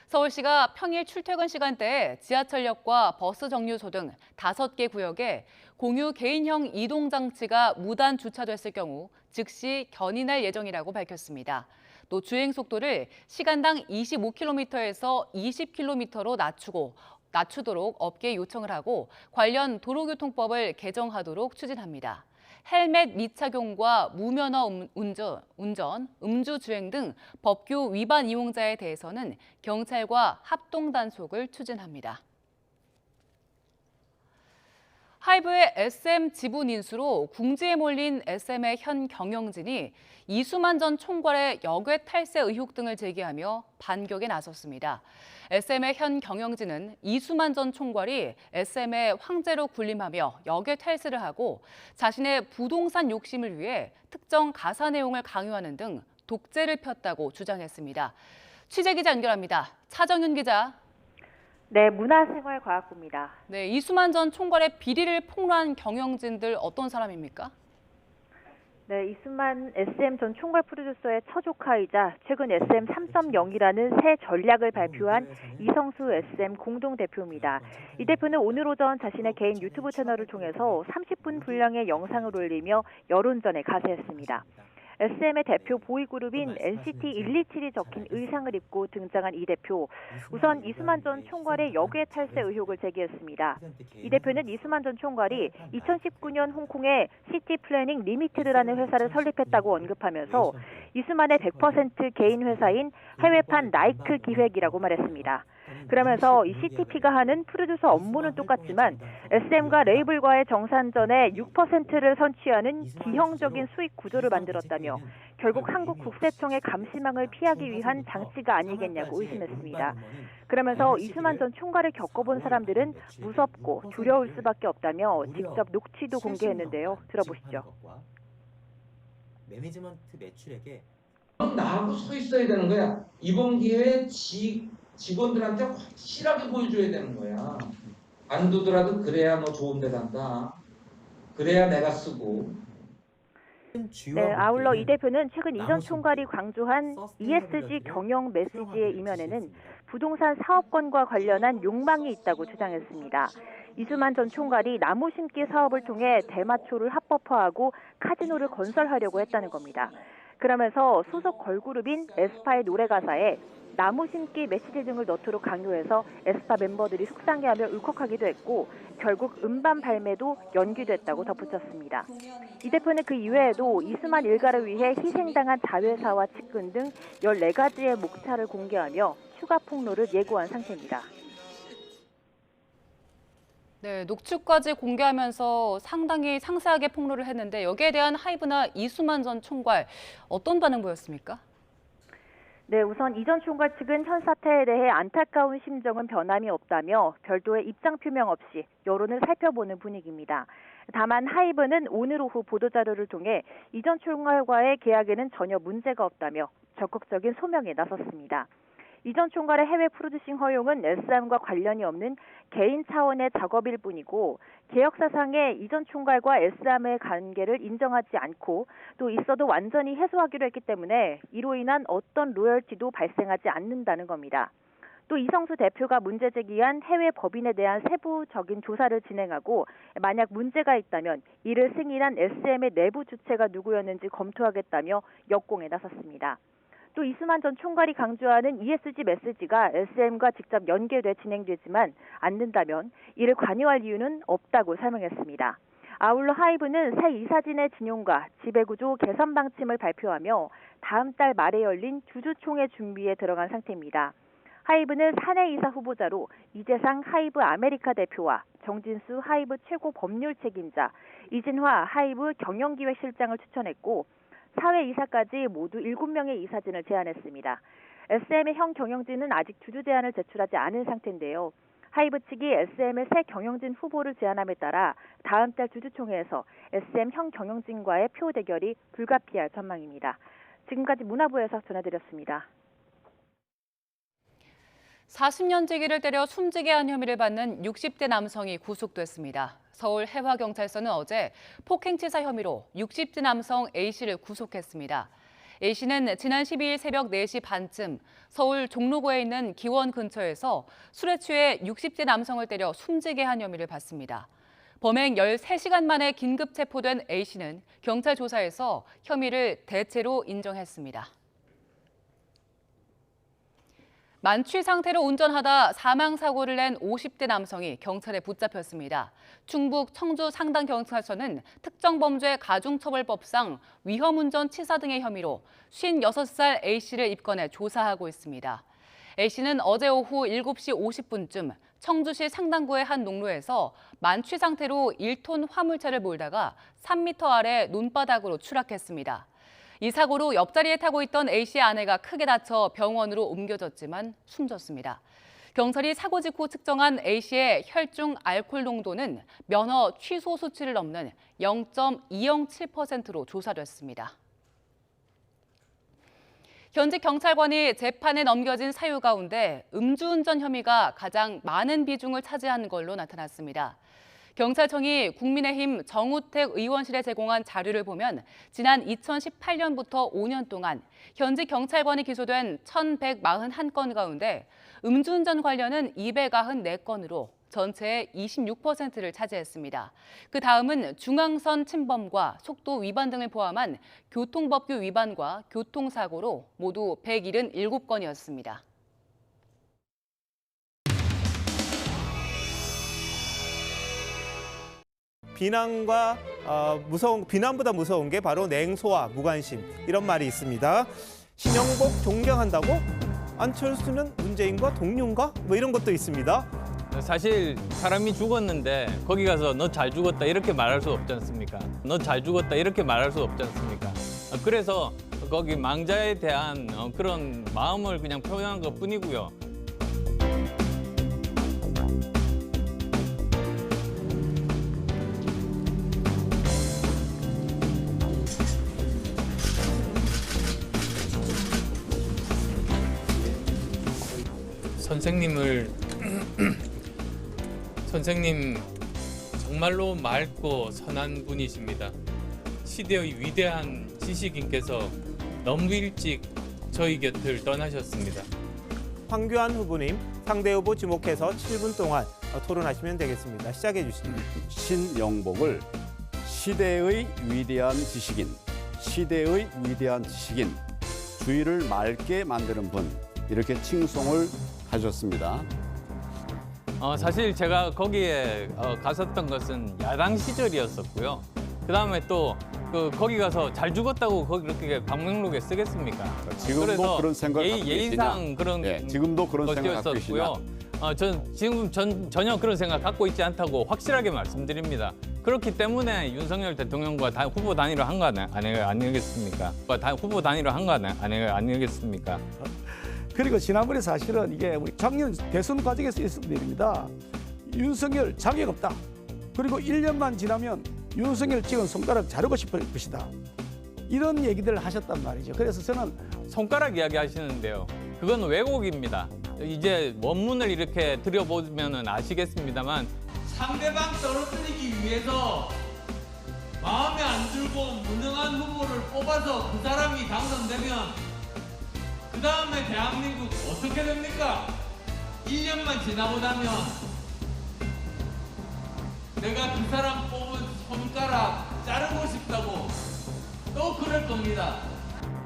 서울시가 평일 출퇴근 시간대에 지하철역과 버스 정류소 등 5개 구역에 공유 개인형 이동장치가 무단 주차됐을 경우 즉시 견인할 예정이라고 밝혔습니다. 또 주행 속도를 시간당 25km에서 20km로 낮추도록 업계에 요청을 하고 관련 도로교통법을 개정하도록 추진합니다. 헬멧 미착용과 무면허 운전, 음주주행 등 법규 위반 이용자에 대해서는 경찰과 합동단속을 추진합니다. 하이브의 SM 지분 인수로 궁지에 몰린 SM의 현 경영진이 이수만 전 총괄의 역외 탈세 의혹 등을 제기하며 반격에 나섰습니다. SM의 현 경영진은 이수만 전 총괄이 SM의 황제로 군림하며 역외 탈세를 하고 자신의 부동산 욕심을 위해 특정 가사 내용을 강요하는 등 독재를 폈다고 주장했습니다. 취재기자 연결합니다. 차정윤 기자. 네, 문화생활과학부입니다. 네, 이수만 전 총괄의 비리를 폭로한 경영진들 어떤 사람입니까? 네, 이수만 SM 전 총괄 프로듀서의 처조카이자 최근 SM 3.0이라는 새 전략을 발표한 이성수 SM 공동대표입니다. 이 대표는 오늘 오전 자신의 개인 유튜브 채널을 통해서 30분 분량의 영상을 올리며 여론전에 가세했습니다. SM의 대표 보이그룹인 NCT 127이 적힌 의상을 입고 등장한 이 대표. 우선 이수만 전 총괄의 역외 탈세 의혹을 제기했습니다. 이 대표는 이수만 전 총괄이 2019년 홍콩에 시티 플래닝 리미티드라는 회사를 설립했다고 언급하면서 이수만의 100% 개인 회사인 해외판 나이크 기획이라고 말했습니다. 그러면서 이 CTP가 하는 프로듀서 업무는 똑같지만 SM과 레이블과의 정산전에 6%를 선취하는 기형적인 수익 구조를 만들었다며 결국 한국 국세청의 감시망을 피하기 위한 장치가 아니겠냐고 의심했습니다. 그러면서 이수만 전 총괄을 겪어본 사람들은 무섭고 두려울 수밖에 없다며 직접 녹취도 공개했는데요. 들어보시죠. 매니지먼트 매출액에 나하고 서 있어야 되는 거야. 이번 기회에 직원들한테 확실하게 보여줘야 되는 거야. 안 두더라도 그래야 너 좋은 데 간다. 그래야 내가 쓰고. 네, 아울러 이 대표는 최근 이 전 총괄이 강조한 ESG 경영 메시지의 이면에는 부동산 사업권과 관련한 욕망이 있다고 주장했습니다. 이수만 전 총괄이 나무 심기 사업을 통해 대마초를 합법화하고 카지노를 건설하려고 했다는 겁니다. 그러면서 소속 걸그룹인 에스파의 노래 가사에 나무 심기 메시지 등을 넣도록 강요해서 에스파 멤버들이 속상해하며 울컥하기도 했고 결국 음반 발매도 연기됐다고 덧붙였습니다. 이 대표는 그 이외에도 이수만 일가를 위해 희생당한 자회사와 측근 등 14가지의 목차를 공개하며 추가 폭로를 예고한 상태입니다. 네, 녹취까지 공개하면서 상당히 상세하게 폭로를 했는데 여기에 대한 하이브나 이수만 전 총괄 어떤 반응 보였습니까? 네, 우선 이 전 총괄 측은 현 사태에 대해 안타까운 심정은 변함이 없다며 별도의 입장 표명 없이 여론을 살펴보는 분위기입니다. 다만 하이브는 오늘 오후 보도자료를 통해 이 전 총괄과의 계약에는 전혀 문제가 없다며 적극적인 소명에 나섰습니다. 이 전 총괄의 해외 프로듀싱 허용은 SM과 관련이 없는 개인 차원의 작업일 뿐이고 개혁사상에 이 전 총괄과 SM의 관계를 인정하지 않고 또 있어도 완전히 해소하기로 했기 때문에 이로 인한 어떤 로열티도 발생하지 않는다는 겁니다. 또 이성수 대표가 문제 제기한 해외 법인에 대한 세부적인 조사를 진행하고 만약 문제가 있다면 이를 승인한 SM의 내부 주체가 누구였는지 검토하겠다며 역공에 나섰습니다. 또 이수만 전 총괄이 강조하는 ESG 메시지가 SM과 직접 연계돼 진행되지만 않는다면 이를 관여할 이유는 없다고 설명했습니다. 아울러 하이브는 새 이사진의 진용과 지배구조 개선 방침을 발표하며 다음 달 말에 열린 주주총회 준비에 들어간 상태입니다. 하이브는 사내이사 후보자로 이재상 하이브 아메리카 대표와 정진수 하이브 최고 법률 책임자, 이진화 하이브 경영기획실장을 추천했고 사회이사까지 모두 7명의 이사진을 제안했습니다. SM의 형 경영진은 아직 주주 제안을 제출하지 않은 상태인데요. 하이브 측이 SM의 새 경영진 후보를 제안함에 따라 다음 달 주주총회에서 SM 형 경영진과의 표 대결이 불가피할 전망입니다. 지금까지 문화부에서 전해드렸습니다. 40년지기를 때려 숨지게 한 혐의를 받는 60대 남성이 구속됐습니다. 서울 해화경찰서는 어제 폭행치사 혐의로 60대 남성 A씨를 구속했습니다. A씨는 지난 12일 새벽 4시 반쯤 서울 종로구에 있는 기원 근처에서 술에 취해 60대 남성을 때려 숨지게 한 혐의를 받습니다. 범행 13시간 만에 긴급 체포된 A씨는 경찰 조사에서 혐의를 대체로 인정했습니다. 만취 상태로 운전하다 사망사고를 낸 50대 남성이 경찰에 붙잡혔습니다. 충북 청주 상당경찰서는 특정범죄 가중처벌법상 위험운전 치사 등의 혐의로 56살 A씨를 입건해 조사하고 있습니다. A씨는 어제 오후 7시 50분쯤 청주시 상당구의 한 농로에서 만취 상태로 1톤 화물차를 몰다가 3m 아래 논바닥으로 추락했습니다. 이 사고로 옆자리에 타고 있던 A씨의 아내가 크게 다쳐 병원으로 옮겨졌지만 숨졌습니다. 경찰이 사고 직후 측정한 A씨의 혈중 알코올 농도는 면허 취소 수치를 넘는 0.207%로 조사됐습니다. 현직 경찰관이 재판에 넘겨진 사유 가운데 음주운전 혐의가 가장 많은 비중을 차지하는 걸로 나타났습니다. 경찰청이 국민의힘 정우택 의원실에 제공한 자료를 보면 지난 2018년부터 5년 동안 현직 경찰관이 기소된 1,141건 가운데 음주운전 관련은 294건으로 전체의 26%를 차지했습니다. 그 다음은 중앙선 침범과 속도 위반 등을 포함한 교통법규 위반과 교통사고로 모두 177건이었습니다. 비난보다 무서운 게 바로 냉소와 무관심 이런 말이 있습니다. 신영복 존경한다고? 안철수는 문재인과 동료인가? 뭐 이런 것도 있습니다. 사실 사람이 죽었는데 거기 가서 너 잘 죽었다 이렇게 말할 수 없지 않습니까? 너 잘 죽었다 이렇게 말할 수 없지 않습니까? 그래서 거기 망자에 대한 그런 마음을 그냥 표현한 것뿐이고요. 선생님 정말로 맑고 선한 분이십니다. 시대의 위대한 지식인께서 너무 일찍 저희 곁을 떠나셨습니다. 황교안 후보님 상대 후보 지목해서 7분 동안 토론하시면 되겠습니다. 시작해 주시죠. 신영복을 시대의 위대한 지식인, 시대의 위대한 지식인, 주위를 맑게 만드는 분 이렇게 칭송을 하셨습니다. 사실 제가 거기에 갔었던 것은 야당 시절이었었고요. 그다음에 또 거기 가서 잘 죽었다고 거기 그렇게 방명록에 쓰겠습니까? 지금도 그런 생각 갖고 예의상 그런 지금도 그런 생각 갖고 계시냐? 전 전혀 그런 생각 갖고 있지 않다고 확실하게 말씀드립니다. 그렇기 때문에 윤석열 대통령과 후보 단일화 한 거 아니겠습니까? 후보 단일화 한 거 아니겠습니까? 그리고 지난번에 사실은 이게 우리 작년 대선 과정에서 있었던 일입니다. 윤석열 자격 없다. 그리고 1년만 지나면 윤석열 찍은 손가락 자르고 싶을 것이다. 이런 얘기들을 하셨단 말이죠. 그래서 저는 손가락 이야기 하시는데요. 그건 왜곡입니다. 이제 원문을 이렇게 들여보면 아시겠습니다만 상대방 떨어뜨리기 위해서 마음에 안 들고 무능한 후보를 뽑아서 그 사람이 당선되면 그 다음에 대한민국 어떻게 됩니까? 1년만 지나고 나면 내가 그 사람 뽑은 손가락 자르고 싶다고 또 그럴 겁니다.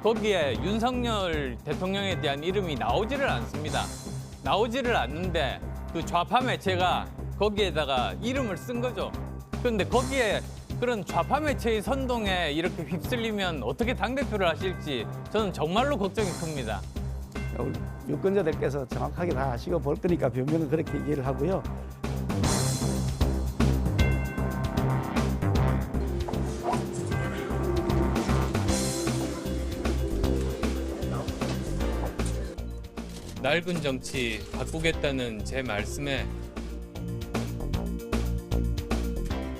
거기에 윤석열 대통령에 대한 이름이 나오지를 않습니다. 나오지를 않는데 그 좌파 매체가 거기에다가 이름을 쓴 거죠. 그런데 거기에 그런 좌파 매체의 선동에 이렇게 휩쓸리면 어떻게 당대표를 하실지 저는 정말로 걱정이 큽니다. 유권자들께서 정확하게 다 아시고 볼 거니까 변명은 그렇게 얘기를 하고요. 낡은 정치 바꾸겠다는 제 말씀에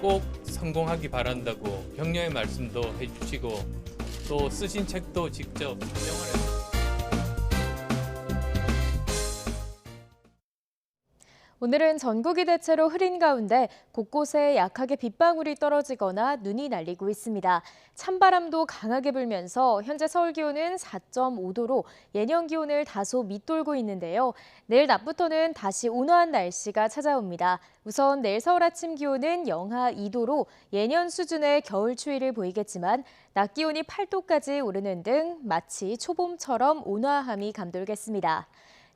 꼭 성공하기 바란다고 격려의 말씀도 해주시고 또 쓰신 책도 직접 사정을 해주시고 오늘은 전국이 대체로 흐린 가운데 곳곳에 약하게 빗방울이 떨어지거나 눈이 날리고 있습니다. 찬바람도 강하게 불면서 현재 서울 기온은 4.5도로 예년 기온을 다소 밑돌고 있는데요. 내일 낮부터는 다시 온화한 날씨가 찾아옵니다. 우선 내일 서울 아침 기온은 영하 2도로 예년 수준의 겨울 추위를 보이겠지만 낮 기온이 8도까지 오르는 등 마치 초봄처럼 온화함이 감돌겠습니다.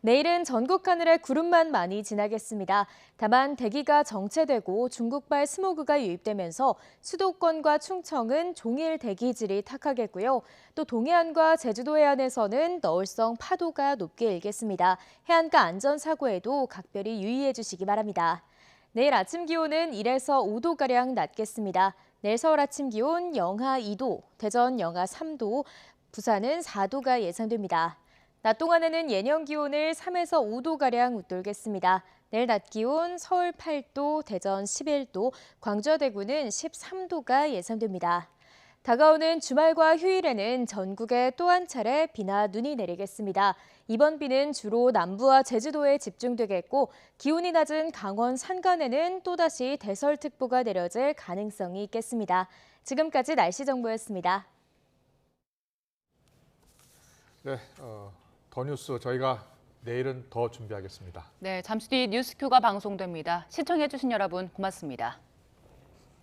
내일은 전국 하늘에 구름만 많이 지나겠습니다. 다만 대기가 정체되고 중국발 스모그가 유입되면서 수도권과 충청은 종일 대기질이 탁하겠고요. 또 동해안과 제주도 해안에서는 너울성 파도가 높게 일겠습니다. 해안가 안전사고에도 각별히 유의해 주시기 바랍니다. 내일 아침 기온은 1에서 5도가량 낮겠습니다. 내일 서울 아침 기온 영하 2도, 대전 영하 3도, 부산은 4도가 예상됩니다. 낮 동안에는 예년 기온을 3에서 5도가량 웃돌겠습니다. 내일 낮 기온 서울 8도, 대전 11도, 광주와 대구는 13도가 예상됩니다. 다가오는 주말과 휴일에는 전국에 또 한 차례 비나 눈이 내리겠습니다. 이번 비는 주로 남부와 제주도에 집중되겠고 기온이 낮은 강원 산간에는 또다시 대설특보가 내려질 가능성이 있겠습니다. 지금까지 날씨 정보였습니다. 네, 더 뉴스 저희가 내일은 더 준비하겠습니다. 네, 잠시 뒤 뉴스큐가 방송됩니다. 시청해주신 여러분 고맙습니다.